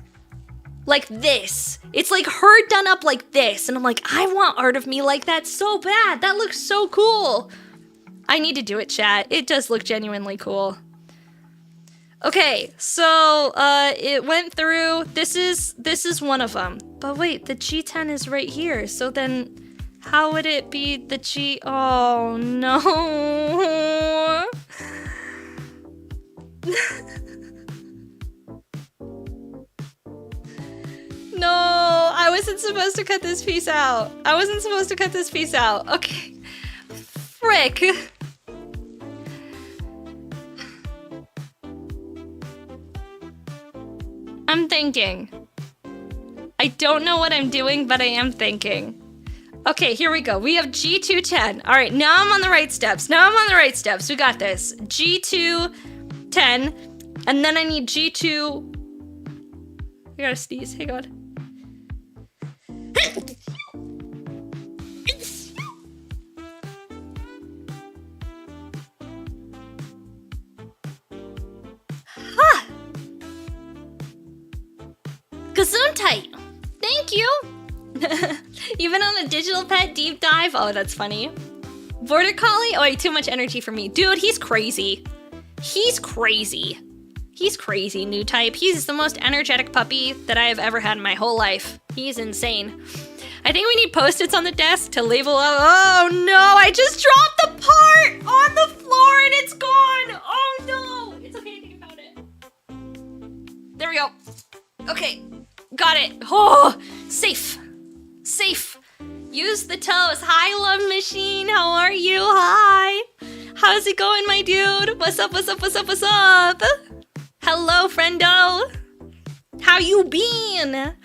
like this. It's like her done up like this, and I'm like, I want art of me like that so bad. That looks so cool. I need to do it, chat. It does look genuinely cool. Okay, so it went through. This is one of them. But wait, the G10 is right here. So then how would it be the G? Oh no. No, I wasn't supposed to cut this piece out. Okay. Frick. I'm thinking. I don't know what I'm doing, but I am thinking. Okay, here we go. We have G210. All right, now I'm on the right steps. We got this. G210, and then I need G2. I gotta sneeze. Hey, God. Gesundheit! Thank you! You've been on a digital pet deep dive? Oh, that's funny. Border Collie? Oh, wait, too much energy for me. Dude, he's crazy. He's crazy, new type. He's the most energetic puppy that I have ever had in my whole life. He's insane. I think we need Post-its on the desk to label out. Oh no, I just dropped the part on the floor and it's gone! Oh no! It's okay, think about it. There we go. Okay, got it. Oh, safe. Use the toes. Hi, Love Machine. How are you? Hi. How's it going, my dude? What's up? Hello, friendo. How you been?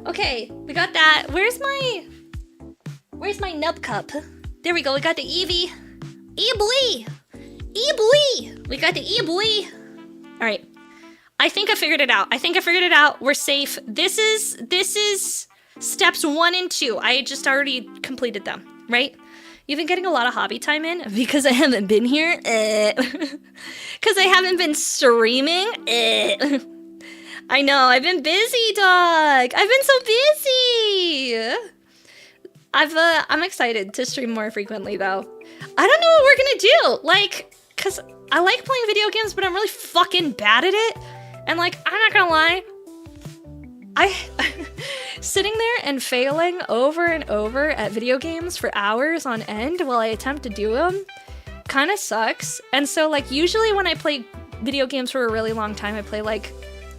Okay, we got that. Where's my nub cup? There we go. We got the Eevee. Eebly. We got the Eebly. All right. I think I figured it out. We're safe. This is steps 1 and 2. I just already completed them, right? You've been getting a lot of hobby time in because I haven't been here. Because I haven't been streaming. I know, I've been busy, dog. I've been so busy. I'm excited to stream more frequently, though. I don't know what we're gonna do. Like, because I like playing video games, but I'm really fucking bad at it. And like, I'm not gonna lie, sitting there and failing over and over at video games for hours on end while I attempt to do them kind of sucks. And so like, usually when I play video games for a really long time, I play like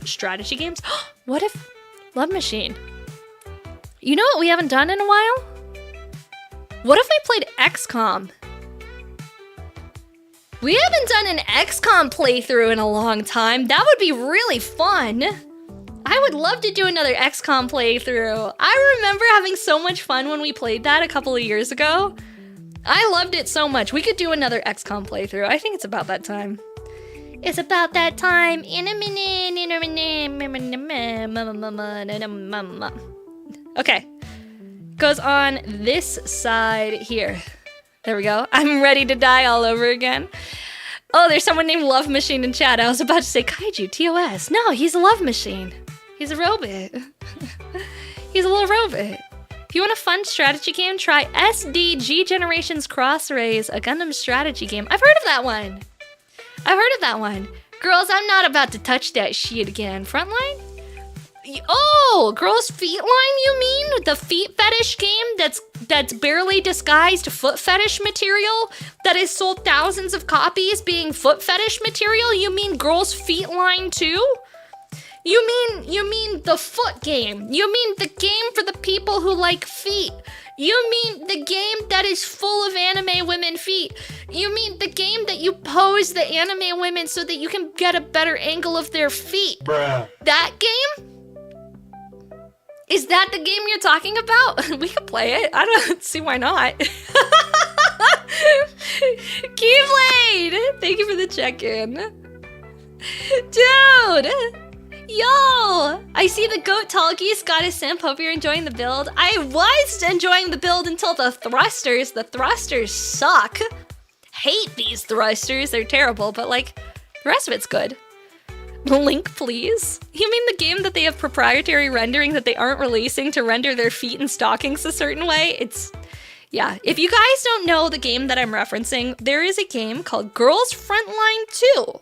strategy games. What if Love Machine? You know what we haven't done in a while? What if I played XCOM? We haven't done an XCOM playthrough in a long time. That would be really fun. I would love to do another XCOM playthrough. I remember having so much fun when we played that a couple of years ago. I loved it so much. We could do another XCOM playthrough. I think it's about that time. It's about that time. Okay. Goes on this side here. There we go. I'm ready to die all over again. Oh, there's someone named Love Machine in chat. I was about to say Kaiju, TOS. No, he's a Love Machine. He's a robot. He's a little robot. If you want a fun strategy game, try SDG Generations Cross Rays, a Gundam strategy game. I've heard of that one. Girls, I'm not about to touch that shit again. Frontline? Oh, Girls Feet Line, you mean? The feet fetish game that's barely disguised foot fetish material that has sold thousands of copies being foot fetish material? You mean Girls Feet Line too? You mean the foot game. You mean the game for the people who like feet. You mean the game that is full of anime women feet. You mean the game that you pose the anime women so that you can get a better angle of their feet. Bruh. That game? Is that the game you're talking about? We could play it. I don't see why not. Keyblade! Thank you for the check-in. Dude! Yo! I see the goat Tallgeese got a simp. Hope you're enjoying the build. I was enjoying the build until the thrusters. The thrusters suck. Hate these thrusters. They're terrible, but like, the rest of it's good. Link, please. You mean the game that they have proprietary rendering that they aren't releasing to render their feet and stockings a certain way? Yeah. If you guys don't know the game that I'm referencing, there is a game called Girls Frontline 2,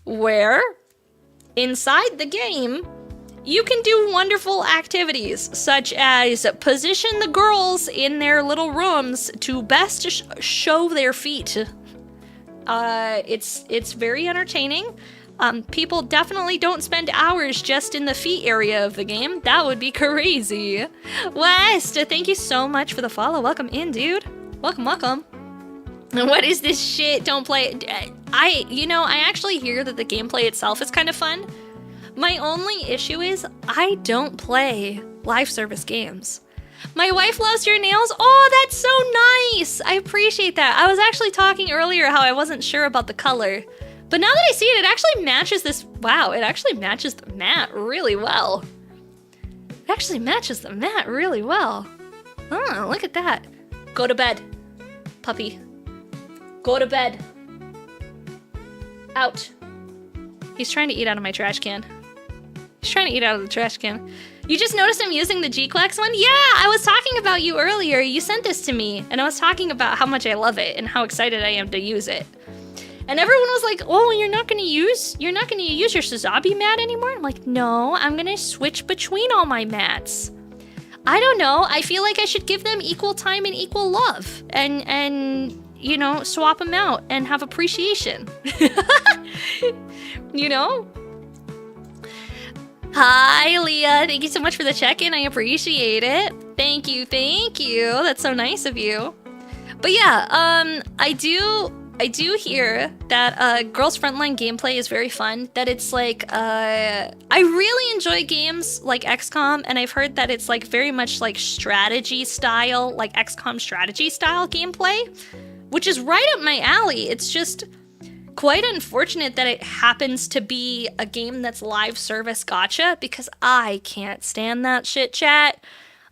where inside the game, you can do wonderful activities, such as position the girls in their little rooms to best show their feet. It's very entertaining. People definitely don't spend hours just in the feet area of the game. That would be crazy. West, thank you so much for the follow. Welcome in, dude. Welcome, welcome. What is this shit? Don't play it. I actually hear that the gameplay itself is kind of fun. My only issue is I don't play live service games. My wife loves your nails. Oh, that's so nice. I appreciate that. I was actually talking earlier how I wasn't sure about the color. But now that I see it, it actually matches this. Wow, it actually matches the mat really well. It actually matches the mat really well. Oh, look at that. Go to bed, puppy. Go to bed. Out. He's trying to eat out of my trash can. He's trying to eat out of the trash can. You just noticed I'm using the G-Klex one? Yeah, I was talking about you earlier. You sent this to me, and I was talking about how much I love it and how excited I am to use it. And everyone was like, "Oh, you're not gonna use your Suzabi mat anymore?" I'm like, "No, I'm gonna switch between all my mats." I don't know. I feel like I should give them equal time and equal love, and you know, swap them out and have appreciation. You know? Hi, Leah. Thank you so much for the check-in. I appreciate it. Thank you. That's so nice of you. But yeah, I do hear that Girls Frontline gameplay is very fun. That it's like, I really enjoy games like XCOM, and I've heard that it's like very much like strategy style, like XCOM strategy style gameplay, which is right up my alley. It's just quite unfortunate that it happens to be a game that's live service gacha, because I can't stand that shit, chat.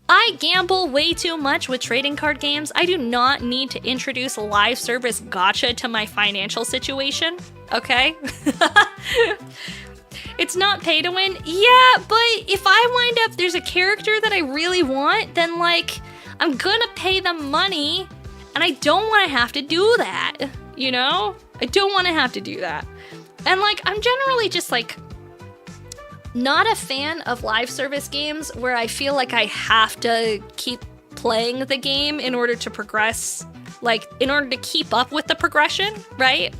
I gamble way too much with trading card games. I do not need to introduce live service gacha to my financial situation, okay? It's not pay to win. Yeah, but if I wind up, there's a character that I really want, then like, I'm gonna pay them money, and I don't want to have to do that, you know? I don't want to have to do that. And like, I'm generally just like, not a fan of live service games where I feel like I have to keep playing the game in order to progress, like in order to keep up with the progression, right?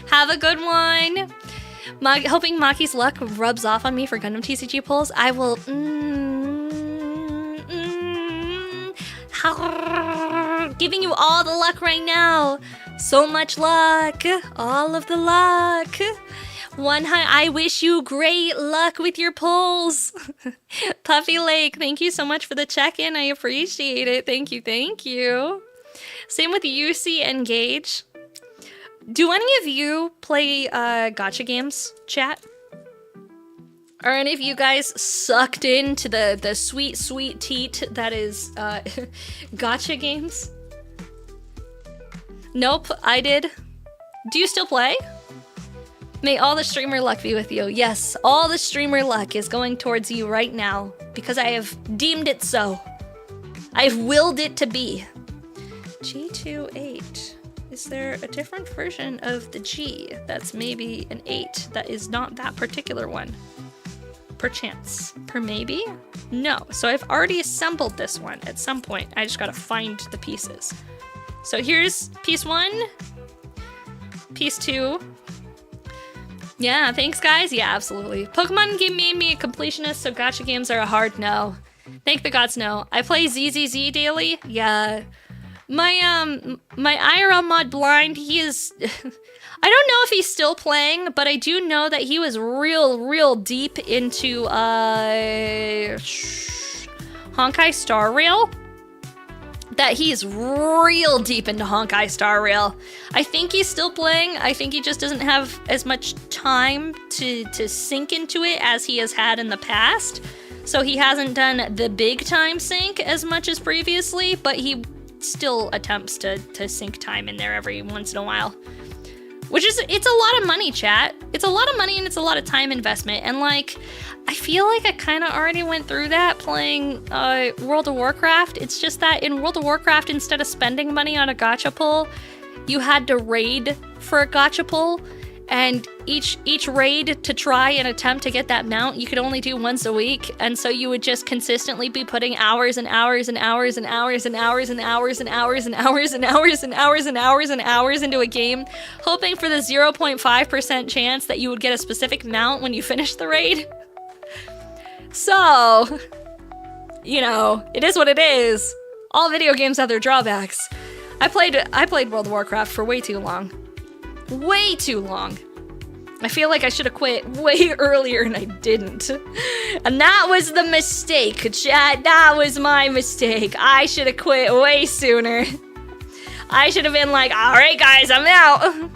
Have a good one. Hoping Maki's luck rubs off on me for Gundam TCG pulls. I will giving you all the luck right now. So much luck. All of the luck. I wish you great luck with your pulls. Puffy Lake, thank you so much for the check-in. I appreciate it. Thank you. Same with UC and Gage. Do any of you play gacha games, chat? Are any of you guys sucked into the sweet, sweet teat that is gacha games? Nope, I did. Do you still play? May all the streamer luck be with you. Yes, all the streamer luck is going towards you right now because I have deemed it so. I've willed it to be. G28. Is there a different version of the G that's maybe an 8 that is not that particular one? Perchance. Per maybe? No. So I've already assembled this one at some point. I just gotta find the pieces. So here's piece 1, piece 2, Yeah, thanks, guys. Yeah, absolutely. Pokemon game made me a completionist, so gacha games are a hard no. Thank the gods, no. I play ZZZ daily. Yeah. My IRL mod Blind, he is... I don't know if he's still playing, but I do know that he was real deep into, Honkai Star Rail. That he's real deep into Honkai Star Rail. I think he's still playing. I think he just doesn't have as much time to sink into it as he has had in the past. So he hasn't done the big time sink as much as previously, but he still attempts to sink time in there every once in a while. Which is, it's a lot of money, chat. It's a lot of money and it's a lot of time investment. And like, I feel like I kind of already went through that playing World of Warcraft. It's just that in World of Warcraft, instead of spending money on a gacha pull, you had to raid for a gacha pull. And each raid to try and attempt to get that mount, you could only do once a week. And so you would just consistently be putting hours and hours and hours and hours and hours and hours and hours and hours and hours and hours and hours and hours into a game, hoping for the 0.5% chance that you would get a specific mount when you finish the raid. So, you know, it is what it is. All video games have their drawbacks. I played World of Warcraft for way too long. Way too long. I feel like I should have quit way earlier and I didn't. And that was the mistake, chat. That was my mistake. I should have quit way sooner. I should have been like, alright guys, I'm out.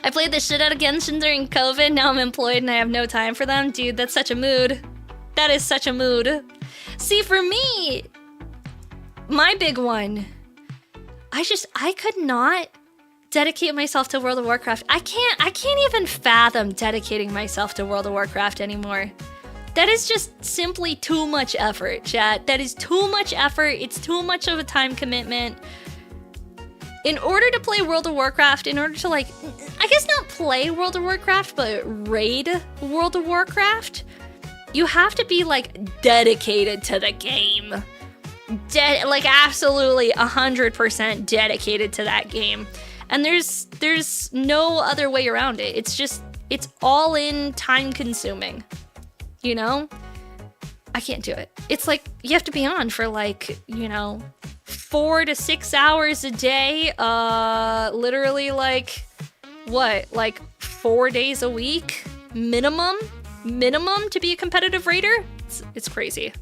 I played the shit out of Genshin during COVID. Now I'm employed and I have no time for them. Dude, that's such a mood. That is such a mood. See, for me, my big one, I could not dedicate myself to World of Warcraft. I can't even fathom dedicating myself to World of Warcraft anymore. That is just simply too much effort, chat. That is too much effort. It's too much of a time commitment. In order to play World of Warcraft, in order to like, I guess not play World of Warcraft, but raid World of Warcraft, you have to be like dedicated to the game. Like absolutely 100% dedicated to that game. And there's no other way around it. It's all in time consuming, you know? I can't do it. It's like, you have to be on for like, you know, 4 to 6 hours a day. Literally like, what? Like 4 days a week? Minimum to be a competitive raider? It's crazy.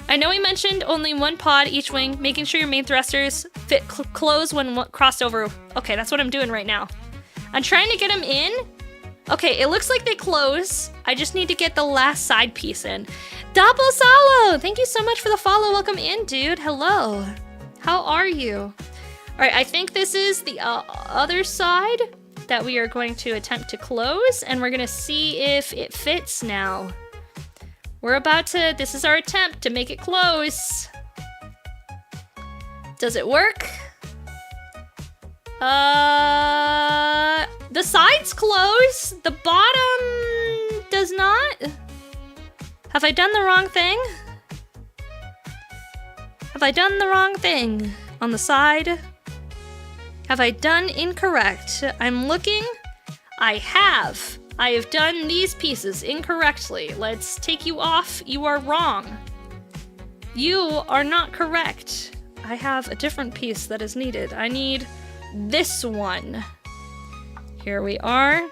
I know we mentioned only one pod each wing, making sure your main thrusters fit close when crossed over. Okay, that's what I'm doing right now. I'm trying to get them in. Okay, it looks like they close. I just need to get the last side piece in. Double Solo, thank you so much for the follow. Welcome in, dude. Hello. How are you? All right, I think this is the other side that we are going to attempt to close, and we're gonna see if it fits now. We're about to, this is our attempt to make it close. Does it work? The sides close, the bottom does not. Have I done the wrong thing? Have I done the wrong thing on the side? Have I done incorrect? I'm looking. I have done these pieces incorrectly. Let's take you off. You are wrong. You are not correct. I have a different piece that is needed. I need this one. Here we are.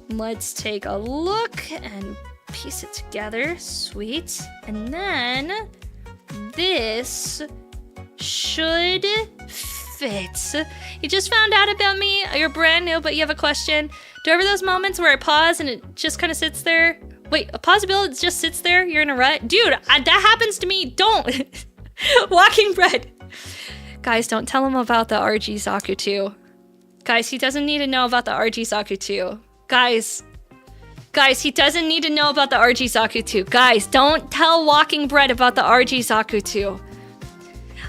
Let's take a look and piece it together. Sweet. And then this should fit. You just found out about me. You're brand new, but you have a question. Do you ever those moments where I pause and it just kind of sits there? Wait, a possibility just sits there? You're in a rut? Dude, that happens to me. Don't. Walking bread. Guys, don't tell him about the RG Zaku 2. Guys, he doesn't need to know about the RG Zaku 2. Guys, he doesn't need to know about the RG Zaku 2. Guys, don't tell Walking Bread about the RG Zaku 2.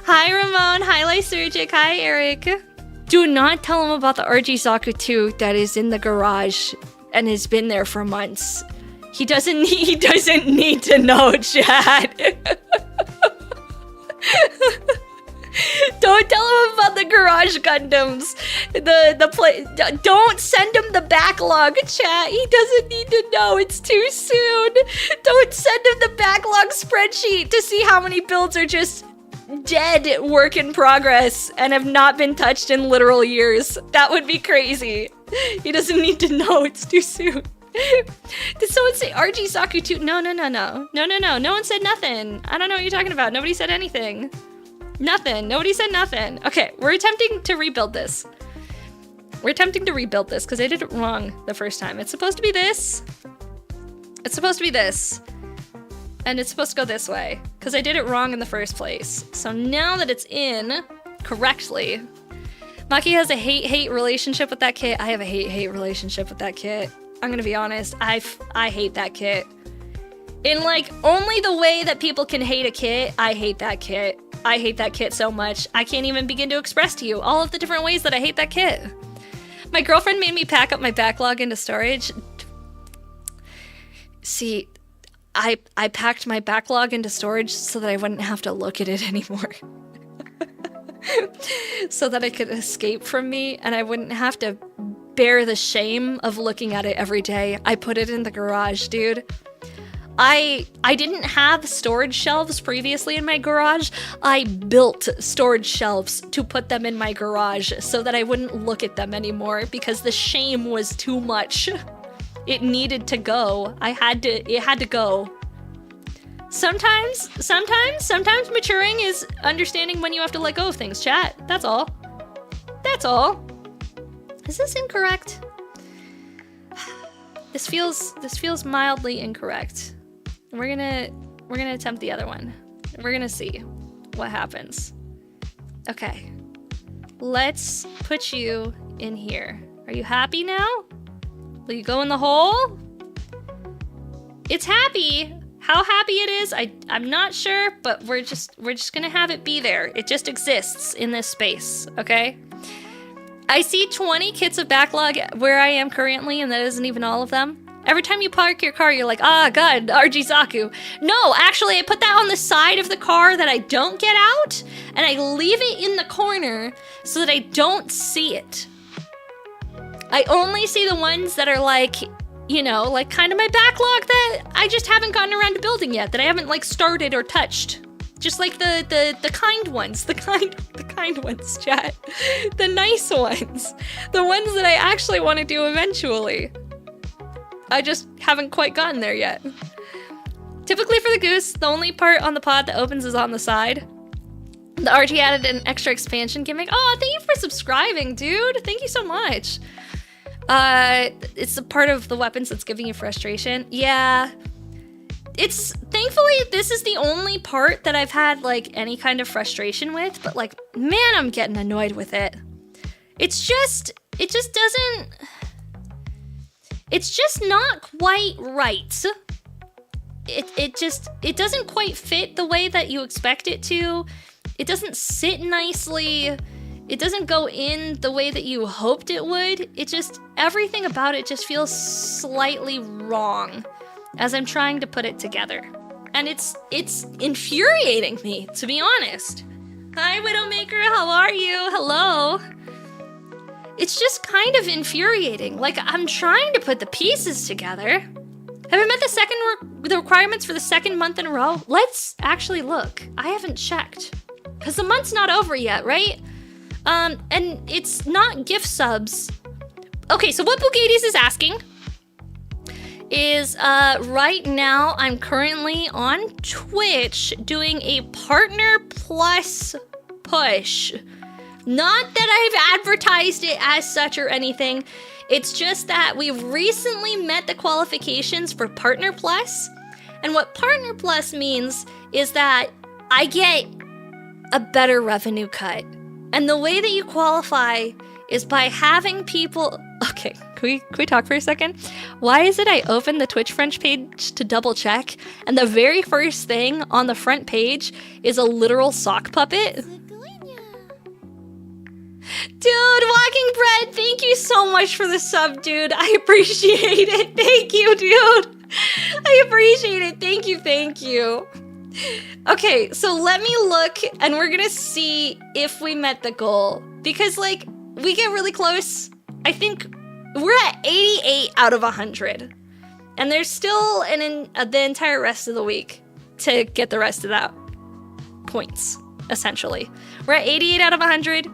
Hi, Ramon. Hi, Lysergic. Hi, Eric. Do not tell him about the RG Zaku 2 that is in the garage and has been there for months. He doesn't need to know, Chad. Don't tell him about the garage Gundams. Don't send him the backlog, chat. He doesn't need to know. It's too soon. Don't send him the backlog spreadsheet to see how many builds are just dead work in progress and have not been touched in literal years. That would be crazy. He doesn't need to know. It's too soon. Did someone say RG Saku too? No. No one said nothing. I don't know what you're talking about. Nobody said anything. Nothing. Nobody said nothing. Okay, we're attempting to rebuild this. Because I did it wrong the first time. It's supposed to be this. It's supposed to be this. And it's supposed to go this way. Because I did it wrong in the first place. So now that it's in correctly, Maki has a hate-hate relationship with that kit. I have a hate-hate relationship with that kit. I'm gonna be honest. I hate that kit. In like only the way that people can hate a kit, I hate that kit. I hate that kit so much. I can't even begin to express to you all of the different ways that I hate that kit. My girlfriend made me pack up my backlog into storage. See, I packed my backlog into storage so that I wouldn't have to look at it anymore. So that it could escape from me and I wouldn't have to bear the shame of looking at it every day. I put it in the garage, dude. I didn't have storage shelves previously in my garage. I built storage shelves to put them in my garage so that I wouldn't look at them anymore because the shame was too much. It needed to go. It had to go. Sometimes maturing is understanding when you have to let go of things, chat. That's all. That's all. Is this incorrect? This feels mildly incorrect. We're gonna attempt the other one. We're gonna see what happens. Okay. Let's put you in here. Are you happy now? Will you go in the hole? It's happy. How happy it is, I'm not sure, but we're just gonna have it be there. It just exists in this space, okay? I see 20 kits of backlog where I am currently, and that isn't even all of them. Every time you park your car, you're like, ah, God, RG Zaku. No, actually, I put that on the side of the car that I don't get out, and I leave it in the corner so that I don't see it. I only see the ones that are like, you know, like kind of my backlog that I just haven't gotten around to building yet, that I haven't like started or touched. Just like the kind ones, the kind ones, chat. The nice ones. The ones that I actually want to do eventually. I just haven't quite gotten there yet. Typically for the goose, the only part on the pod that opens is on the side. The RG added an extra expansion gimmick. Oh, thank you for subscribing, dude. Thank you so much. It's a part of the weapons that's giving you frustration. Yeah. Thankfully, this is the only part that I've had, like, any kind of frustration with, but, like, man, I'm getting annoyed with it. It's just not quite right. It doesn't quite fit the way that you expect it to. It doesn't sit nicely. It doesn't go in the way that you hoped it would. Everything about it just feels slightly wrong as I'm trying to put it together. And it's infuriating me, to be honest. Hi, Widowmaker, how are you? Hello. It's just kind of infuriating. Like, I'm trying to put the pieces together. Have I met the requirements for the second month in a row? Let's actually look. I haven't checked. Because the month's not over yet, right? And it's not gift subs. Okay, so what Bugades is asking is, right now I'm currently on Twitch doing a Partner Plus push. Not that I've advertised it as such or anything. It's just that we've recently met the qualifications for Partner Plus. And what Partner Plus means is that I get a better revenue cut. And the way that you qualify is by having people... Okay, can we talk for a second? Why is it I opened the Twitch French page to double check, and the very first thing on the front page is a literal sock puppet? Dude, Walking Bread, thank you so much for the sub, dude. I appreciate it. Thank you, dude. I appreciate it. Thank you, thank you. Okay, so let me look, and we're gonna see if we met the goal. Because, like, we get really close. I think we're at 88 out of 100. And there's still the entire rest of the week to get the rest of that points, essentially. We're at 88 out of 100.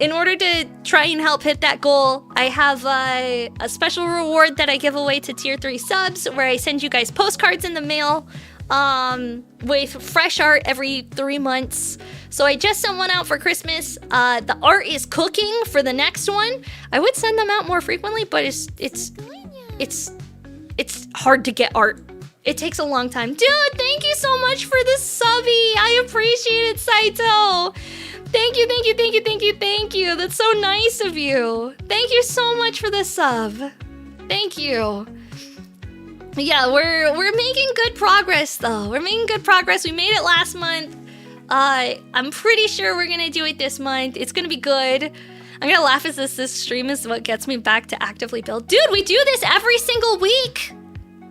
In order to try and help hit that goal, I have a special reward that I give away to tier 3 subs, where I send you guys postcards in the mail with fresh art every 3 months. So I just sent one out for Christmas. The art is cooking for the next one. I would send them out more frequently, but it's hard to get art. It takes a long time. Dude, thank you so much for the subby. I appreciate it, Saito. Thank you, thank you, thank you, thank you, thank you. That's so nice of you. Thank you so much for the sub. Thank you. Yeah, we're making good progress though. We're making good progress. We made it last month. I'm pretty sure we're gonna do it this month. It's gonna be good. I'm gonna laugh as this stream is what gets me back to actively build. Dude, we do this every single week.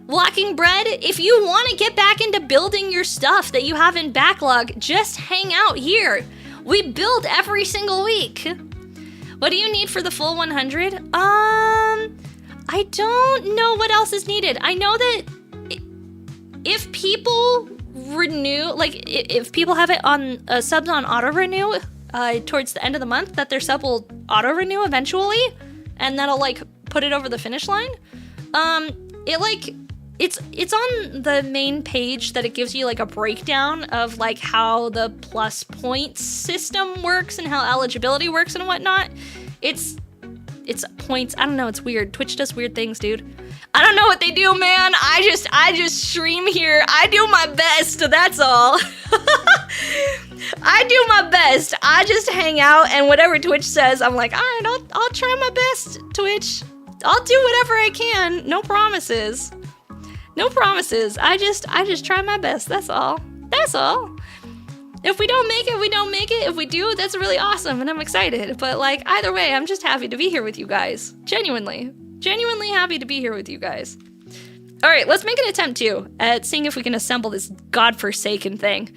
Walking Bread, if you want to get back into building your stuff that you have in backlog, just hang out here. We build every single week. What do you need for the full 100? I don't know what else is needed. I know that if people renew, like if people have it on subs on auto renew towards the end of the month, that their sub will auto renew eventually, and that'll like put it over the finish line. It's on the main page that it gives you like a breakdown of like how the plus points system works and how eligibility works and whatnot. It's points. I don't know. It's weird. Twitch does weird things, dude. I don't know what they do, man. I just stream here. I do my best. That's all. I do my best. I just hang out, and whatever Twitch says, I'm like, all right, I'll try my best, Twitch. I'll do whatever I can. No promises. No promises. I just try my best. That's all. That's all. If we don't make it, we don't make it. If we do, that's really awesome, and I'm excited. But like either way, I'm just happy to be here with you guys. Genuinely happy to be here with you guys. All right, let's make an attempt too at seeing if we can assemble this godforsaken thing.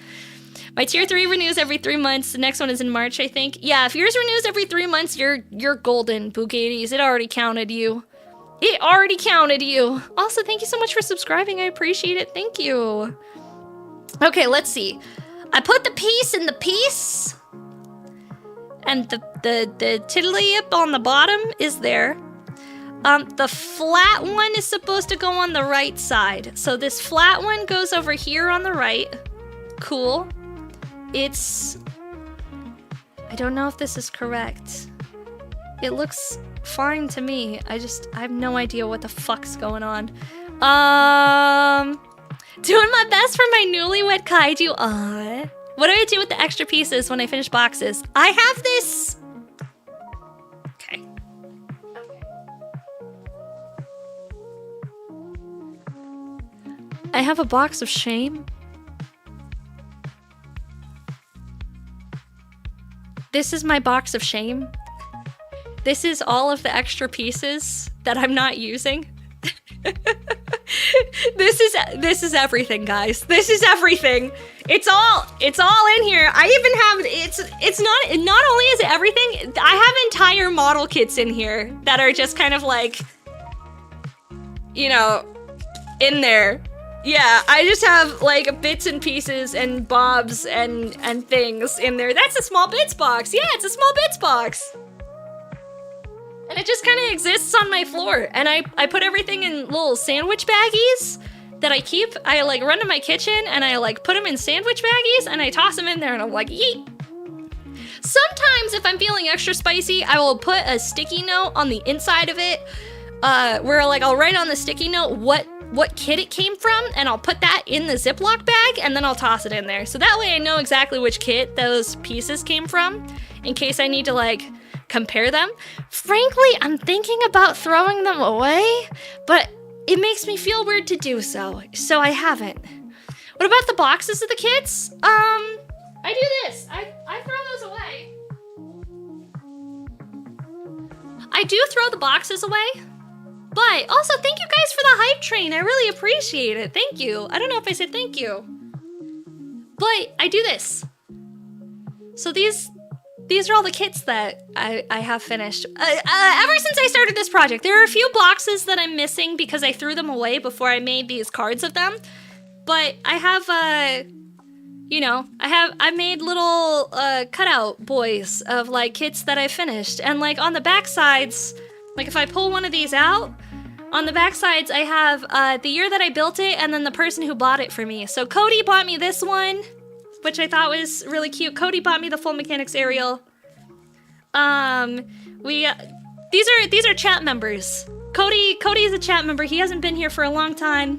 My tier 3 renews every 3 months. The next one is in March, I think. Yeah, if yours renews every 3 months, you're golden, Bugades. It already counted you. It already counted you. Also, thank you so much for subscribing. I appreciate it. Thank you. Okay, let's see. I put the piece in the piece. And the tiddly up on the bottom is there. The flat one is supposed to go on the right side. So this flat one goes over here on the right. Cool. I don't know if this is correct. It looks fine to me. I have no idea what the fuck's going on. Doing my best for my newlywed kaiju. Aww. What do I do with the extra pieces when I finish boxes? I have this. Okay. I have a box of shame. This is my box of shame. This is all of the extra pieces that I'm not using. This is everything, guys. This is everything. It's all in here. I even have it's not only is it everything, I have entire model kits in here that are just kind of like, you know, in there. Yeah, I just have like bits and pieces and bobs and things in there. That's a small bits box. Yeah, it's a small bits box. And it just kind of exists on my floor. And I put everything in little sandwich baggies that I keep. I like run to my kitchen and I like put them in sandwich baggies and I toss them in there and I'm like, yeet. Sometimes if I'm feeling extra spicy, I will put a sticky note on the inside of it where like I'll write on the sticky note what kit it came from, and I'll put that in the Ziploc bag and then I'll toss it in there. So that way I know exactly which kit those pieces came from in case I need to like compare them. Frankly, I'm thinking about throwing them away, but it makes me feel weird to do so I haven't. What about the boxes of the kits? I do this. I throw those away. I do throw the boxes away. But also, thank you guys for the hype train. I really appreciate it. Thank you. I don't know if I said thank you. But I do this. So these are all the kits that I have finished. Ever since I started this project, there are a few boxes that I'm missing because I threw them away before I made these cards of them. But I have, you know, I made little cutout boys of like kits that I finished. And like on the back sides, like if I pull one of these out, on the back sides I have the year that I built it and then the person who bought it for me. So Cody bought me this one, which I thought was really cute. Cody bought me the Full Mechanics Aerial. These are chat members. Cody is a chat member. He hasn't been here for a long time.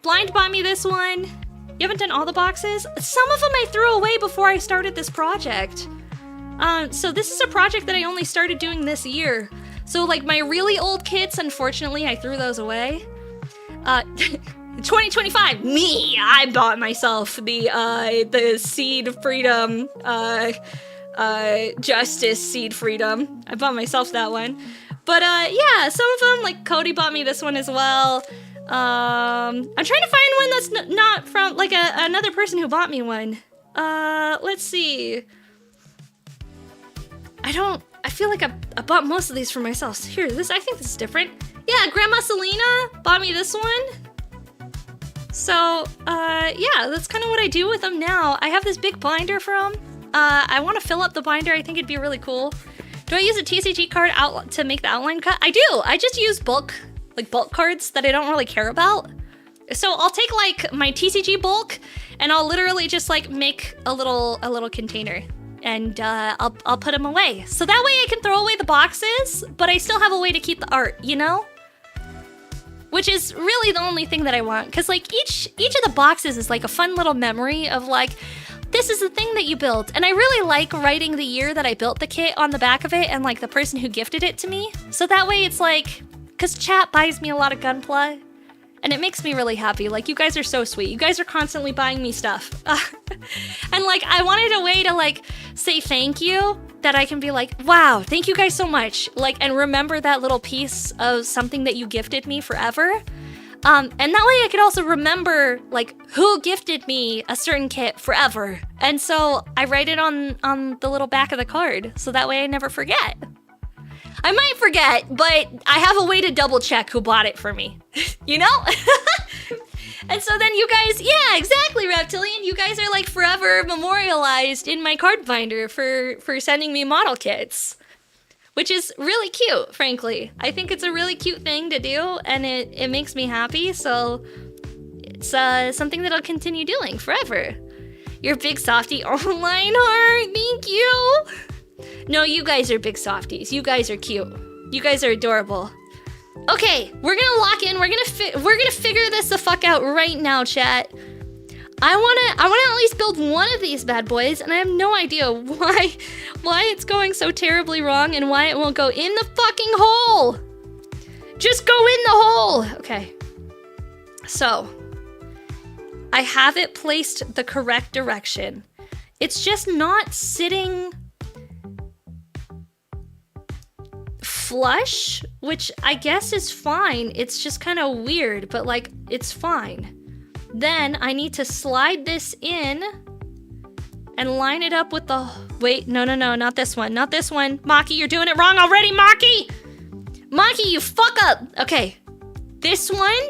Blind bought me this one. You haven't done all the boxes? Some of them I threw away before I started this project. So this is a project that I only started doing this year. So like my really old kits, unfortunately, I threw those away. 2025, me! I bought myself the Seed Freedom, Justice Seed Freedom. I bought myself that one. But yeah, some of them, like Cody bought me this one as well. I'm trying to find one that's not from like another person who bought me one. Let's see. I feel like I bought most of these for myself. Here, I think this is different. Yeah, Grandma Selena bought me this one. So, yeah, that's kind of what I do with them now. I have this big binder for them. I want to fill up the binder. I think it'd be really cool. Do I use a TCG card to make the outline cut? I do. I just use bulk cards that I don't really care about. So I'll take like my TCG bulk and I'll literally just like make a little container. And I'll put them away. So that way I can throw away the boxes, but I still have a way to keep the art, you know? Which is really the only thing that I want. Because like each of the boxes is like a fun little memory of like, this is the thing that you built. And I really like writing the year that I built the kit on the back of it and like the person who gifted it to me. So that way it's like, because chat buys me a lot of Gunpla. And it makes me really happy. Like, you guys are so sweet. You guys are constantly buying me stuff. And, like, I wanted a way to, like, say thank you. That I can be like, wow, thank you guys so much. Like, and remember that little piece of something that you gifted me forever. And that way I could also remember, like, who gifted me a certain kit forever. And so I write it on the little back of the card. So that way I never forget. I might forget, but I have a way to double check who bought it for me. You know? And so then you guys, yeah, exactly, Reptilian. You guys are like forever memorialized in my card binder for sending me model kits. Which is really cute, frankly. I think it's a really cute thing to do, and it makes me happy, so it's something that I'll continue doing forever. You're big softie online heart, thank you! No, you guys are big softies. You guys are cute. You guys are adorable. Okay, we're gonna lock in. We're gonna figure this the fuck out right now, chat. I wanna at least build one of these bad boys, and I have no idea why it's going so terribly wrong and why it won't go in the fucking hole. Just go in the hole. Okay. So, I have it placed the correct direction. It's just not sitting flush, which I guess is fine. It's just kind of weird, but like, it's fine. Then I need to slide this in and line it up with the... Wait, no, not this one. Not this one. Maki, you're doing it wrong already, Maki! Maki, you fuck up! Okay, this one,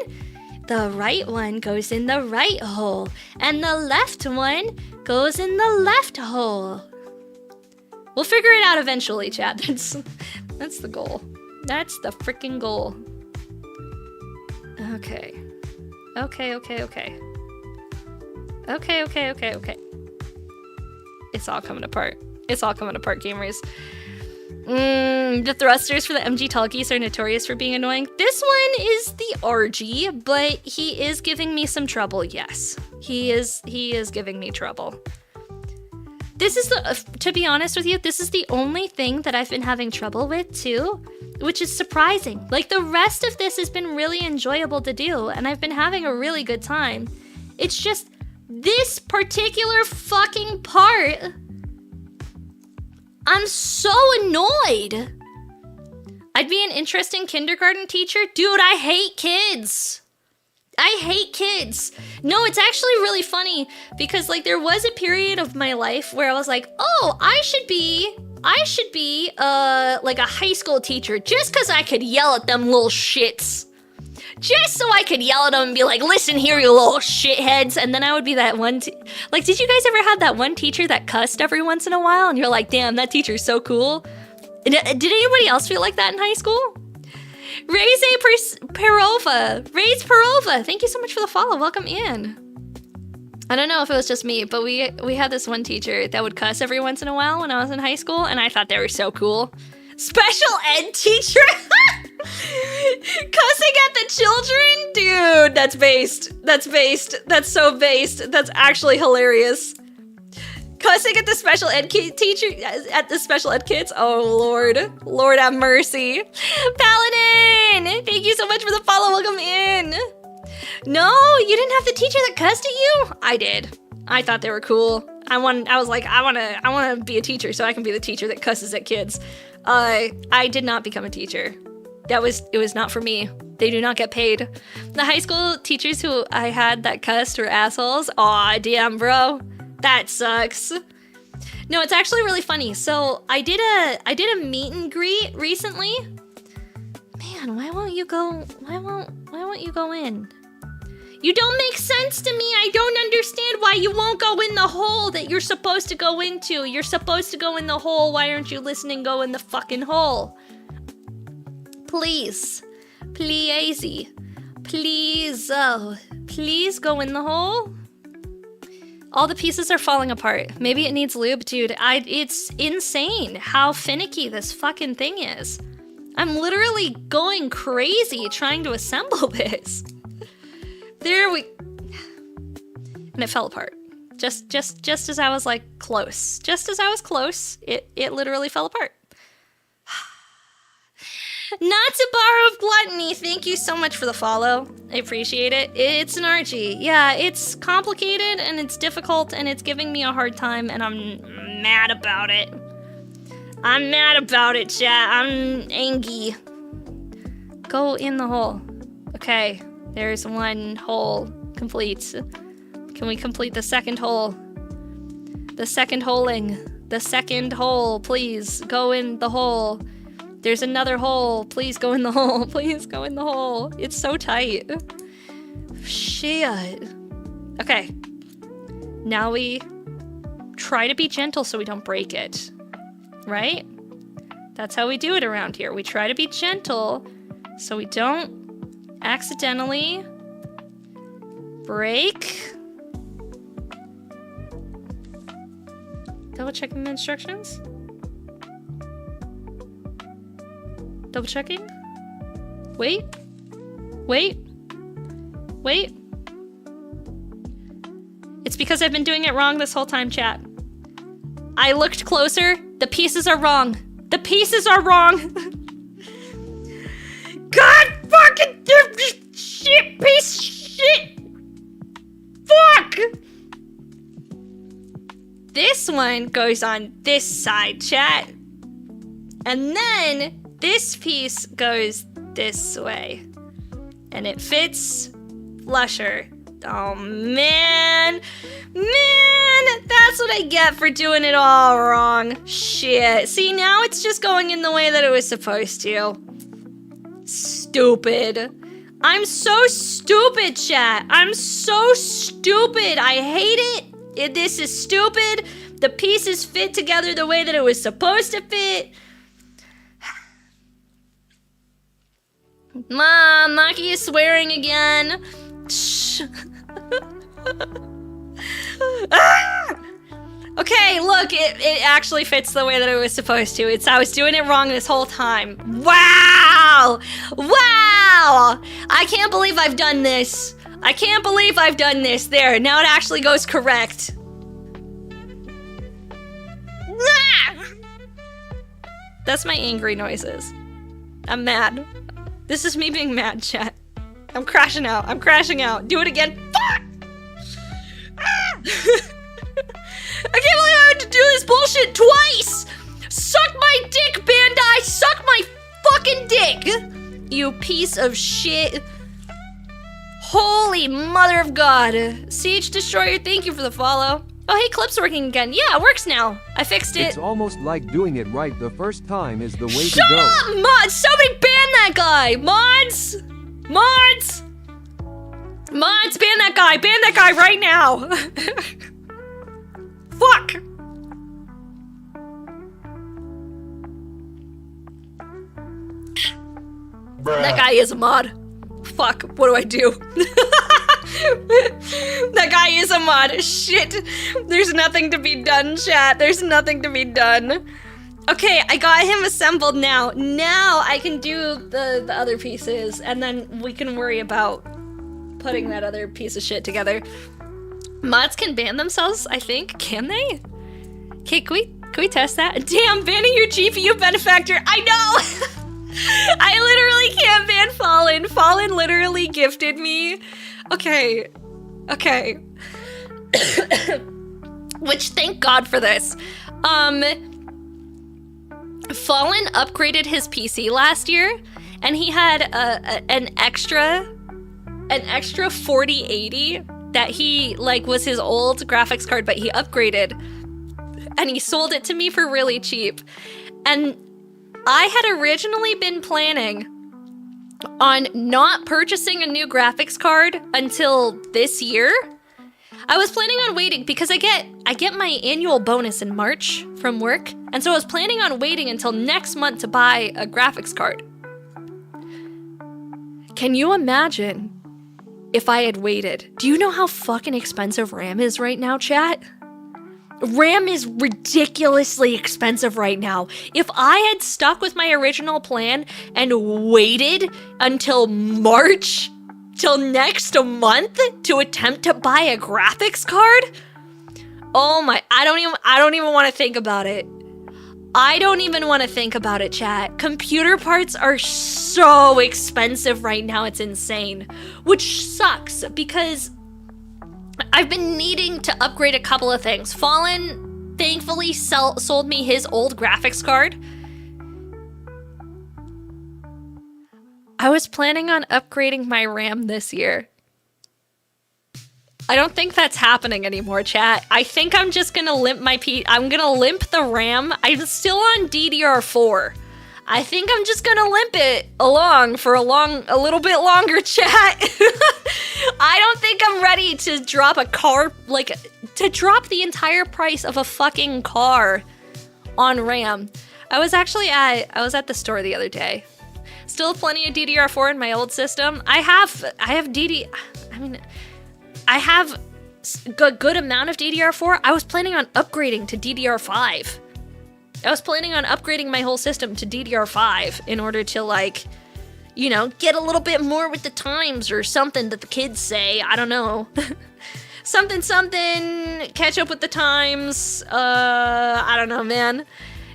the right one goes in the right hole, and the left one goes in the left hole. We'll figure it out eventually, chat. That's the goal. That's the freaking goal. Okay. Okay. It's all coming apart. It's all coming apart, gamers. The thrusters for the MG Tallgeese are notorious for being annoying. This one is the RG, but he is giving me some trouble, yes. He is giving me trouble. This is to be honest with you, this is the only thing that I've been having trouble with too, which is surprising. Like, the rest of this has been really enjoyable to do, and I've been having a really good time. It's just this particular fucking part. I'm so annoyed. I'd be an interesting kindergarten teacher. Dude, I hate kids. I hate kids. No, it's actually really funny because like there was a period of my life where I was like, oh, I should be like a high school teacher just because I could yell at them little shits. Just so I could yell at them and be like, listen here, you little shitheads. And then I would be that one, like, did you guys ever have that one teacher that cussed every once in a while? And you're like, damn, that teacher's so cool. Did anybody else feel like that in high school? Raise Perova, thank you so much for the follow. Welcome in. I don't know if it was just me, but we had this one teacher that would cuss every once in a while when I was in high school, and I thought they were so cool. Special ed teacher? Cussing at the children? Dude, that's based. That's so based. That's actually hilarious. Cussing at the special ed teacher, at the special ed kids? Oh, Lord have mercy. Paladin, thank you so much for the follow. Welcome in. No, you didn't have the teacher that cussed at you? I did. I thought they were cool. I want to be a teacher so I can be the teacher that cusses at kids. I did not become a teacher. It was not for me. They do not get paid. The high school teachers who I had that cussed were assholes. Aw, damn, bro. That sucks. No, it's actually really funny. So I did a meet and greet recently. Man, why won't you go in? You don't make sense to me. I don't understand why you won't go in the hole that you're supposed to go into. You're supposed to go in the hole. Why aren't you listening? Go in the fucking hole. Please. Please. Please. Oh, please go in the hole. All the pieces are falling apart. Maybe it needs lube, dude. It's insane how finicky this fucking thing is. I'm literally going crazy trying to assemble this. And it fell apart. Just as I was like close. Just as I was close, it literally fell apart. Not to borrow gluttony, thank you so much for the follow. I appreciate it. It's an RG. Yeah, it's complicated and it's difficult and it's giving me a hard time and I'm mad about it. I'm mad about it, chat. I'm angry. Go in the hole. Okay, there's one hole complete. Can we complete the second hole? The second holing. The second hole, please. Go in the hole. There's another hole. Please go in the hole. Please go in the hole. It's so tight. Shit. Okay. Now we try to be gentle so we don't break it. Right? That's how we do it around here. We try to be gentle so we don't accidentally break. Double checking the instructions. Double checking. Wait. It's because I've been doing it wrong this whole time, chat. I looked closer. The pieces are wrong. The pieces are wrong. God fucking shit, piece of shit. Fuck. This one goes on this side, chat. And then this piece goes this way. And it fits flusher. Oh, man. Man, that's what I get for doing it all wrong. Shit. See, now it's just going in the way that it was supposed to. Stupid. I'm so stupid, chat. I'm so stupid. I hate it. This is stupid. The pieces fit together the way that it was supposed to fit. Mom, Maki is swearing again. Shh. Ah! Okay, look, it actually fits the way that it was supposed to. I was doing it wrong this whole time. Wow! Wow! I can't believe I've done this. I can't believe I've done this. There, now it actually goes correct. Ah! That's my angry noises. I'm mad. This is me being mad, chat. I'm crashing out. I'm crashing out. Do it again. Fuck! Ah! I can't believe I had to do this bullshit twice! Suck my dick, Bandai! Suck my fucking dick! You piece of shit. Holy mother of God. Siege Destroyer, thank you for the follow. Oh, hey, Clip's working again. Yeah, it works now. I fixed it. It's almost like doing it right the first time is the way Shut to go. up, mods! Somebody ban that guy! Mods! Mods! Mods, ban that guy! Ban that guy right now! Fuck! That guy is a mod. Fuck, what do I do? That guy is a mod. Shit. There's nothing to be done, chat. There's nothing to be done. Okay, I got him assembled now. Now I can do the other pieces, and then we can worry about putting that other piece of shit together. Mods can ban themselves, I think. Can they? Okay, can we test that? Damn, banning your GPU benefactor. I know! I literally can't ban Fallen. Fallen literally gifted me. Okay. Okay. Which, thank God for this. Fallen upgraded his PC last year, and he had an extra 4080 that he, like, was his old graphics card, but he upgraded, and he sold it to me for really cheap. And I had originally been planning on not purchasing a new graphics card until this year. I was planning on waiting because I get my annual bonus in March from work, and so I was planning on waiting until next month to buy a graphics card. Can you imagine if I had waited? Do you know how fucking expensive RAM is right now, chat? RAM is ridiculously expensive right now. If I had stuck with my original plan and waited until March, till next month, to attempt to buy a graphics card, oh my, I don't even want to think about it. I don't even want to think about it, chat. Computer parts are so expensive right now, it's insane. Which sucks, because I've been needing to upgrade a couple of things. Fallen thankfully sold me his old graphics card. I was planning on upgrading my RAM this year. I don't think that's happening anymore, chat. I think I'm just gonna limp I'm gonna limp the RAM. I'm still on DDR4. I think I'm just gonna limp it along for a little bit longer, chat. I don't think I'm ready to drop a car, like, to drop the entire price of a fucking car on RAM. I was at the store the other day. Still plenty of DDR4 in my old system. I have a good amount of DDR4. I was planning on upgrading to DDR5. I was planning on upgrading my whole system to DDR5 in order to, like, you know, get a little bit more with the times or something that the kids say. I don't know. something, catch up with the times. I don't know, man.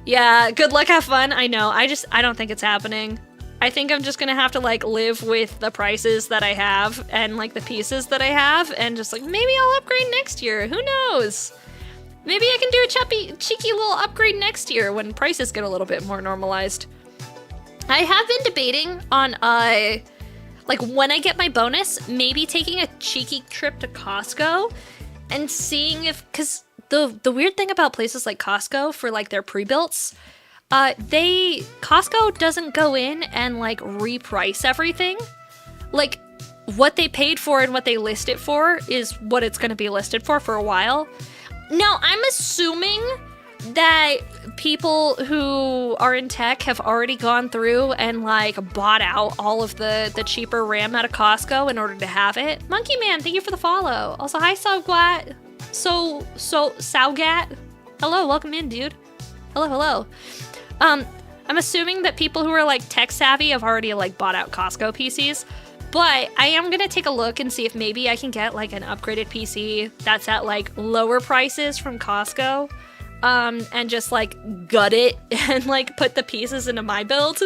Yeah, good luck, have fun. I know. I don't think it's happening. I think I'm just gonna have to, like, live with the prices that I have and, like, the pieces that I have, and just, like, maybe I'll upgrade next year. Who knows? Maybe I can do a cheeky little upgrade next year when prices get a little bit more normalized. I have been debating on, like, when I get my bonus, maybe taking a cheeky trip to Costco and seeing if, because the weird thing about places like Costco for, like, their pre-builts, Costco doesn't go in and, like, reprice everything. Like, what they paid for and what they list it for is what it's going to be listed for a while. Now, I'm assuming that people who are in tech have already gone through and, like, bought out all of the cheaper RAM out of Costco in order to have it. Monkey Man, thank you for the follow. Also, hi, Saugat. Saugat. Hello, welcome in, dude. Hello. I'm assuming that people who are, like, tech savvy have already, like, bought out Costco PCs. But I am gonna take a look and see if maybe I can get, like, an upgraded PC that's at, like, lower prices from Costco, and just, like, gut it and, like, put the pieces into my build.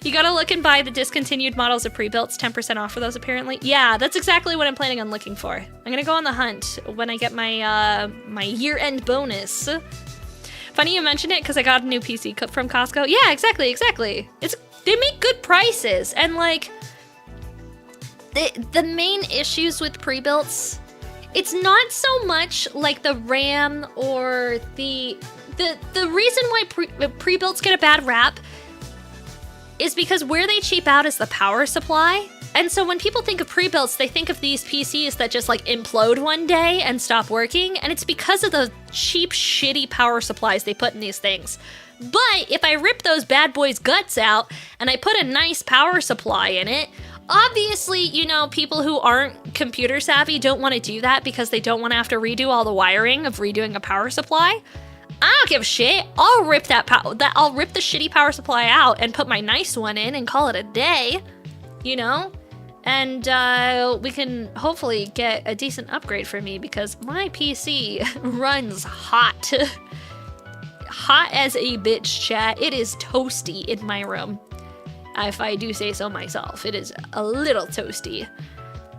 You gotta look and buy the discontinued models of pre-builts, 10% off for those, apparently. Yeah, that's exactly what I'm planning on looking for. I'm gonna go on the hunt when I get my, my year-end bonus. Funny you mention it because I got a new PC from Costco. Yeah, exactly. They make good prices, and like the main issues with pre-builts, it's not so much like the RAM or the reason why pre-builts get a bad rap is because where they cheap out is the power supply. And so when people think of pre-builts, they think of these PCs that just like implode one day and stop working. And it's because of the cheap, shitty power supplies they put in these things. But if I rip those bad boys' guts out and I put a nice power supply in it, obviously, you know, people who aren't computer savvy don't want to do that because they don't want to have to redo all the wiring of redoing a power supply. I don't give a shit. I'll rip the shitty power supply out and put my nice one in and call it a day, you know? And we can hopefully get a decent upgrade for me because my PC runs hot. Hot as a bitch, chat. It is toasty in my room. If I do say so myself. It is a little toasty.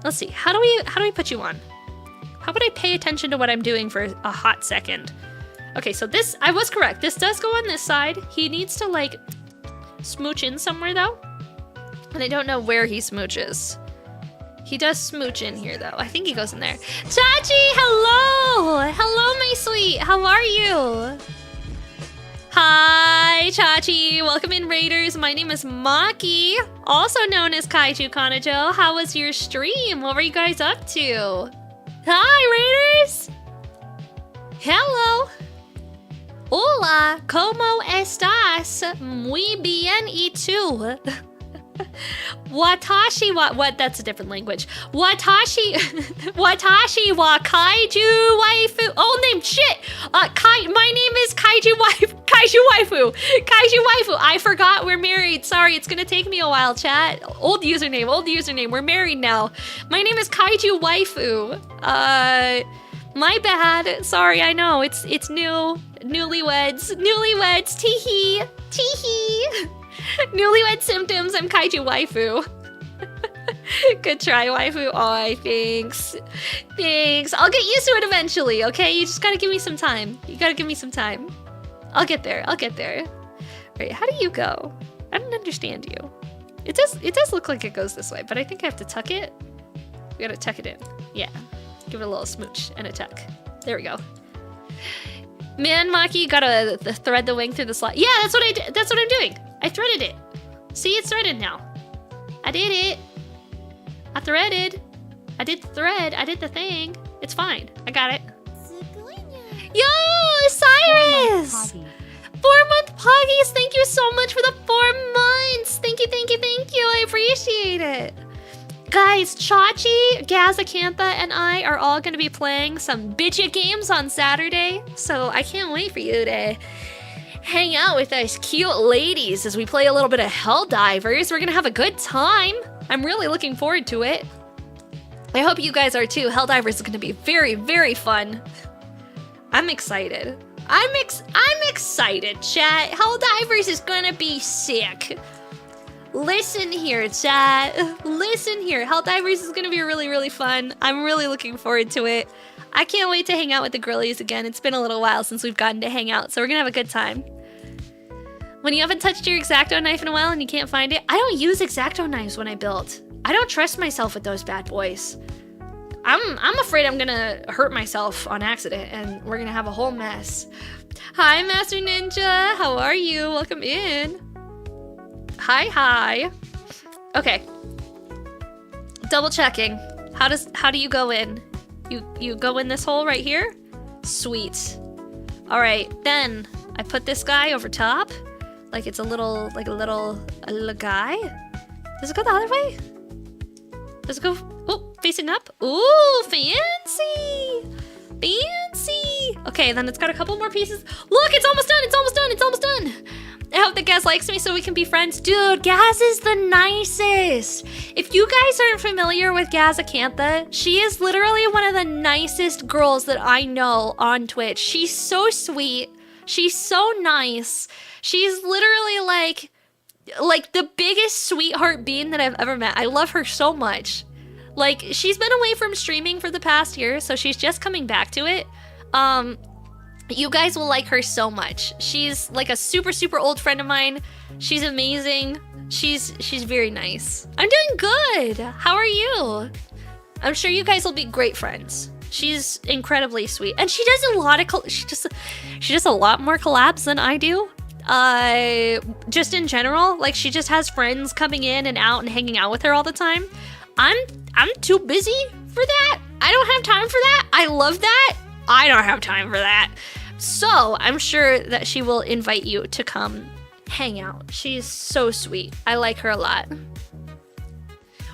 Let's see. How do we put you on? How about I pay attention to what I'm doing for a hot second? Okay, so this, I was correct. This does go on this side. He needs to like smooch in somewhere though. And I don't know where he smooches. He does smooch in here though. I think he goes in there. Chachi, hello! Hello, my sweet. How are you? Hi, Chachi. Welcome in, Raiders. My name is Maki, also known as Kaiju Kanajo. How was your stream? What were you guys up to? Hi, Raiders. Hello. Hola, ¿cómo estás? Muy bien, y tú? Watashi what? That's a different language. Watashi wa kaiju waifu. Oh, name shit. My name is kaiju waifu. I forgot we're married. Sorry, it's gonna take me a while, chat. Old username. We're married now. My name is kaiju waifu. My bad. Sorry, I know it's new. Newlyweds. Teehee. Newlywed symptoms. I'm kaiju waifu. Good try, waifu. Aw, thanks. I'll get used to it eventually, okay? You just gotta give me some time. I'll get there. Wait, how do you go? I don't understand you. It does look like it goes this way, but I think I have to tuck it. We gotta tuck it in. Yeah. Give it a little smooch and a tuck. There we go. Man, Maki, you gotta thread the wing through the slot. Yeah, that's what I did. That's what I'm doing. I threaded it. See, it's threaded now. I did it. I threaded. I did the thread. I did the thing. It's fine. I got it. Yo, Cyrus! 4-month Poggies. Thank you so much for the 4 months. Thank you. I appreciate it. Guys, Chachi, Gazakantha, and I are all going to be playing some bitchy games on Saturday. So I can't wait for you to hang out with us cute ladies as we play a little bit of Helldivers. We're going to have a good time. I'm really looking forward to it. I hope you guys are too. Helldivers is going to be very, very fun. I'm excited. I'm excited, chat. Helldivers is going to be sick. Listen here, chat. Listen here. Helldivers is going to be really, really fun. I'm really looking forward to it. I can't wait to hang out with the girlies again. It's been a little while since we've gotten to hang out, so we're going to have a good time. When you haven't touched your X-Acto knife in a while and you can't find it, I don't use X-Acto knives when I build. I don't trust myself with those bad boys. I'm afraid I'm going to hurt myself on accident, and we're going to have a whole mess. Hi, Master Ninja. How are you? Welcome in. Hi. Okay. Double checking. How do you go in? You go in this hole right here? Sweet. All right, then I put this guy over top, like it's a little guy. Does it go the other way? Does it go? Oh, facing up. Ooh, fancy. Okay, then it's got a couple more pieces. Look, it's almost done. I hope that Gaz likes me so we can be friends. Dude, Gaz is the nicest. If you guys aren't familiar with Gazakantha, she is literally one of the nicest girls that I know on Twitch. She's so sweet. She's so nice. She's literally like the biggest sweetheart bean that I've ever met. I love her so much. Like, she's been away from streaming for the past year, so she's just coming back to it. You guys will like her so much. She's like a super, super old friend of mine. She's amazing. She's very nice. I'm doing good. How are you? I'm sure you guys will be great friends. She's incredibly sweet, and she does a lot of she does a lot more collabs than I do. Just in general, like she just has friends coming in and out and hanging out with her all the time. I'm too busy for that. I don't have time for that. I love that. I don't have time for that. So I'm sure that she will invite you to come hang out. She's so sweet. I like her a lot.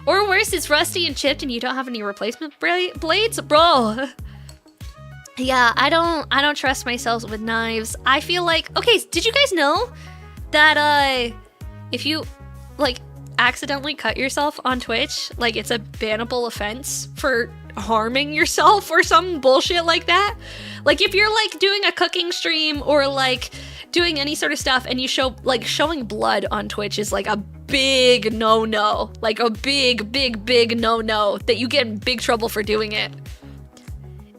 Or worse, it's rusty and chipped and you don't have any replacement blades? Bro. Yeah, I don't trust myself with knives. I feel like, okay, did you guys know that if you like accidentally cut yourself on Twitch, like it's a bannable offense for harming yourself or some bullshit like that? Like if you're like doing a cooking stream or like doing any sort of stuff and you show like showing blood on Twitch is like a big no-no, like a big no-no that you get in big trouble for doing it.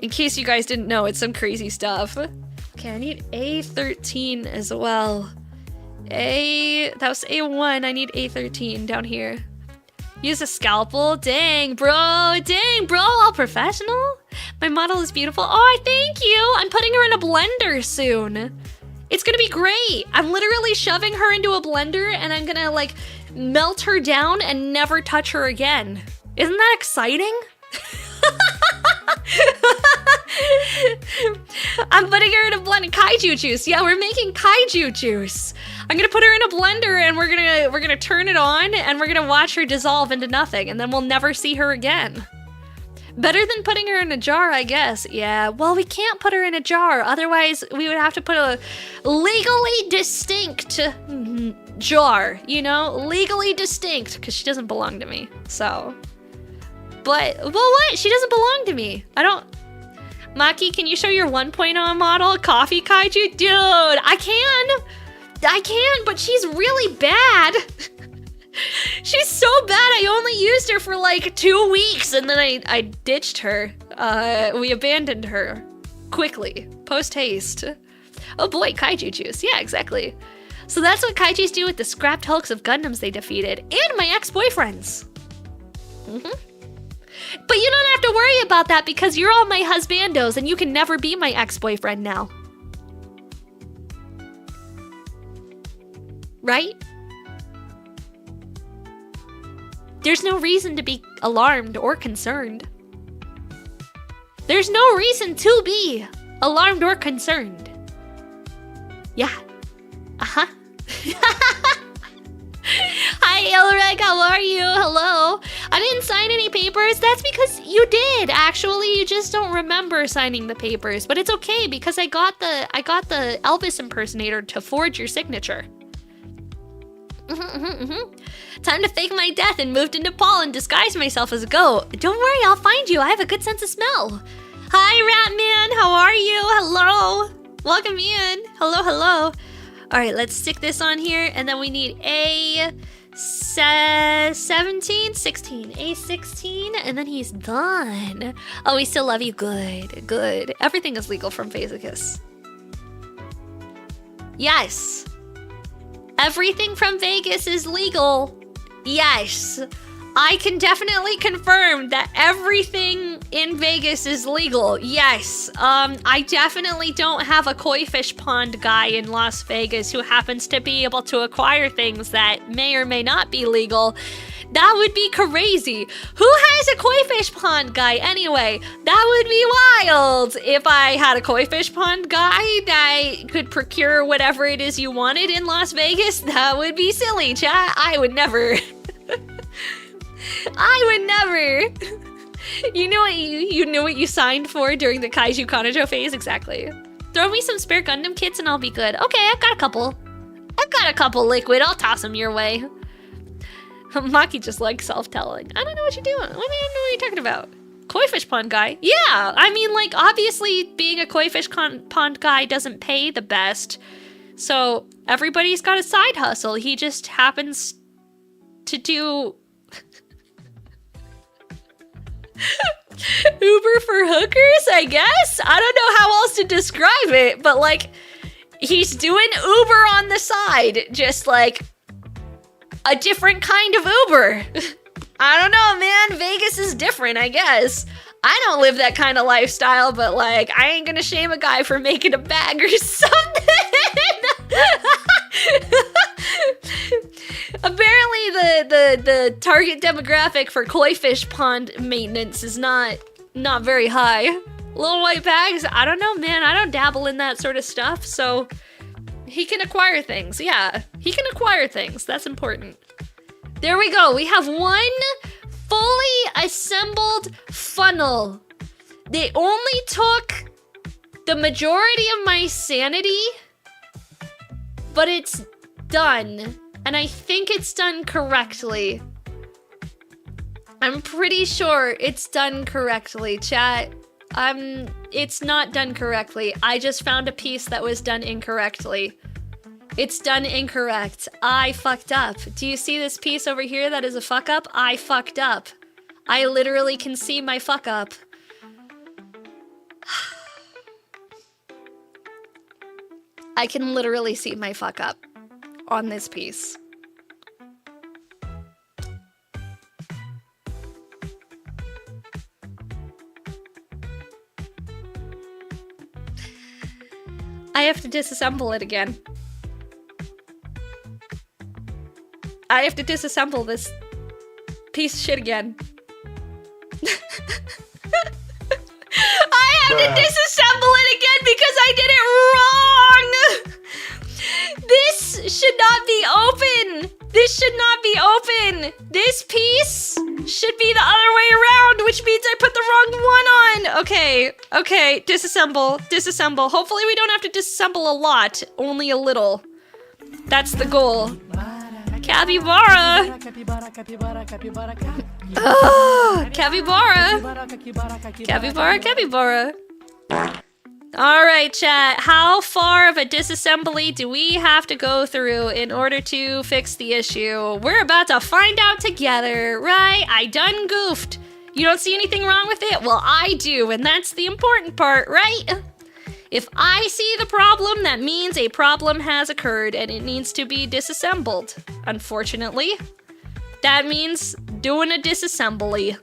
In case you guys didn't know, it's some crazy stuff. Okay, I need A13 as well. That was A1, I need A13 down here. Use a scalpel? Dang, bro, all professional? My model is beautiful. Oh, thank you. I'm putting her in a blender soon. It's gonna be great. I'm literally shoving her into a blender and I'm gonna like melt her down and never touch her again. Isn't that exciting? I'm putting her in a blender. Kaiju juice. Yeah, we're making kaiju juice. I'm gonna put her in a blender and we're gonna turn it on and we're gonna watch her dissolve into nothing and then we'll never see her again. Better than putting her in a jar, I guess. Yeah, well, we can't put her in a jar. Otherwise, we would have to put a legally distinct jar, you know? Legally distinct, because she doesn't belong to me, so. But, well, what? She doesn't belong to me. I don't. Maki, can you show your 1.0 model? Coffee Kaiju? Dude, I can, but she's really bad. She's so bad, I only used her for like 2 weeks and then I ditched her. We abandoned her quickly, post-haste. Oh boy, kaiju juice. Yeah, exactly. So that's what kaijus do with the scrapped hulks of Gundams they defeated, and my ex-boyfriends. But you don't have to worry about that because you're all my husbandos and you can never be my ex-boyfriend now. Right? There's no reason to be alarmed or concerned. There's no reason to be alarmed or concerned. Yeah. Uh-huh. Hi, Elreg, how are you? Hello. I didn't sign any papers. That's because you did. Actually, you just don't remember signing the papers. But it's okay because I got the Elvis impersonator to forge your signature. Time to fake my death and move to Nepal and disguise myself as a goat. Don't worry, I'll find you. I have a good sense of smell. Hi, Ratman. How are you? Hello. Welcome in. Hello, hello. All right, let's stick this on here, and then we need A17, 16, A16, and then he's done. Oh, we still love you. Good, good. Everything is legal from Phasicus. Yes. Everything from Vegas is legal. Yes. I can definitely confirm that everything in Vegas is legal. Yes. I definitely don't have a koi fish pond guy in Las Vegas who happens to be able to acquire things that may or may not be legal. That would be crazy. Who has a koi fish pond guy anyway? That would be wild. If I had a koi fish pond guy that could procure whatever it is you wanted in Las Vegas, that would be silly, chat. I would never. I would never. You know what you signed for during the Kaiju Kanojo phase? Exactly. Throw me some spare Gundam kits and I'll be good. Okay, I've got a couple. Liquid. I'll toss them your way. Maki just likes self-telling. I don't know what you're doing. I don't know what you're talking about. Koi fish pond guy? Yeah, I mean, like, obviously being a koi fish pond guy doesn't pay the best. So everybody's got a side hustle. He just happens to do Uber for hookers, I guess? I don't know how else to describe it, but like, he's doing Uber on the side, just like a different kind of Uber. I don't know, man. Vegas is different, I guess. I don't live that kind of lifestyle, but like, I ain't gonna shame a guy for making a bag or something. Apparently the target demographic for koi fish pond maintenance is not very high. Little white bags, I don't know, man. I don't dabble in that sort of stuff, so he can acquire things. Yeah, he can acquire things. That's important. There we go. We have one fully assembled funnel. They only took the majority of my sanity, but it's done. And I think it's done correctly. I'm pretty sure it's done correctly, chat. It's not done correctly. I just found a piece that was done incorrectly. It's done incorrect. I fucked up. Do you see this piece over here that is a fuck up? I fucked up. I literally can see my fuck up. I can literally see my fuck up on this piece. I have to disassemble it again. I have to disassemble this piece of shit again. I have to disassemble it again because I did it wrong! This should not be open! This should not be open! This piece should be the other way around, which means I put the wrong one on! Okay, disassemble, disassemble. Hopefully we don't have to disassemble a lot, only a little. That's the goal. Capybara! Oh, capybara! Capybara, capybara. Alright, chat. How far of a disassembly do we have to go through in order to fix the issue? We're about to find out together, right? I done goofed. You don't see anything wrong with it? Well, I do, and that's the important part, right? If I see the problem, that means a problem has occurred and it needs to be disassembled. Unfortunately, that means doing a disassembly.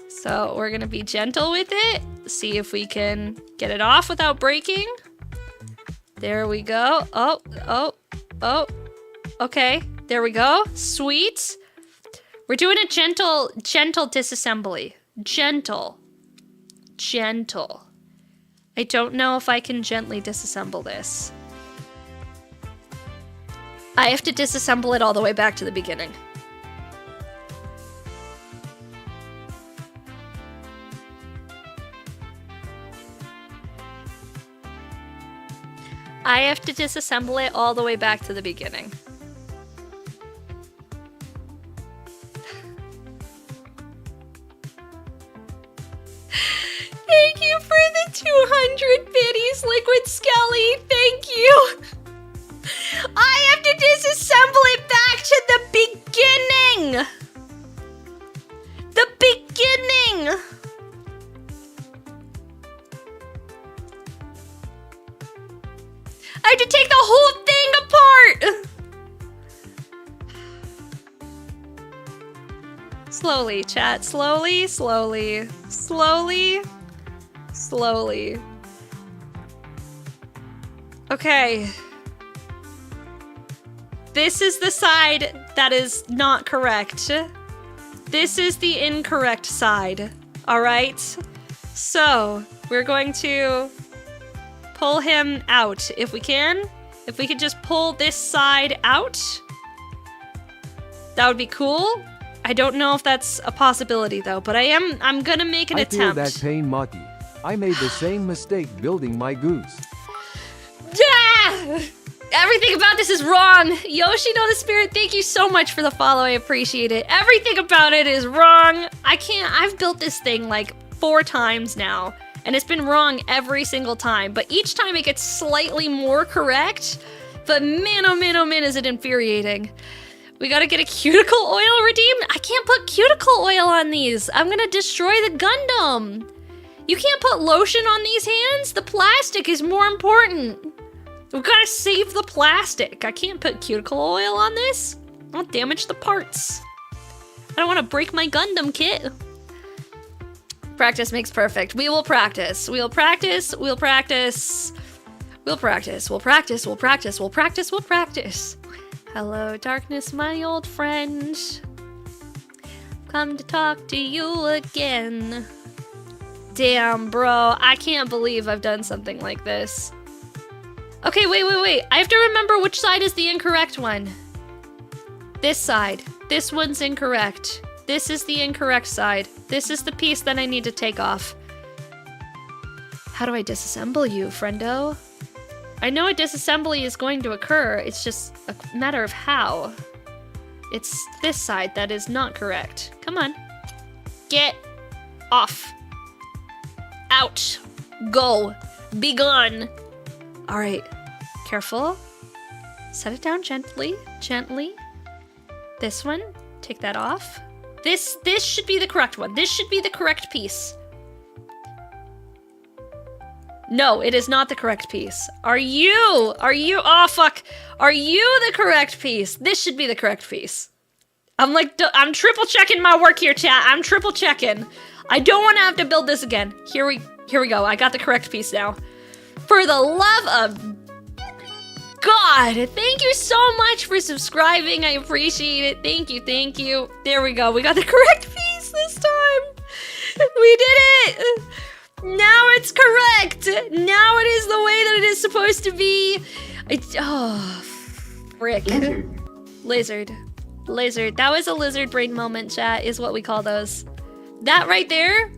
So we're gonna be gentle with it. See if we can get it off without breaking. There we go. Oh. Okay, there we go. Sweet. We're doing a gentle disassembly. Gentle. I don't know if I can gently disassemble this. I have to disassemble it all the way back to the beginning. I have to disassemble it all the way back to the beginning. Thank you for the 200 biddies, Liquid Skelly. Thank you. I have to disassemble it back to the beginning. The beginning. I have to take the whole thing apart. Slowly, chat. Slowly. Okay. This is the side that is not correct. This is the incorrect side. All right? So, we're going to pull him out if we can. If we could just pull this side out, that would be cool. I don't know if that's a possibility though, but I'm gonna make an attempt. I feel that pain, Maki. I made the same mistake building my goose. Yeah! Everything about this is wrong. Yoshino the Spirit, thank you so much for the follow. I appreciate it. Everything about it is wrong. I've built this thing like 4 times now, and it's been wrong every single time, but each time it gets slightly more correct. But man, oh man, is it infuriating. We gotta get a cuticle oil redeemed. I can't put cuticle oil on these. I'm gonna destroy the Gundam. You can't put lotion on these hands? The plastic is more important. We've got to save the plastic. I can't put cuticle oil on this. I'll damage the parts. I don't want to break my Gundam kit. Practice makes perfect. We will practice. We'll practice. We'll practice. We'll practice. We'll practice. We'll practice. We'll practice. We'll practice. Hello, darkness, my old friend. Come to talk to you again. Damn, bro. I can't believe I've done something like this. Okay, wait. I have to remember which side is the incorrect one. This side. This one's incorrect. This is the incorrect side. This is the piece that I need to take off. How do I disassemble you, friendo? I know a disassembly is going to occur. It's just a matter of how. It's this side that is not correct. Come on. Get off. Out. Go. Be gone. All right. Careful. Set it down gently. Gently. This one. Take that off. This should be the correct one. This should be the correct piece. No, it is not the correct piece. Are you? Oh, fuck. Are you the correct piece? This should be the correct piece. I'm triple checking my work here, chat. I'm triple checking. I don't want to have to build this again. Here we go. I got the correct piece now. For the love of God, thank you so much for subscribing. I appreciate it. Thank you. There we go. We got the correct piece this time. We did it. Now it's correct. Now it is the way that it is supposed to be. Frick. Lizard. That was a lizard brain moment, chat, is what we call those. That right there,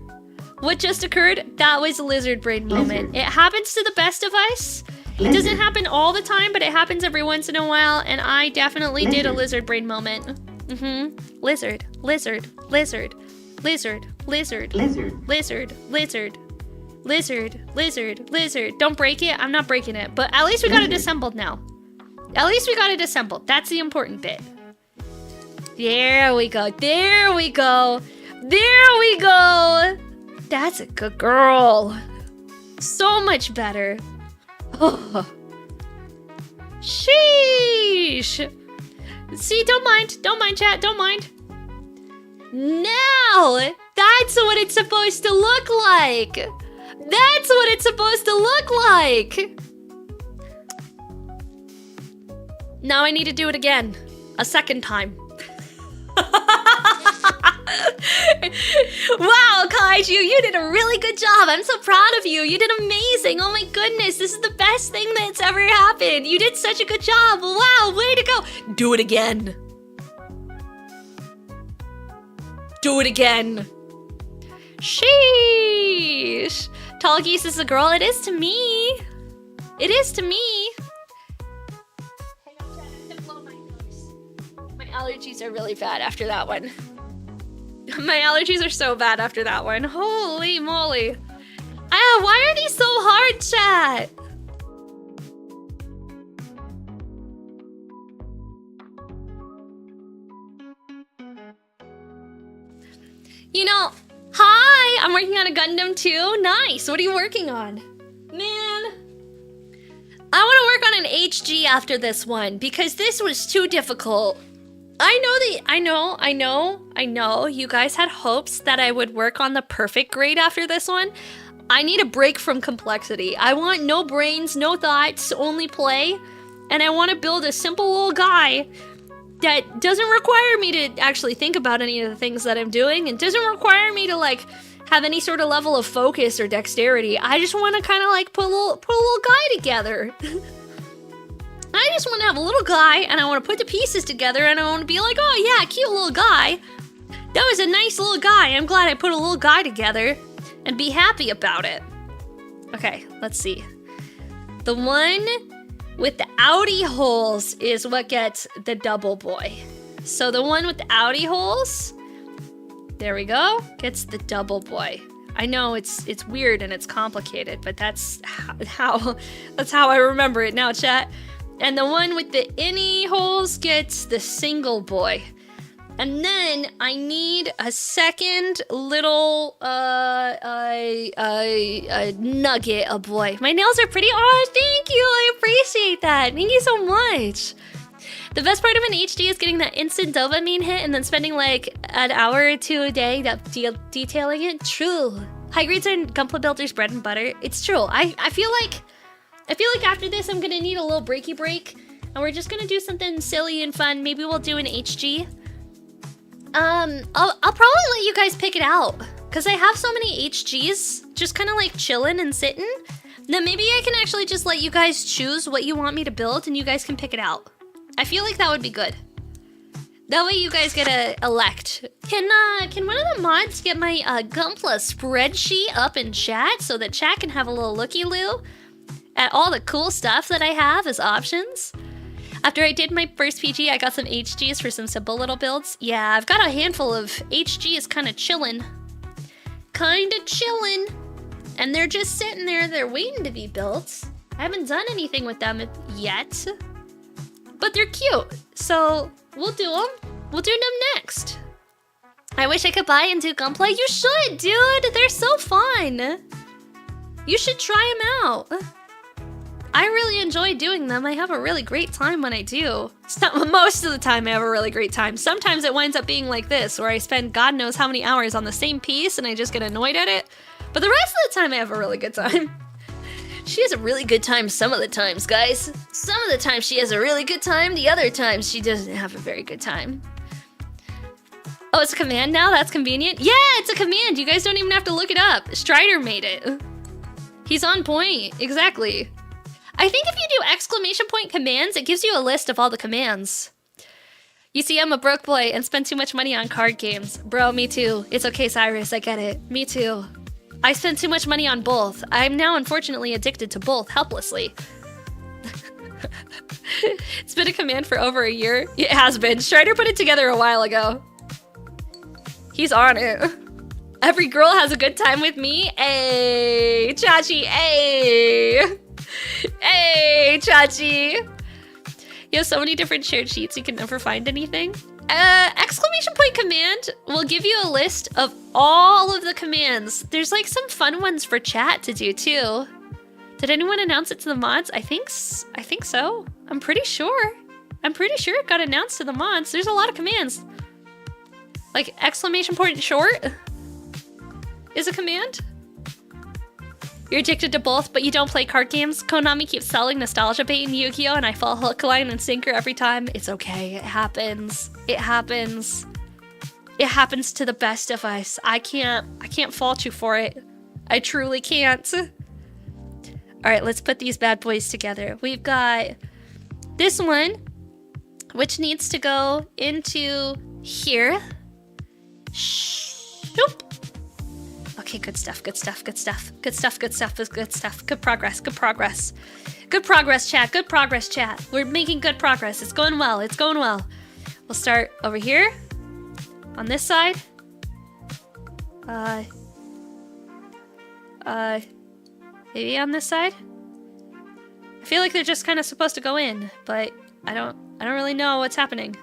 what just occurred, that was a lizard brain moment. It happens to the best of us. It doesn't happen all the time, but it happens every once in a while, and I definitely did a lizard brain moment. Lizard. Don't break it. I'm not breaking it. But at least we got it assembled now. That's the important bit. There we go. That's a good girl. So much better. Oh. Sheesh. See, don't mind, chat, don't mind. Now, that's what it's supposed to look like. Now I need to do it again. A second time. Wow, Kaiju, you did a really good job. I'm so proud of you. You did amazing. Oh my goodness, this is the best thing that's ever happened. You did such a good job. Wow, way to go. Do it again. Sheesh. Tallgeese is a girl. It is to me. My allergies are really bad after that one. My allergies are so bad after that one. Holy moly. Why are these so hard, chat? You know, hi! I'm working on a Gundam too. Nice. What are you working on? Man. I want to work on an HG after this one because this was too difficult. I know. You guys had hopes that I would work on the perfect grade after this one. I need a break from complexity. I want no brains, no thoughts, only play. And I want to build a simple little guy that doesn't require me to actually think about any of the things that I'm doing and doesn't require me to like have any sort of level of focus or dexterity. I just want to kind of like put a little guy together. I just want to have a little guy, and I want to put the pieces together, and I want to be like, oh yeah, cute little guy. That was a nice little guy. I'm glad I put a little guy together, and be happy about it. Okay, let's see. The one with the outie holes is what gets the double boy. So the one with the outie holes, there we go, gets the double boy. I know it's weird and it's complicated, but that's how I remember it now, chat. And the one with the innie holes gets the single boy. And then I need a second little nugget. Oh boy, my nails are pretty. Oh, thank you. I appreciate that. Thank you so much. The best part of an HD is getting that instant dopamine hit and then spending like an hour or two a day detailing it. True. High grades are Gunpla Builder's bread and butter. It's true. I feel like after this I'm gonna need a little breaky break, and we're just gonna do something silly and fun. Maybe we'll do an HG. I'll probably let you guys pick it out, because I have so many HGs just kind of like chilling and sitting. Then maybe I can actually just let you guys choose what you want me to build, and you guys can pick it out. I feel like that would be good. That way you guys get to elect. Can one of the mods get my Gunpla spreadsheet up in chat so that chat can have a little looky-loo at all the cool stuff that I have as options? After I did my first PG, I got some HGs for some simple little builds. Yeah, I've got a handful of HGs kind of chilling. And they're just sitting there, they're waiting to be built. I haven't done anything with them yet. But they're cute, so we'll do them. We'll do them next. I wish I could buy and do Gunpla. You should, dude. They're so fun. You should try them out. I really enjoy doing them. I have a really great time when I do. Most of the time I have a really great time. Sometimes it winds up being like this, where I spend God knows how many hours on the same piece and I just get annoyed at it. But the rest of the time I have a really good time. She has a really good time some of the times, guys. Some of the times she has a really good time, the other times she doesn't have a very good time. Oh, it's a command now? That's convenient. Yeah, it's a command. You guys don't even have to look it up. Strider made it. He's on point. Exactly. I think if you do exclamation point commands, it gives you a list of all the commands. You see, I'm a broke boy and spend too much money on card games. Bro, me too. It's okay, Cyrus. I get it. Me too. I spend too much money on both. I'm now unfortunately addicted to both, helplessly. It's been a command for over a year. It has been. Strider put it together a while ago. He's on it. Every girl has a good time with me. Hey, Chachi, hey. Hey, Chachi. You have so many different shared sheets, you can never find anything. Exclamation point command will give you a list of all of the commands. There's like some fun ones for chat to do too. Did anyone announce it to the mods? I think so. I'm pretty sure it got announced to the mods. There's a lot of commands. Like exclamation point short is a command. You're addicted to both, but you don't play card games. Konami keeps selling nostalgia bait in Yu-Gi-Oh! And I fall hook, line, and sinker every time. It's okay. It happens. It happens. It happens to the best of us. I can't fault you for it. I truly can't. All right, let's put these bad boys together. We've got this one, which needs to go into here. Shoop. Okay, good stuff, good stuff, good stuff. Good stuff, good stuff, good stuff. Good progress, good progress. Good progress, chat, good progress, chat. We're making good progress. It's going well, it's going well. We'll start over here, on this side. Maybe on this side? I feel like they're just kind of supposed to go in, but I don't really know what's happening.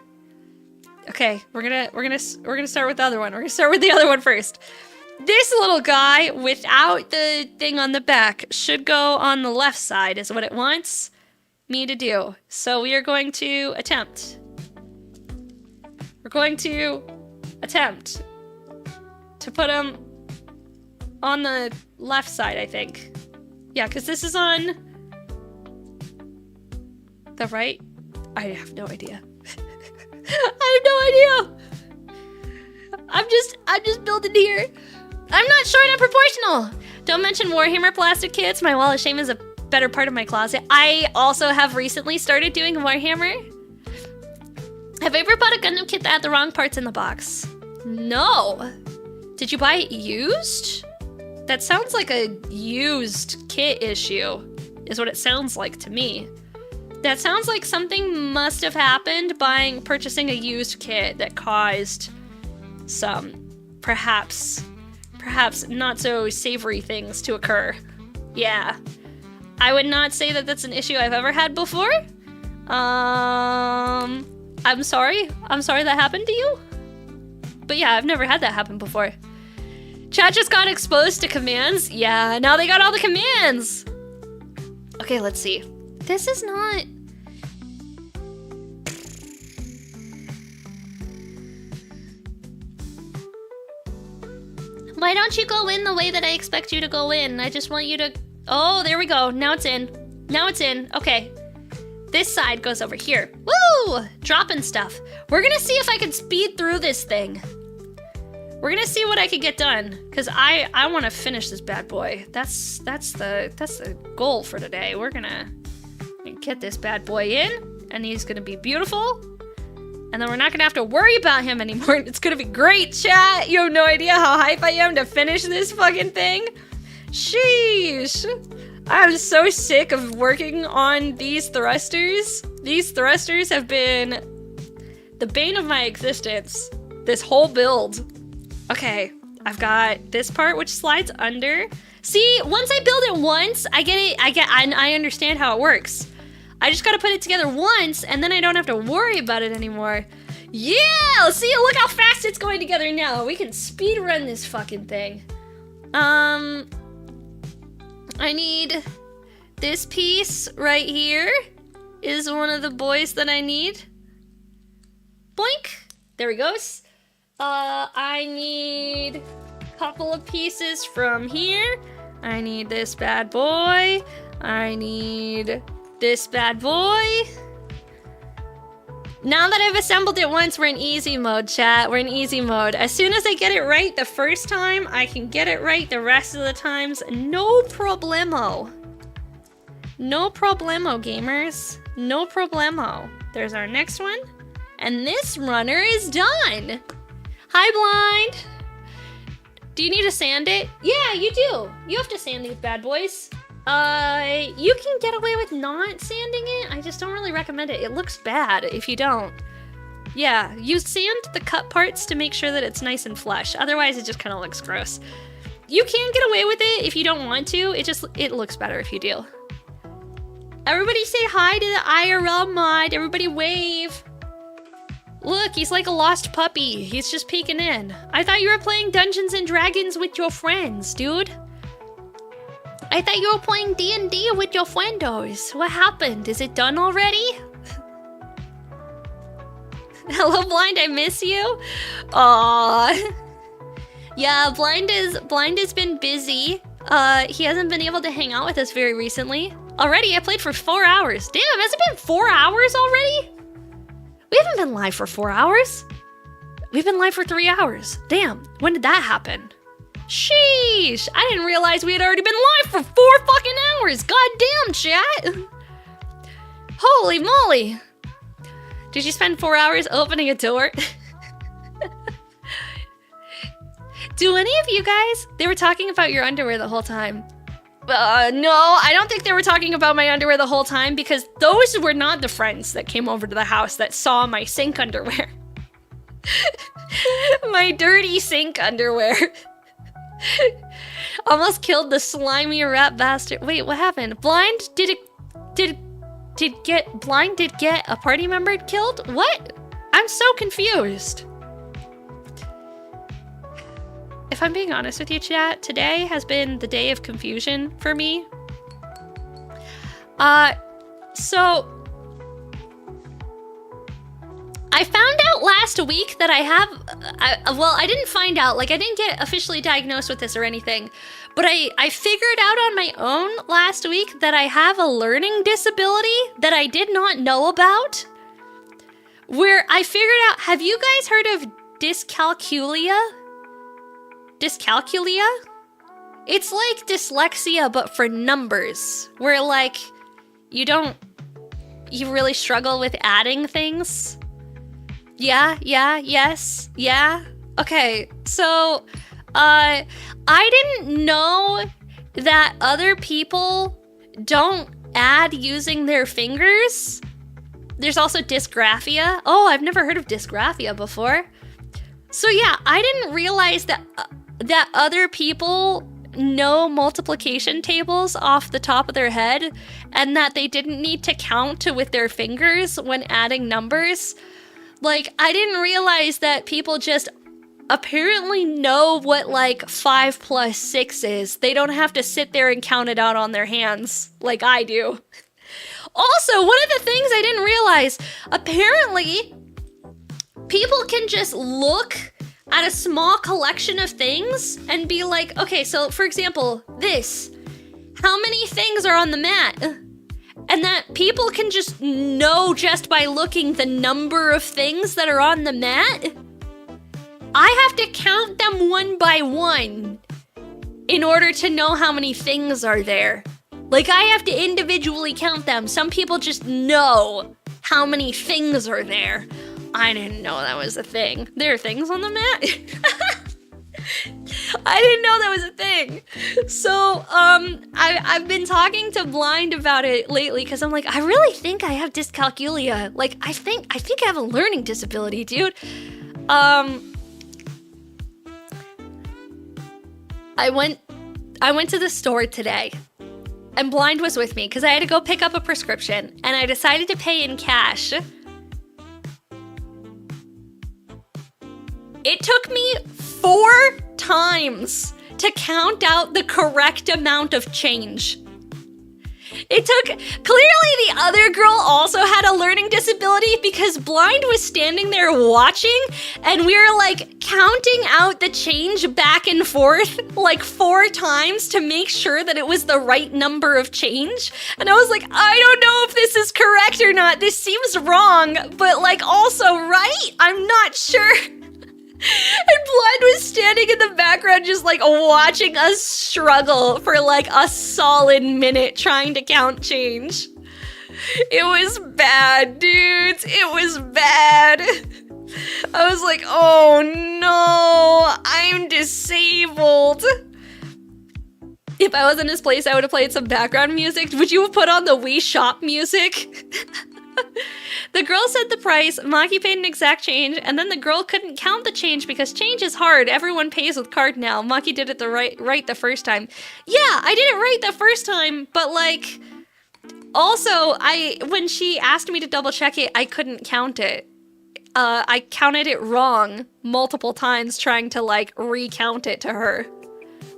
Okay, we're gonna start with the other one. We're gonna start with the other one first. This little guy without the thing on the back should go on the left side is what it wants me to do. So we are going to attempt. We're going to attempt to put him on the left side, I think. Yeah, because this is on the right. I have no idea. I have no idea. I'm just building here. I'm not short on proportional. Don't mention Warhammer plastic kits. My wall of shame is a better part of my closet. I also have recently started doing Warhammer. Have I ever bought a Gundam kit that had the wrong parts in the box? No. Did you buy it used? That sounds like a used kit issue, is what it sounds like to me. That sounds like something must have happened purchasing a used kit that caused some, perhaps not so savory things to occur. Yeah. I would not say that that's an issue I've ever had before. I'm sorry. I'm sorry that happened to you. But yeah, I've never had that happen before. Chat just got exposed to commands. Yeah, now they got all the commands. Okay, let's see. This is not... Why don't you go in the way that I expect you to go in? I just want you to... Oh, there we go. Now it's in. Now it's in. Okay. This side goes over here. Woo! Dropping stuff. We're gonna see if I can speed through this thing. We're gonna see what I can get done. Because I want to finish this bad boy. That's the goal for today. We're gonna get this bad boy in. And he's gonna be beautiful. And then we're not gonna have to worry about him anymore. It's gonna be great, chat. You have no idea how hype I am to finish this fucking thing. Sheesh. I'm so sick of working on these thrusters. These thrusters have been the bane of my existence. This whole build. Okay, I've got this part which slides under. See, once I build it once, I get it. I understand how it works. I just gotta put it together once, and then I don't have to worry about it anymore. Yeah! See, look how fast it's going together now. We can speed run this fucking thing. I need this piece right here is one of the boys that I need. Boink! There he goes. I need a couple of pieces from here. I need this bad boy. I need... this bad boy. Now that I've assembled it once, we're in easy mode, chat. We're in easy mode. As soon as I get it right the first time, I can get it right the rest of the times. No problemo. No problemo, gamers. No problemo. There's our next one. And this runner is done. Hi, Blind. Do you need to sand it? Yeah, you do. You have to sand these bad boys. You can get away with not sanding it. I just don't really recommend it. It looks bad if you don't. Yeah, you sand the cut parts to make sure that it's nice and flush. Otherwise, it just kind of looks gross. You can get away with it if you don't want to. It looks better if you do. Everybody say hi to the IRL mod. Everybody wave. Look, he's like a lost puppy. He's just peeking in. I thought you were playing Dungeons and Dragons with your friends, dude. I thought you were playing D&D with your friendos. What happened? Is it done already? Hello, Blind, I miss you. Aww. Yeah, Blind has been busy. He hasn't been able to hang out with us very recently. Already, I played for 4 hours. Damn, has it been 4 hours already? We haven't been live for 4 hours. We've been live for 3 hours. Damn, when did that happen? Sheesh, I didn't realize we had already been live for 4 fucking hours. God damn, chat. Holy moly. Did you spend 4 hours opening a door? Do any of you guys, they were talking about your underwear the whole time. No, I don't think they were talking about my underwear the whole time because those were not the friends that came over to the house that saw my sink underwear. My dirty sink underwear. Almost killed the slimy rat bastard. Wait, what happened? Blind did get a party member killed? What? I'm so confused. If I'm being honest with you, chat, today has been the day of confusion for me. So I found out last week that I didn't find out, like I didn't get officially diagnosed with this or anything, but I figured out on my own last week that I have a learning disability that I did not know about. Where I figured out, have you guys heard of dyscalculia? Dyscalculia? It's like dyslexia, but for numbers, where like, you really struggle with adding things. Yeah, yes, yeah. Okay, so, I didn't know that other people don't add using their fingers. There's also dysgraphia. Oh, I've never heard of dysgraphia before. So yeah, I didn't realize that other people know multiplication tables off the top of their head and that they didn't need to count with their fingers when adding numbers. Like, I didn't realize that people just apparently know what like 5 plus 6 is. They don't have to sit there and count it out on their hands like I do. Also, one of the things I didn't realize, apparently people can just look at a small collection of things and be like, okay, so for example, this, how many things are on the mat? And that people can just know just by looking the number of things that are on the mat. I have to count them one by one in order to know how many things are there. Like, I have to individually count them. Some people just know how many things are there. I didn't know that was a thing. There are things on the mat? I didn't know that was a thing. So, I've been talking to Blind about it lately because I'm like, I really think I have dyscalculia. Like, I think I have a learning disability, dude. I went to the store today, and Blind was with me because I had to go pick up a prescription, and I decided to pay in cash. It took me 4 times to count out the correct amount of change. Clearly the other girl also had a learning disability because Blind was standing there watching and we were like counting out the change back and forth like 4 times to make sure that it was the right number of change. And I was like, I don't know if this is correct or not. This seems wrong, but like also right? I'm not sure. And Blind was standing in the background just like watching us struggle for like a solid minute trying to count change. It was bad, dudes. It was bad. I was like, oh no, I'm disabled. If I was in his place, I would have played some background music. Would you have put on the Wii Shop music? The girl said the price, Maki paid an exact change, and then the girl couldn't count the change because change is hard. Everyone pays with card now. Maki did it right the first time. Yeah, I did it right the first time, but like, also, when she asked me to double check it, I couldn't count it. I counted it wrong multiple times trying to like recount it to her.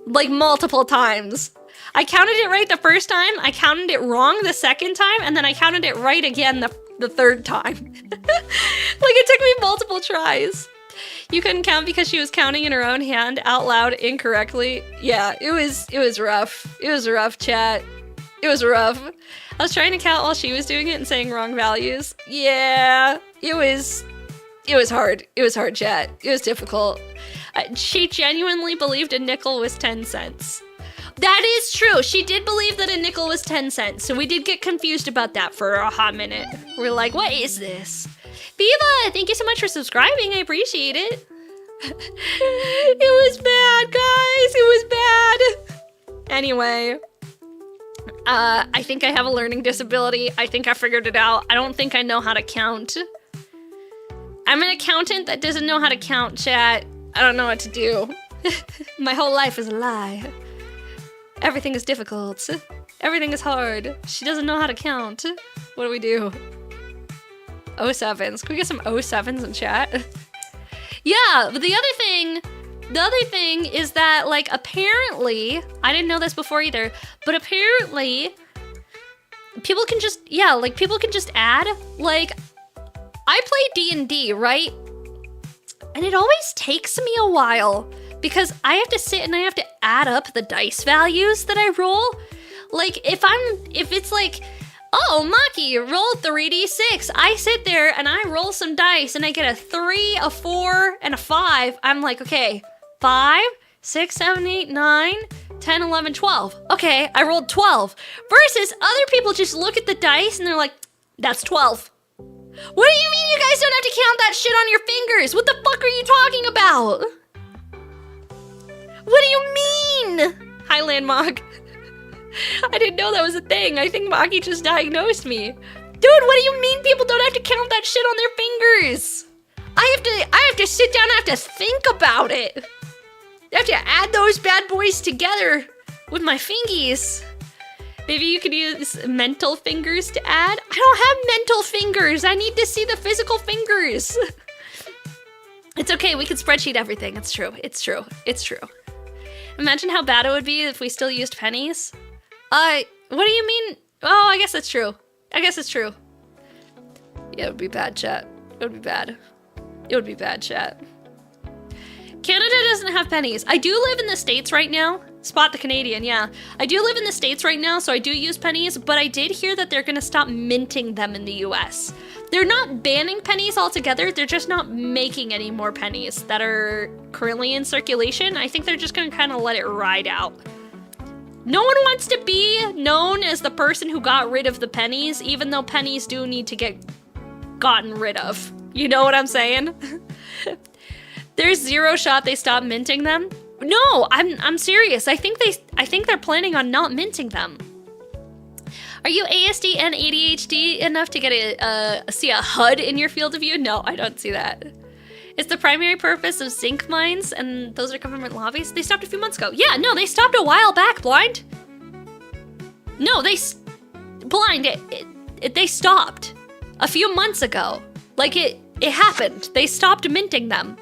Like multiple times. I counted it right the first time, I counted it wrong the second time, and then I counted it right again the third time. Like it took me multiple tries. You couldn't count because she was counting in her own hand out loud incorrectly. Yeah, it was rough. It was rough, chat. It was rough. I was trying to count while she was doing it and saying wrong values. Yeah, it was hard. It was hard, chat. It was difficult. She genuinely believed a nickel was 10 cents. That is true. She did believe that a nickel was 10 cents. So we did get confused about that for a hot minute. We're like, what is this? Viva, thank you so much for subscribing. I appreciate it. It was bad, guys. It was bad. Anyway, I think I have a learning disability. I think I figured it out. I don't think I know how to count. I'm an accountant that doesn't know how to count, chat. I don't know what to do. My whole life is a lie. Everything is difficult. Everything is hard. She doesn't know how to count. What do we do? 07s. Can we get some 07s in chat? Yeah, but the other thing is that, like, apparently, I didn't know this before either, but apparently, people can just add, like, I play D&D, right? And it always takes me a while because I have to sit and I have to add up the dice values that I roll. Like, if it's like, oh, Maki, roll 3d6. I sit there and I roll some dice and I get a 3, a 4, and a 5. I'm like, okay, 5, 6, 7, 8, 9, 10, 11, 12. Okay, I rolled 12. Versus other people just look at the dice and they're like, that's 12. What do you mean you guys don't have to count that shit on your fingers? What the fuck are you talking about? What do you mean? Hi, Landmog. I didn't know that was a thing. I think Maki just diagnosed me. Dude, what do you mean people don't have to count that shit on their fingers? I have to sit down and I have to think about it. I have to add those bad boys together with my fingies. Maybe you could use mental fingers to add? I don't have mental fingers. I need to see the physical fingers. It's okay, we can spreadsheet everything. It's true, it's true, it's true. Imagine how bad it would be if we still used pennies. What do you mean? Oh, I guess that's true. I guess it's true. Yeah, it would be bad, chat. It would be bad. It would be bad, chat. Canada doesn't have pennies. I do live in the States right now. Spot the Canadian, yeah. I do live in the States right now, so I do use pennies, but I did hear that they're gonna stop minting them in the US. They're not banning pennies altogether, they're just not making any more pennies that are currently in circulation. I think they're just gonna kind of let it ride out. No one wants to be known as the person who got rid of the pennies, even though pennies do need to get gotten rid of. You know what I'm saying? There's zero shot they stop minting them. No, I'm serious. I think they're planning on not minting them. Are you ASD and ADHD enough to get see a HUD in your field of view? No, I don't see that. It's the primary purpose of zinc mines, and those are government lobbies. They stopped a few months ago. Yeah, no, they stopped a while back, Blind. No, Blind, they stopped a few months ago. Like, it happened. They stopped minting them.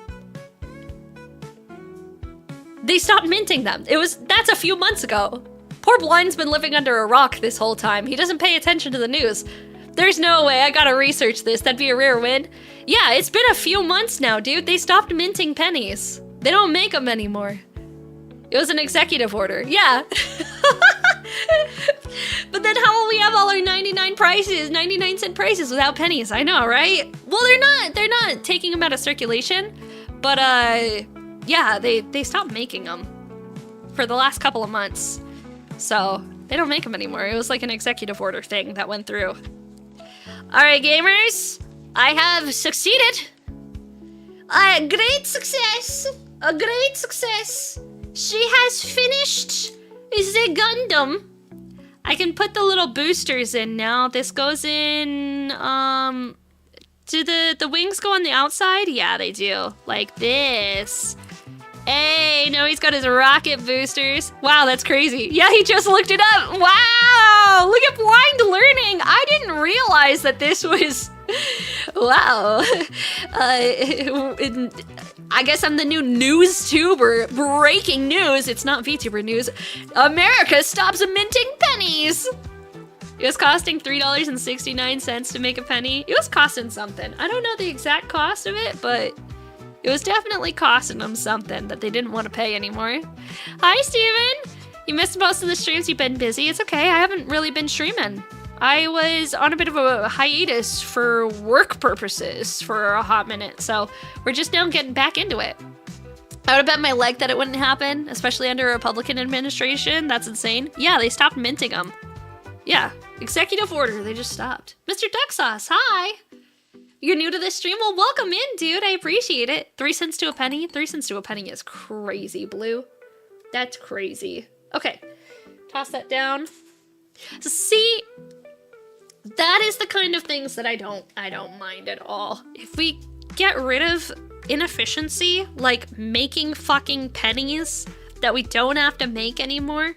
They stopped minting them. That's a few months ago. Poor Blind's been living under a rock this whole time. He doesn't pay attention to the news. There's no way, I gotta research this. That'd be a rare win. Yeah, it's been a few months now, dude. They stopped minting pennies. They don't make them anymore. It was an executive order, yeah. But then how will we have all our 99-cent prices without pennies? I know, right? Well, they're not taking them out of circulation, but yeah, they stopped making them for the last couple of months. So they don't make them anymore. It was like an executive order thing that went through. All right, gamers, I have succeeded. A great success. A great success. She has finished the Gundam. I can put the little boosters in now. This goes in, do the wings go on the outside? Yeah, they do. Like this. Hey, no, he's got his rocket boosters. Wow, that's crazy. Yeah, he just looked it up. Wow, look at Blind learning. I didn't realize that this was, wow. I guess I'm the new news tuber. Breaking news. It's not VTuber news. America stops minting pennies. It was costing $3.69 to make a penny. It was costing something. I don't know the exact cost of it, but it was definitely costing them something that they didn't want to pay anymore. Hi, Steven. You missed most of the streams. You've been busy. It's okay. I haven't really been streaming. I was on a bit of a hiatus for work purposes for a hot minute, so we're just now getting back into it. I would have bet my leg that it wouldn't happen, especially under a Republican administration. That's insane. Yeah, they stopped minting them. Yeah, executive order. They just stopped. Mr. Duck Sauce, hi. You're new to this stream? Well, welcome in, dude. I appreciate it. 3 cents to a penny? 3 cents to a penny is crazy, Blue. That's crazy. Okay, toss that down. So see, that is the kind of things that I don't mind at all. If we get rid of inefficiency, like making fucking pennies that we don't have to make anymore,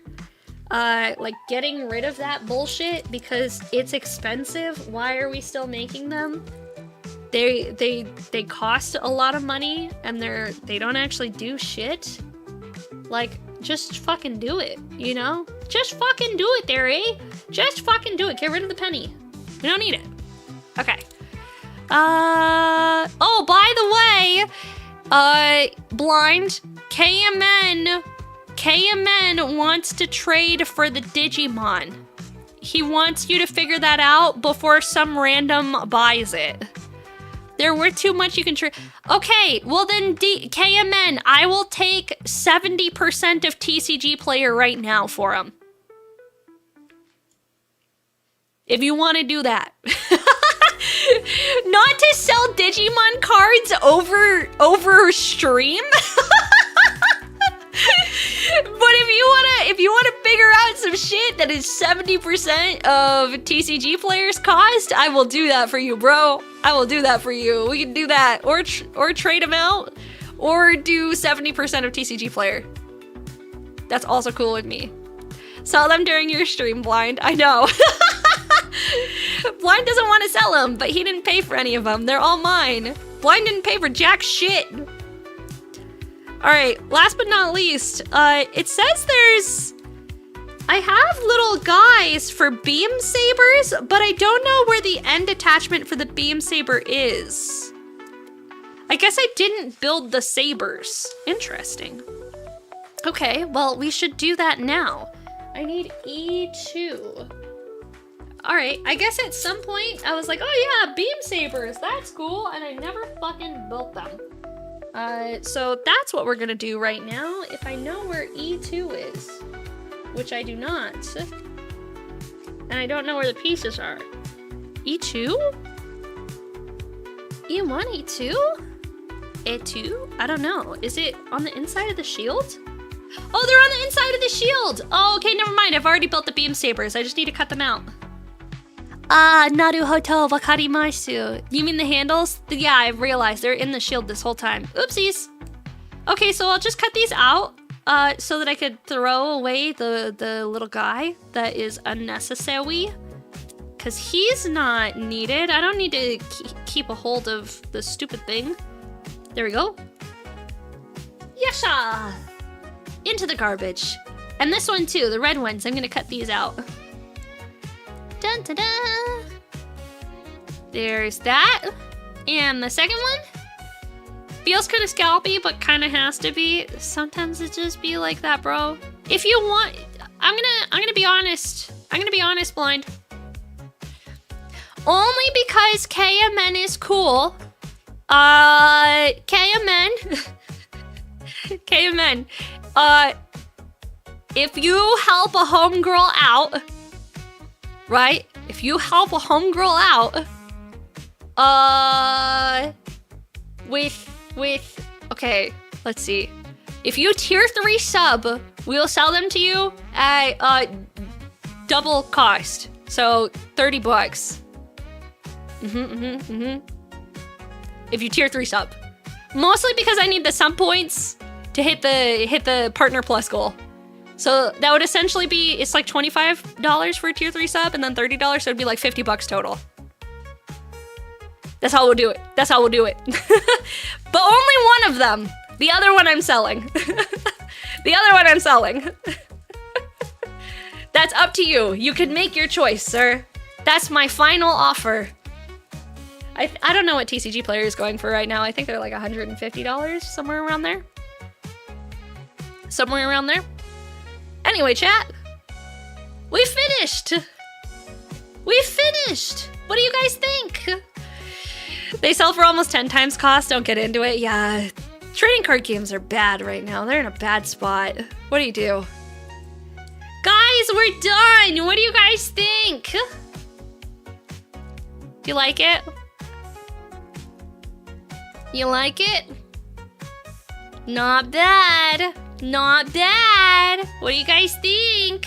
like getting rid of that bullshit because it's expensive. Why are we still making them? They cost a lot of money and they don't actually do shit. Like, just fucking do it, you know? Just fucking do it there, eh? Just fucking do it. Get rid of the penny. We don't need it. Okay. Oh, by the way, Blind, KMN wants to trade for the Digimon. He wants you to figure that out before some random buys it. They're worth too much, you can trade. Okay, well then, KMN, I will take 70% of TCG Player right now for him. If you want to do that. Not to sell Digimon cards over stream? But if you wanna figure out some shit that is 70% of TCG players' cost, I will do that for you, bro. I will do that for you. We can do that, or trade them out, or do 70% of TCG player. That's also cool with me. Sell them during your stream, Blind. I know. Blind doesn't want to sell them, but he didn't pay for any of them. They're all mine. Blind didn't pay for jack shit. Alright, last but not least, it says I have little guys for beam sabers, but I don't know where the end attachment for the beam saber is. I guess I didn't build the sabers. Interesting. Okay, well, we should do that now. I need E2. Alright, I guess at some point I was like, oh yeah, beam sabers, that's cool, and I never fucking built them. So that's what we're gonna do right now, if I know where E2 is. Which I do not. And I don't know where the pieces are. E2? E1, E2? E2? I don't know. Is it on the inside of the shield? Oh, they're on the inside of the shield! Oh, okay, never mind. I've already built the beam sabers. I just need to cut them out. Naruhoto wakarimasu. You mean the handles? Yeah, I realized they're in the shield this whole time. Oopsies. Okay, so I'll just cut these out so that I could throw away the little guy that is unnecessary. Because he's not needed. I don't need to keep a hold of the stupid thing. There we go. Yasha! Into the garbage. And this one too, the red ones. I'm going to cut these out. Dun, dun, dun. There's that. And the second one feels kind of scalpy, but kind of has to be. Sometimes it just be like that, bro. If you want, I'm gonna be honest. I'm gonna be honest, Blind. Only because KMN is cool. KMN. KMN. If you help a homegirl out, right? If you help a homegirl out, okay, let's see. If you tier 3 sub, we'll sell them to you at, double cost. So, 30 bucks. If you tier 3 sub. Mostly because I need the sub points to hit the partner plus goal. So that would essentially be, it's like $25 for a tier 3 sub and then $30, so it'd be like 50 bucks total. That's how we'll do it. That's how we'll do it. But only one of them. The other one I'm selling. The other one I'm selling. That's up to you. You can make your choice, sir. That's my final offer. I don't know what TCG player is going for right now. I think they're like $150, somewhere around there. Somewhere around there. Anyway, chat. We finished. We finished. What do you guys think? They sell for almost 10 times cost. Don't get into it. Yeah, trading card games are bad right now. They're in a bad spot. What do you do? Guys, we're done. What do you guys think? Do you like it? You like it? Not bad. Not bad. What do you guys think?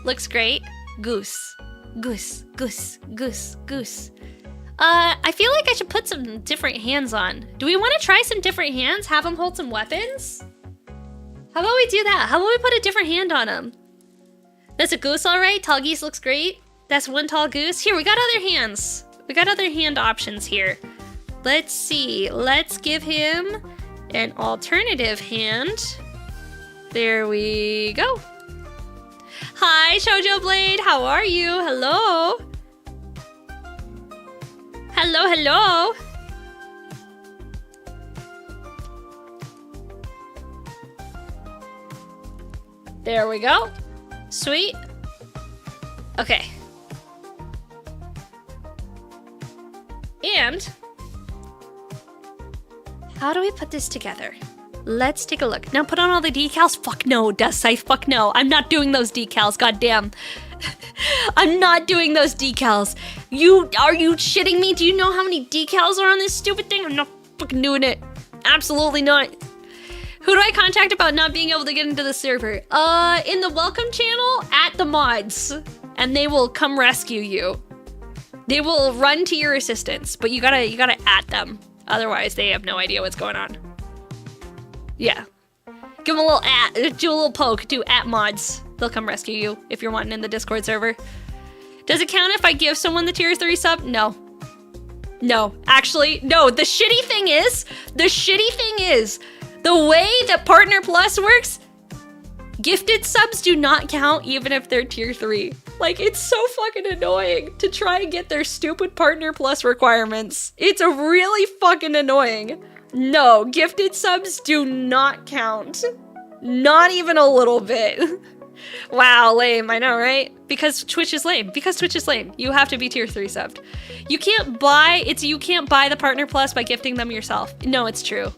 Looks great. Goose. Goose. Goose. Goose. Goose. I feel like I should put some different hands on. Do we want to try some different hands? Have them hold some weapons? How about we do that? How about we put a different hand on them? That's a goose, all right. Tallgeese looks great. That's one tall goose. Here, we got other hands. We got other hand options here. Let's see. Let's give him an alternative hand. There we go. Hi, Shoujo Blade. How are you? Hello. Hello, hello. There we go. Sweet. Okay. And how do we put this together? Let's take a look. Now put on all the decals. Fuck no, Death Scythe. Fuck no. I'm not doing those decals. Goddamn. I'm not doing those decals. Are you shitting me? Do you know how many decals are on this stupid thing? I'm not fucking doing it. Absolutely not. Who do I contact about not being able to get into the server? In the welcome channel, at the mods. And they will come rescue you. They will run to your assistance, but you gotta at them. Otherwise, they have no idea what's going on. Yeah. Give them a little at, do a little poke, do at mods. They'll come rescue you if you're wanting in the Discord server. Does it count if I give someone the tier 3 sub? No. No, actually, no. The shitty thing is, the way that Partner Plus works, gifted subs do not count even if they're tier 3. Like, it's so fucking annoying to try and get their stupid Partner Plus requirements. It's really fucking annoying. No, gifted subs do not count. Not even a little bit. Wow, lame, I know, right? Because Twitch is lame. You have to be tier 3 subbed. You can't buy the Partner Plus by gifting them yourself. No, it's true.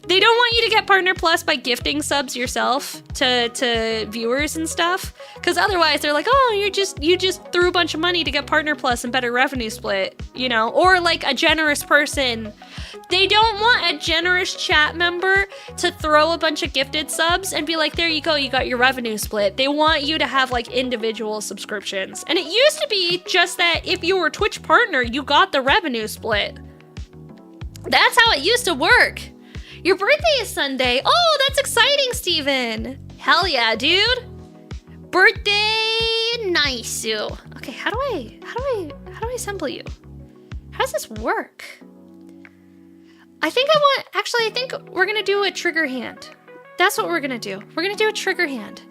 They don't want you to get Partner Plus by gifting subs yourself to viewers and stuff. Because otherwise they're like, oh, you just threw a bunch of money to get Partner Plus and better revenue split, you know? Or like a generous person. They don't want a generous chat member to throw a bunch of gifted subs and be like, there you go, you got your revenue split. They want you to have like individual subscriptions. And it used to be just that if you were a Twitch partner, you got the revenue split. That's how it used to work. Your birthday is Sunday. Oh, that's exciting, Steven. Hell yeah, dude. Birthday, nice. Okay, how do I assemble you? How does this work? I think we're gonna do a trigger hand. That's what we're gonna do. We're gonna do a trigger hand.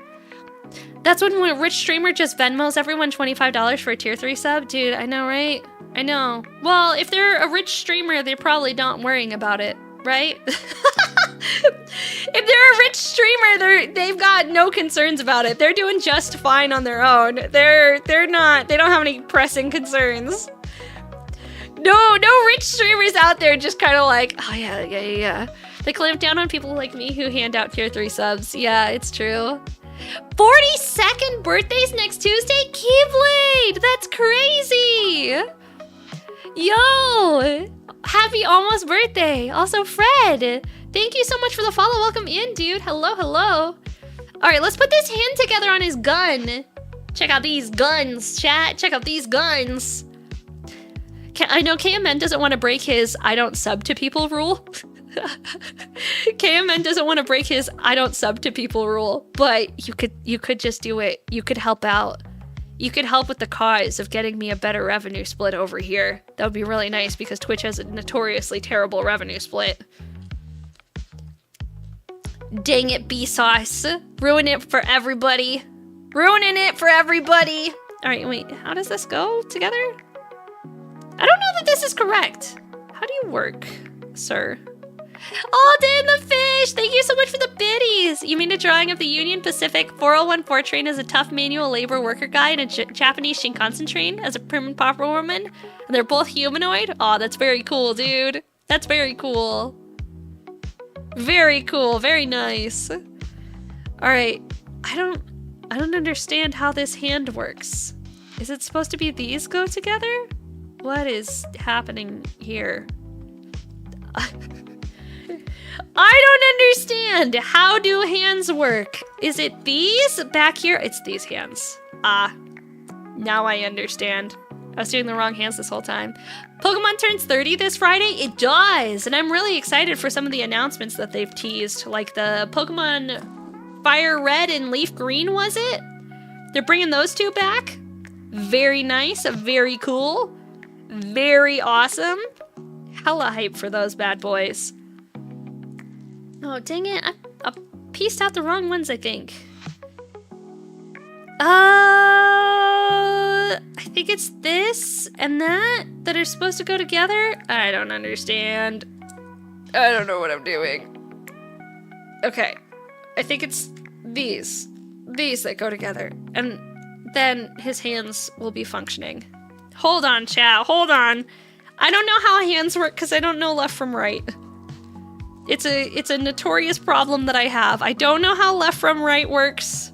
That's when a rich streamer just Venmos everyone $25 for a tier 3 sub. Dude, I know, right? I know. Well, if they're a rich streamer, they're probably not worrying about it, right? If they're a rich streamer, they've got no concerns about it. They're doing just fine on their own. They don't have any pressing concerns. No rich streamers out there just kind of like, oh yeah. They clamp down on people like me who hand out tier 3 subs. Yeah, it's true. 42nd birthday's next Tuesday? Keyblade! That's crazy! Yo! Happy almost birthday! Also, Fred! Thank you so much for the follow. Welcome in, dude. Hello. Alright, let's put this hand together on his gun. Check out these guns, chat. Check out these guns. I know KMN doesn't want to break his I don't sub to people rule. KMN doesn't want to break his I don't sub to people rule, but you could just do it. You could help out. You could help with the cause of getting me a better revenue split over here. That would be really nice because Twitch has a notoriously terrible revenue split. Dang it, B-Sauce. Ruin it for everybody. Ruining it for everybody. All right, wait, how does this go together? I don't know that this is correct. How do you work, sir? Oh, Dan the Fish! Thank you so much for the biddies! You mean a drawing of the Union Pacific 4014 train as a tough manual labor worker guy and a Japanese Shinkansen train as a prim and proper woman? And they're both humanoid? Oh, that's very cool, dude. That's very cool. Very cool. Very nice. Alright. I don't understand how this hand works. Is it supposed to be these go together? What is happening here? I don't understand. How do hands work? Is it these back here? It's these hands. Ah, now I understand. I was doing the wrong hands this whole time. Pokemon turns 30 this Friday? It does! And I'm really excited for some of the announcements that they've teased. Like the Pokemon Fire Red and Leaf Green, was it? They're bringing those two back. Very nice. Very cool. Very awesome. Hella hype for those bad boys. Oh, dang it. I pieced out the wrong ones, I think. I think it's this and that are supposed to go together. I don't understand. I don't know what I'm doing. Okay. I think it's these that go together. And then his hands will be functioning. Hold on, chat. Hold on. I don't know how hands work because I don't know left from right. It's a notorious problem that I have. I don't know how left from right works.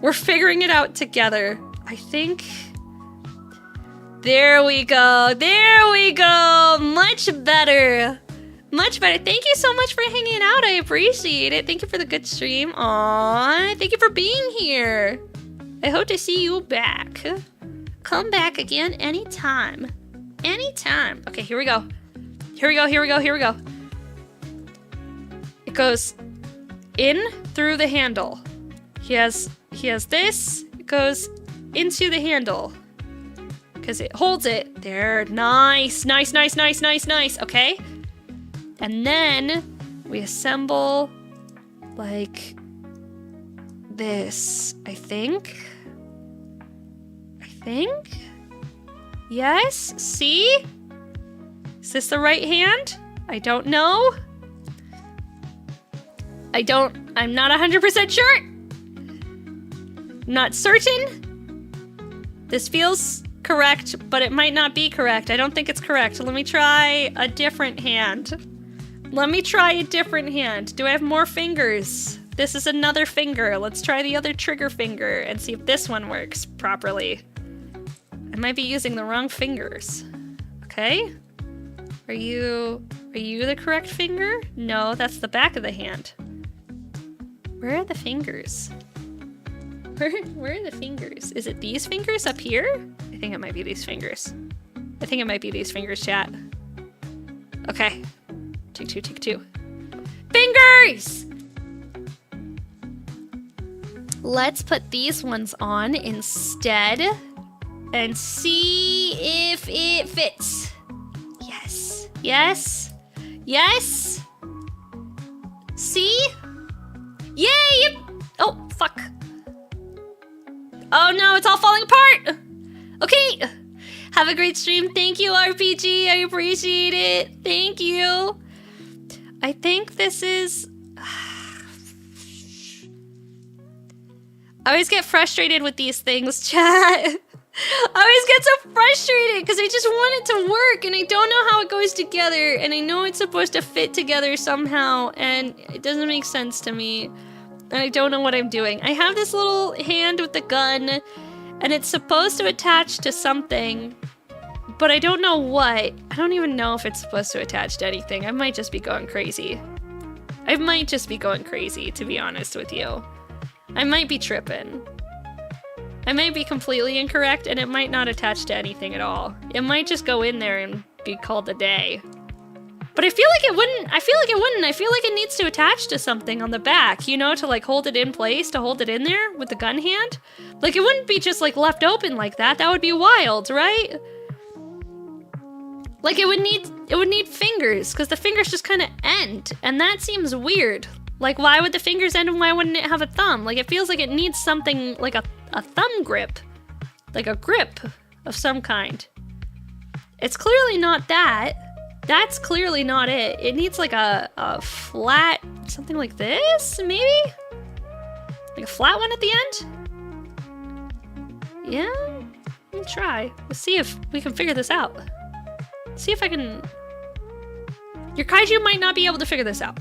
We're figuring it out together. I think... There we go. There we go. Much better. Much better. Thank you so much for hanging out. I appreciate it. Thank you for the good stream. Aww. Thank you for being here. I hope to see you back. Come back again anytime. Anytime. Okay, here we go. Here we go. It goes in through the handle. He has this. It goes into the handle. because it holds it. There, nice, nice, nice, nice, nice, nice. Okay. And then we assemble like this, I think. Yes, see? Is this the right hand? I don't know. I'm not 100% sure. Not certain. This feels correct, but it might not be correct. I don't think it's correct. Let me try a different hand. Do I have more fingers? This is another finger. Let's try the other trigger finger and see if this one works properly. I might be using the wrong fingers. Okay. Are you the correct finger? No, that's the back of the hand. Where are the fingers? Where are the fingers? Is it these fingers up here? I think it might be these fingers. Chat. Okay. Take two. Fingers! Let's put these ones on instead and see if it fits. Yes. See? Yay! Oh, fuck. Oh no, it's all falling apart! Okay. Have a great stream. Thank you, RPG. I appreciate it. Thank you. I think this is... I always get frustrated with these things, chat. I always get so frustrated because I just want it to work and I don't know how it goes together, and I know it's supposed to fit together somehow and it doesn't make sense to me and I don't know what I'm doing. I have this little hand with the gun and it's supposed to attach to something, but I don't know what. I don't even know if it's supposed to attach to anything. I might just be going crazy. To be honest with you. I might be tripping. I might be completely incorrect and it might not attach to anything at all. It might just go in there and be called a day. But I feel like it wouldn't. I feel like it needs to attach to something on the back, you know, to like hold it in place, to hold it in there with the gun hand. Like it wouldn't be just like left open like that. That would be wild, right? Like it would need fingers, because the fingers just kind of end, and that seems weird. Like why would the fingers end and why wouldn't it have a thumb? Like it feels like it needs something like a thumb grip. Like a grip of some kind. It's clearly not that. That's clearly not it. It needs like a flat, something like this, maybe? Like a flat one at the end? Yeah, we'll try. Let's see if we can figure this out. See if I can... Your kaiju might not be able to figure this out.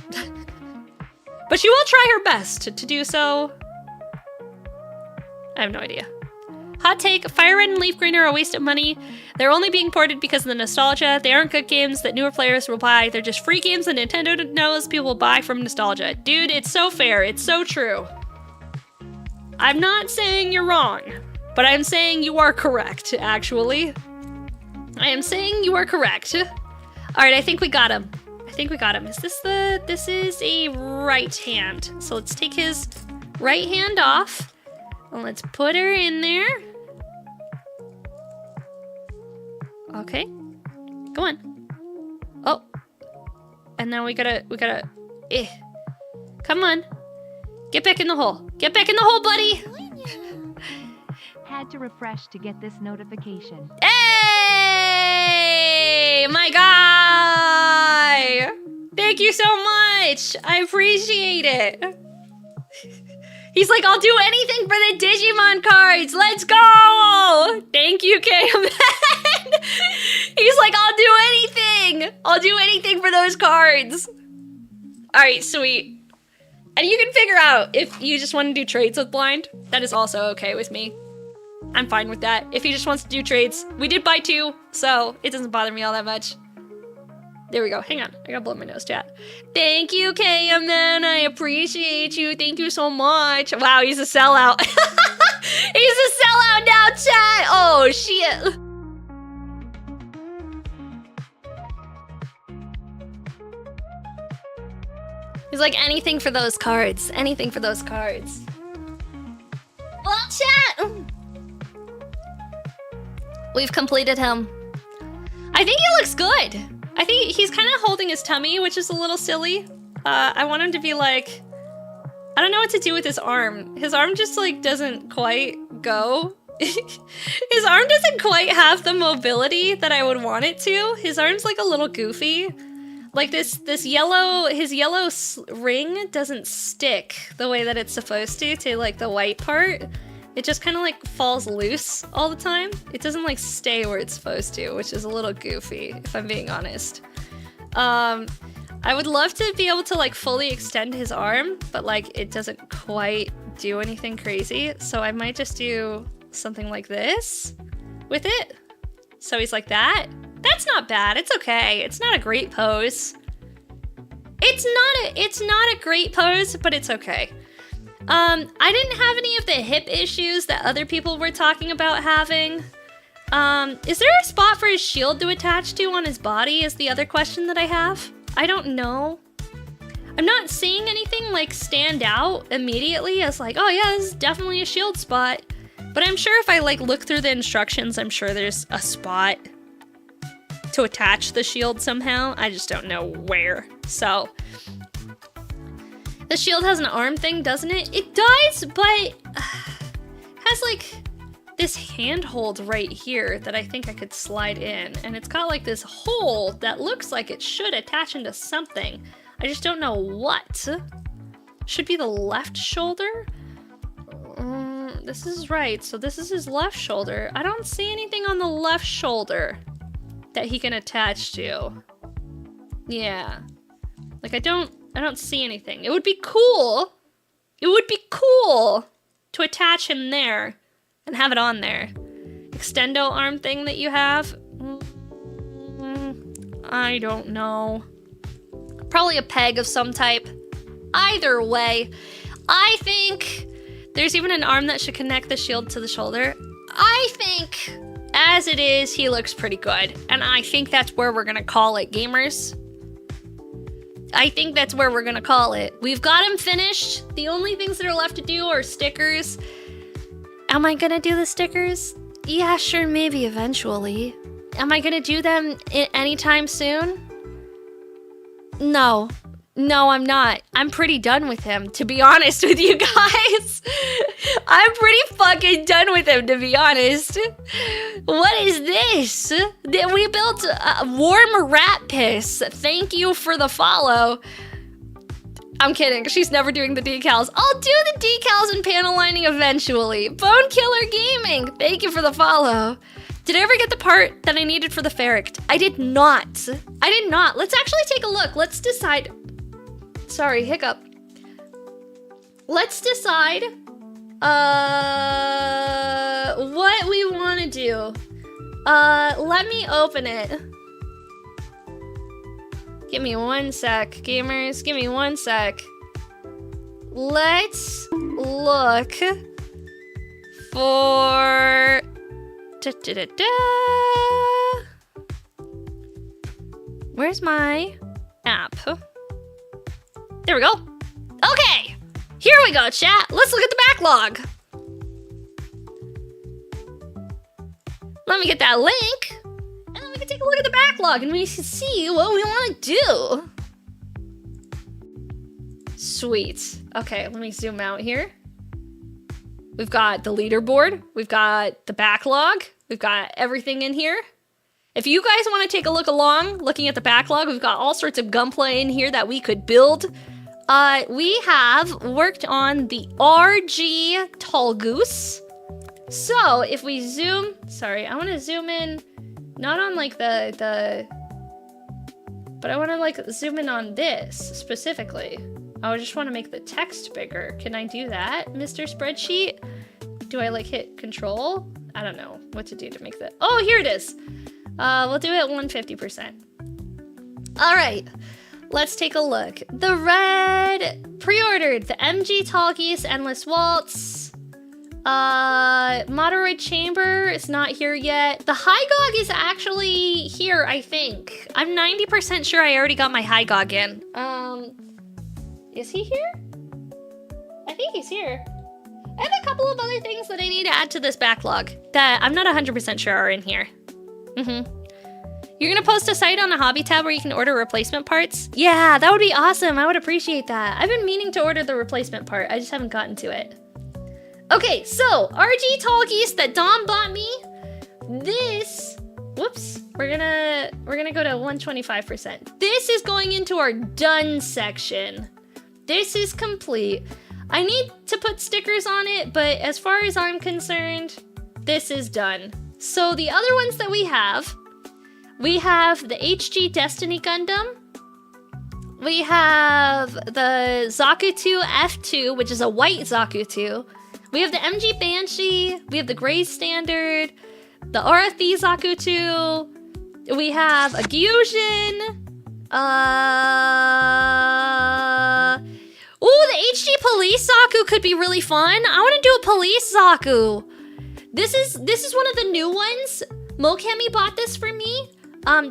But she will try her best to do so. I have no idea. Hot take, Fire Red and Leaf Green are a waste of money. They're only being ported because of the nostalgia. They aren't good games that newer players will buy. They're just free games that Nintendo knows people will buy from nostalgia. Dude, it's so fair. It's so true. I'm not saying you're wrong, but I'm saying you are correct, actually. I am saying you are correct. All right, I think we got him. This is a right hand. So let's take his right hand off and let's put her in there. Okay, go on. Oh, and now we gotta, come on. Get back in the hole. Get back in the hole, buddy. Had to refresh to get this notification. Hey, my guy! Thank you so much. I appreciate it. He's like, I'll do anything for the Digimon cards. Let's go! Thank you, K-Man. He's like, I'll do anything. I'll do anything for those cards. All right, sweet. And you can figure out if you just want to do trades with Blind. That is also okay with me. I'm fine with that. If he just wants to do trades. We did buy 2, so it doesn't bother me all that much. There we go. Hang on. I gotta blow my nose, chat. Thank you, KMN. I appreciate you. Thank you so much. Wow, he's a sellout. He's a sellout now, chat. Oh, shit. He's like, anything for those cards. Anything for those cards. Well, chat. We've completed him. I think he looks good. I think he's kind of holding his tummy, which is a little silly. I want him to be like, I don't know what to do with his arm. His arm just like doesn't quite go. His arm doesn't quite have the mobility that I would want it to. His arm's like a little goofy. Like his yellow ring doesn't stick the way that it's supposed to like the white part. It just kind of like falls loose all the time. It doesn't like stay where it's supposed to, which is a little goofy, if I'm being honest. I would love to be able to like fully extend his arm, but like it doesn't quite do anything crazy. So I might just do something like this with it. So he's like that. That's not bad. It's okay. It's not a great pose. It's not a great pose, but it's okay. I didn't have any of the hip issues that other people were talking about having. Is there a spot for his shield to attach to on his body is the other question that I have. I don't know. I'm not seeing anything like stand out immediately as like, oh yeah, this is definitely a shield spot. But I'm sure if I like look through the instructions, I'm sure there's a spot to attach the shield somehow. I just don't know where. So the shield has an arm thing, doesn't it? It does, but has like this handhold right here that I think I could slide in. And it's got like this hole that looks like it should attach into something. I just don't know what. Should be the left shoulder. This is right, so this is his left shoulder. I don't see anything on the left shoulder that he can attach to. Yeah. Like I don't see anything. It would be cool. It would be cool to attach him there and have it on there. Extendo arm thing that you have. I don't know. Probably a peg of some type. Either way, I think there's even an arm that should connect the shield to the shoulder. I think, as it is, he looks pretty good. And I think that's where we're gonna call it, gamers. I think that's where we're gonna call it. We've got him finished. The only things that are left to do are stickers. Am I gonna do the stickers? Yeah, sure, maybe eventually. Am I gonna do them anytime soon? No. No, I'm not. I'm pretty done with him, to be honest with you guys. I'm pretty fucking done with him, to be honest. What is this? We built a warm rat piss. Thank you for the follow. I'm kidding. She's never doing the decals. I'll do the decals and panel lining eventually. Bone Killer Gaming. Thank you for the follow. Did I ever get the part that I needed for the ferret? I did not. I did not. Let's actually take a look. Let's decide. Sorry, hiccup. Let's decide what we want to do. Let me open it. Give me one sec, gamers. Give me one sec. Let's look for Where's my app? There we go. Okay, here we go, chat. Let's look at the backlog. Let me get that link, and then we can take a look at the backlog, and we can see what we want to do. Sweet. Okay, let me zoom out here. We've got the leaderboard. We've got the backlog. We've got everything in here. If you guys want to take a look along, looking at the backlog, we've got all sorts of gunplay in here that we could build. We have worked on the RG Tallgeese. So if we zoom, sorry, I want to zoom in, not on like but I want to like zoom in on this specifically. I just want to make the text bigger. Can I do that, Mr. Spreadsheet? Do I like hit control? I don't know what to do to make that. Oh, here it is. We'll do it 150%. All right. Let's take a look. The red pre-ordered the MG Tallgeese Endless Waltz. Moderoid Chamber is not here yet. The Hygog is actually here, I think. I'm 90% sure I already got my Hygog in. Is he here? I think he's here. I have a couple of other things that I need to add to this backlog that I'm not 100% sure are in here. You're gonna post a site on the hobby tab where you can order replacement parts? Yeah, that would be awesome. I would appreciate that. I've been meaning to order the replacement part. I just haven't gotten to it. Okay, so RG Tallgeese that Dom bought me. This, whoops, we're gonna go to 125%. This is going into our done section. This is complete. I need to put stickers on it, but as far as I'm concerned, this is done. So the other ones that we have the HG Destiny Gundam. We have the Zaku 2 F2, which is a white Zaku 2. We have the MG Banshee. We have the Gray Standard. The RFB Zaku 2. We have a Gyujin. Ooh, the HG Police Zaku could be really fun. I want to do a Police Zaku. This is one of the new ones. Mokemi bought this for me.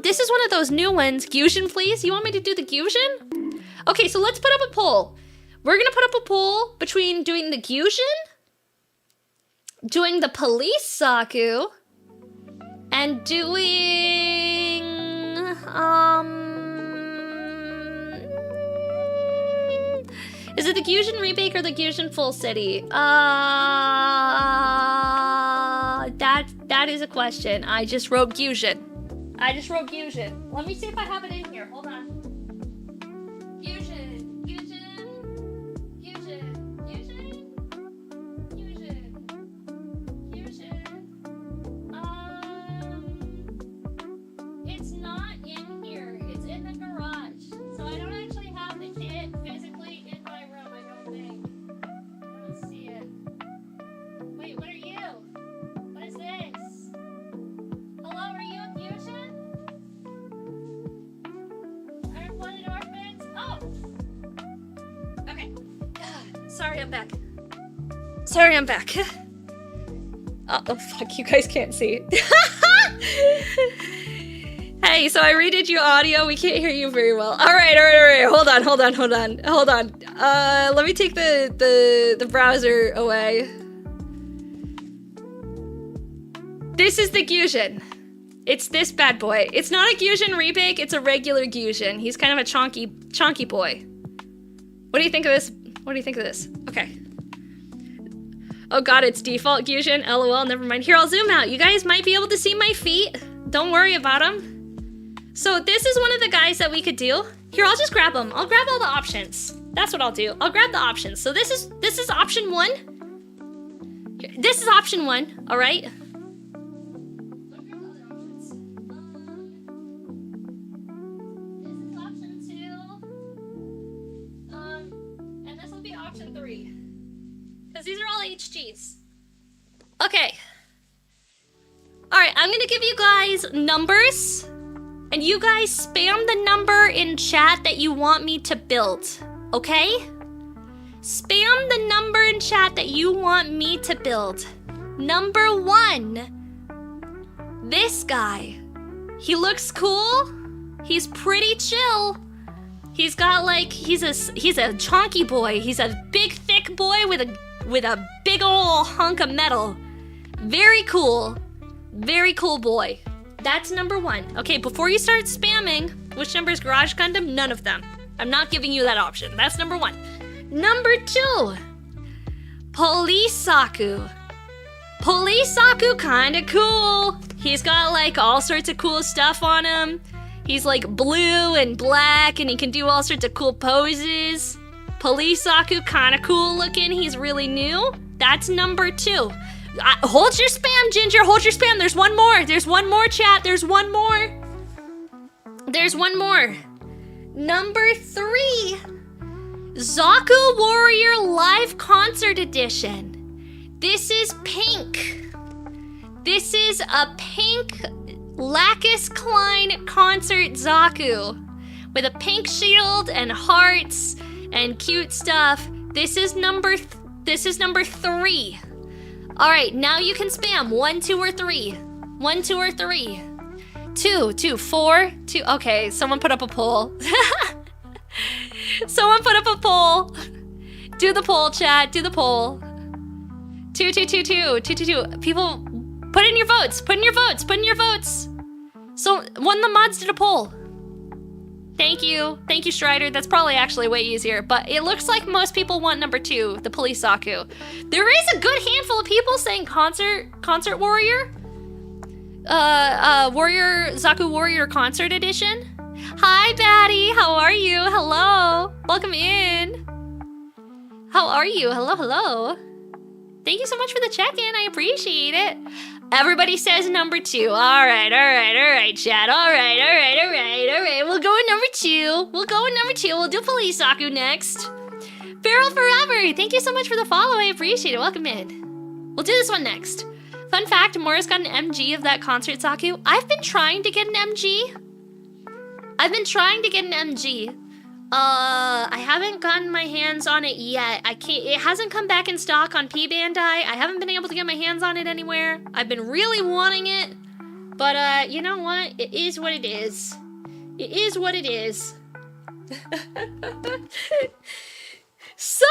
This is one of those new ones. Gyujin, please. You want me to do the Gyujin? Okay, so let's put up a poll. We're gonna put up a poll between doing the Gyujin, doing the Police Zaku, and doing is it the Gyujin remake or the Gyujin full city? That is a question. I just wrote Gyujin. Let me see if I have it in here. Hold on. Gyujin. It's not in here. It's in the garage. So I don't actually have the kit physically in my room, I don't think. I don't see it. Wait, what are you? What is this? Hello, are you a Gyujin? Iron-blooded orphans? Oh! Okay. Sorry, I'm back. Oh, fuck, you guys can't see. Hey, so I redid your audio. We can't hear you very well. All right. Hold on. Let me take the browser away. This is the Gyujin. It's this bad boy. It's not a Gyujin remake. It's a regular Gyujin. He's kind of a chonky boy. What do you think of this? Okay. Oh god, it's default Gyujin. LOL, never mind. Here, I'll zoom out. You guys might be able to see my feet. Don't worry about them. So this is one of the guys that we could do. Here, I'll just grab them. I'll grab all the options. That's what I'll do. I'll grab the options. So this is option 1. This is option 1, all right? This is option 2. And this will be option 3. Because these are all HGs. Okay. Alright, I'm gonna give you guys numbers. And you guys spam the number in chat that you want me to build. Okay? Spam the number in chat that you want me to build. Number 1. This guy. He looks cool. He's pretty chill. He's got like, he's a chonky boy. He's a big thick boy with a big ol' hunk of metal. Very cool boy. That's number 1. Okay, before you start spamming, which number is Garage Gundam? None of them. I'm not giving you that option. That's number 1. Number 2, Police Zaku. Police Zaku, kinda cool. He's got like all sorts of cool stuff on him. He's like blue and black and he can do all sorts of cool poses. Police Zaku, kinda cool looking. He's really new. That's number 2. Hold your spam, Ginger. Hold your spam. There's one more. There's one more, chat. There's one more. Number 3. Zaku Warrior Live Concert Edition. This is pink. This is a pink Lacus Klein concert Zaku with a pink shield and hearts and cute stuff. This is number 3. All right, now you can spam 1, 2, or 3. 1, 2, or 3. 2, 4, 2. Okay, someone put up a poll. Do the poll, chat. Do the poll. 2. People, put in your votes. Put in your votes. Put in your votes. So one of the mods did a poll. Thank you, Strider. That's probably actually way easier, but it looks like most people want number 2, the Police Zaku. There is a good handful of people saying Concert Warrior. Zaku Warrior Concert Edition. Hi, Batty. How are you? Hello. Welcome in. How are you? Hello. Thank you so much for the check-in. I appreciate it. Everybody says number 2. All right, chat. All right. We'll go with number 2. We'll do Police Zaku next. Feral Forever. Thank you so much for the follow. I appreciate it. Welcome in. We'll do this one next. Fun fact, Morris got an MG of that Concert Zaku. I've been trying to get an MG. I haven't gotten my hands on it yet. It hasn't come back in stock on P Bandai. I haven't been able to get my hands on it anywhere. I've been really wanting it. But, you know what? It is what it is. So,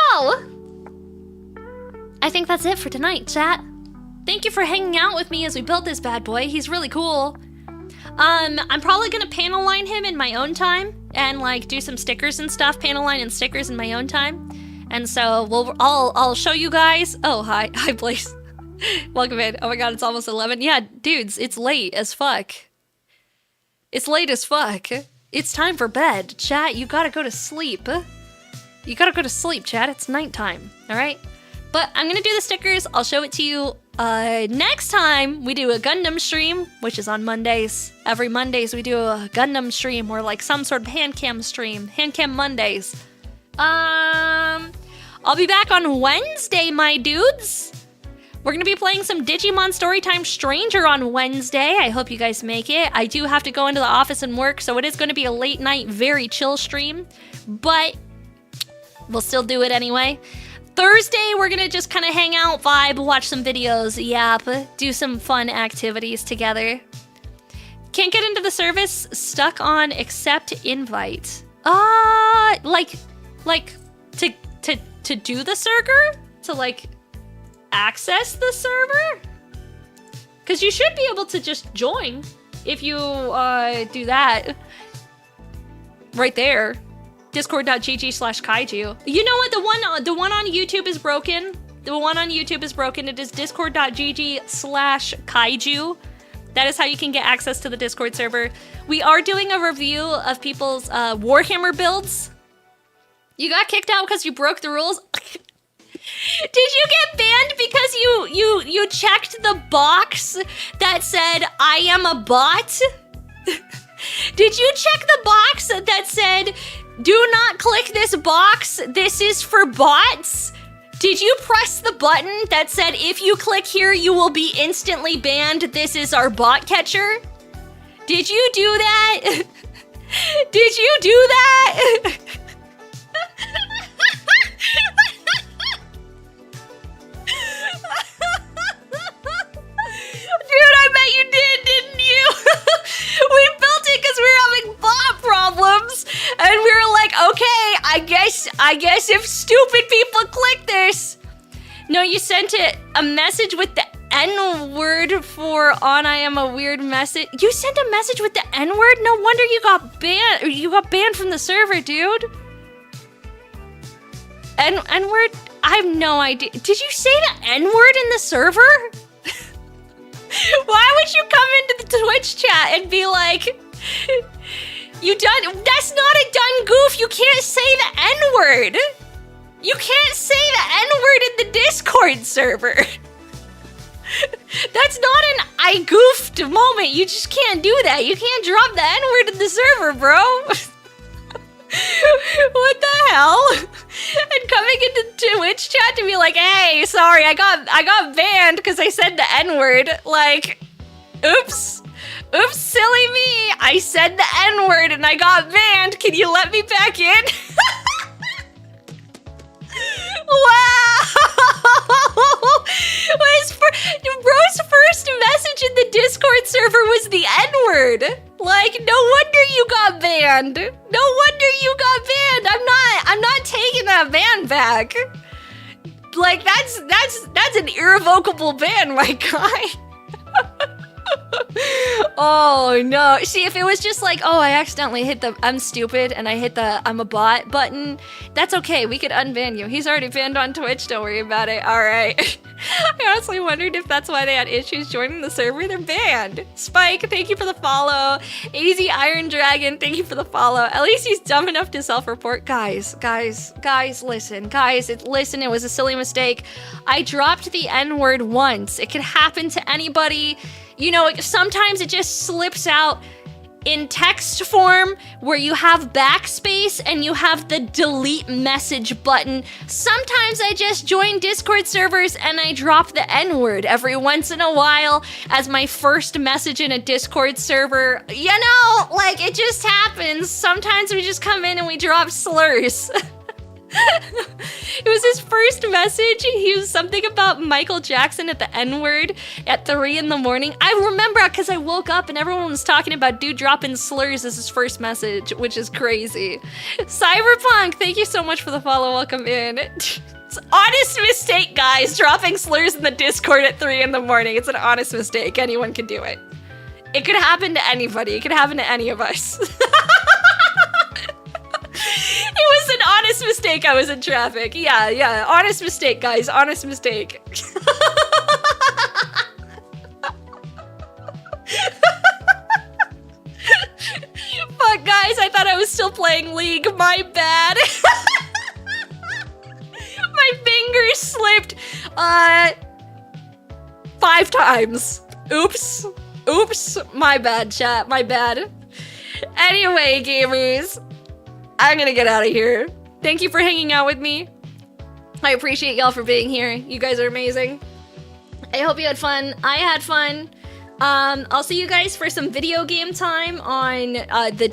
I think that's it for tonight, chat. Thank you for hanging out with me as we built this bad boy. He's really cool. I'm probably gonna panel line him in my own time and like do some stickers and stuff, panel line and stickers in my own time. And so I'll show you guys. Oh, hi Blaze. Welcome in. Oh my god, it's almost 11. Yeah, dudes, it's late as fuck. It's time for bed. Chat, you gotta go to sleep. Chat. It's nighttime, all right? But I'm gonna do the stickers. I'll show it to you next time. We do a Gundam stream, which is on Mondays. Every Mondays we do a Gundam stream or like some sort of Handcam stream. Handcam Mondays. I'll be back on Wednesday, my dudes. We're gonna be playing some Digimon Storytime Stranger on Wednesday. I hope you guys make it. I do have to go into the office and work, so it is gonna be a late night, very chill stream. But we'll still do it anyway. Thursday, we're gonna just kind of hang out, vibe, watch some videos, yap, do some fun activities together. Can't get into the service, stuck on accept invite. Like to do the server? To like access the server? Because you should be able to just join if you do that. Right there. Discord.gg/kaiju. You know what? The one on YouTube is broken. It is discord.gg/kaiju. That is how you can get access to the Discord server. We are doing a review of people's Warhammer builds. You got kicked out because you broke the rules. Did you get banned because you checked the box that said I am a bot? Did you check the box that said do not click this box, this is for bots? Did you press the button that said if you click here you will be instantly banned, this is our bot catcher? Did you do that? Did you do that? Dude, I bet you did, didn't you? We built it because we were having bot problems, and we were like, okay, I guess if stupid people click this. No, you sent it a message with the N-word for on I am a weird message. You sent a message with the N-word? No wonder you got banned. You got banned from the server, dude. N-word? I have no idea. Did you say the N-word in the server? Why would you come into the Twitch chat and be like, you done? That's not a done goof. You can't say the N-word. You can't say the N-word in the Discord server. That's not an I goofed moment. You just can't do that. You can't drop the N-word in the server, bro. What the hell? And coming into Twitch chat to be like, hey, sorry, I got banned because I said the N-word. Like, oops, silly me. I said the N-word and I got banned. Can you let me back in? Wow! Bro's first message in the Discord server was the N-word. Like, no wonder you got banned. No wonder you got banned. I'm not taking that ban back. Like, that's an irrevocable ban, my guy. Oh no. See, if it was just like, oh, I accidentally hit the I'm stupid and I hit the I'm a bot button, that's okay. We could unban you. He's already banned on Twitch. Don't worry about it. All right. I honestly wondered if that's why they had issues joining the server. They're banned. Spike, thank you for the follow. Easy Iron Dragon, thank you for the follow. At least he's dumb enough to self-report. Guys, listen. Listen, it was a silly mistake. I dropped the N-word once. It could happen to anybody. You know, sometimes it just slips out in text form where you have backspace and you have the delete message button. Sometimes I just join Discord servers and I drop the N-word every once in a while as my first message in a Discord server. You know, like, it just happens. Sometimes we just come in and we drop slurs. It was his first message. He was something about Michael Jackson at the N-word at 3 in the morning. I remember because I woke up and everyone was talking about dude dropping slurs as his first message, which is crazy. Cyberpunk, thank you so much for the follow. Welcome in. It's an honest mistake, guys. Dropping slurs in the Discord at 3 in the morning. It's an honest mistake. Anyone can do it. It could happen to anybody. It could happen to any of us. It was an honest mistake. I was in traffic. Yeah. Honest mistake, guys. Honest mistake. Fuck, guys. I thought I was still playing League. My bad. My fingers slipped 5 times. Oops. My bad, chat. My bad. Anyway, gamers. I'm gonna get out of here. Thank you for hanging out with me. I appreciate y'all for being here. You guys are amazing. I hope you had fun. I had fun. I'll see you guys for some video game time on the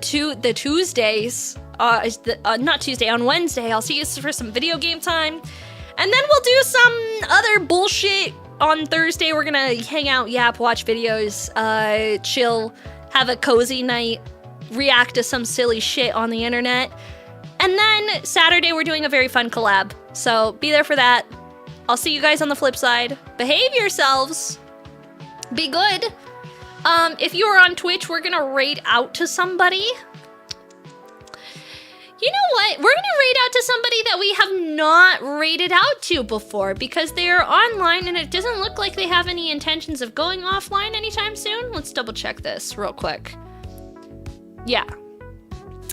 Tuesdays. Not Tuesday, on Wednesday. I'll see you for some video game time. And then we'll do some other bullshit on Thursday. We're gonna hang out, yap, watch videos, chill, have a cozy night, react to some silly shit on the internet. And then Saturday we're doing a very fun collab. So be there for that. I'll see you guys on the flip side. Behave yourselves. Be good. If you are on Twitch, we're gonna raid out to somebody. You know what? We're gonna raid out to somebody that we have not raided out to before because they're online and it doesn't look like they have any intentions of going offline anytime soon. Let's double check this real quick. Yeah.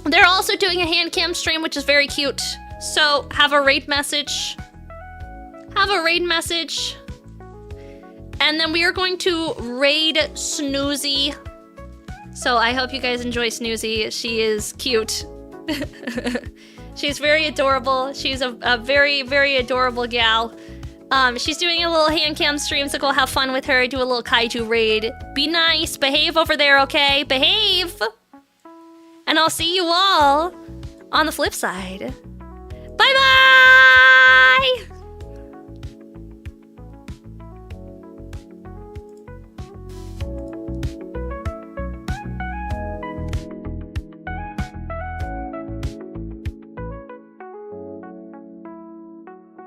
They're also doing a Handcam stream, which is very cute. So have a raid message. And then we are going to raid Snoozy. So I hope you guys enjoy Snoozy. She is cute. She's very adorable. She's a very, very adorable gal. She's doing a little Handcam stream, so go have fun with her. Do a little kaiju raid. Be nice. Behave over there, okay? Behave! And I'll see you all on the flip side. Bye-bye!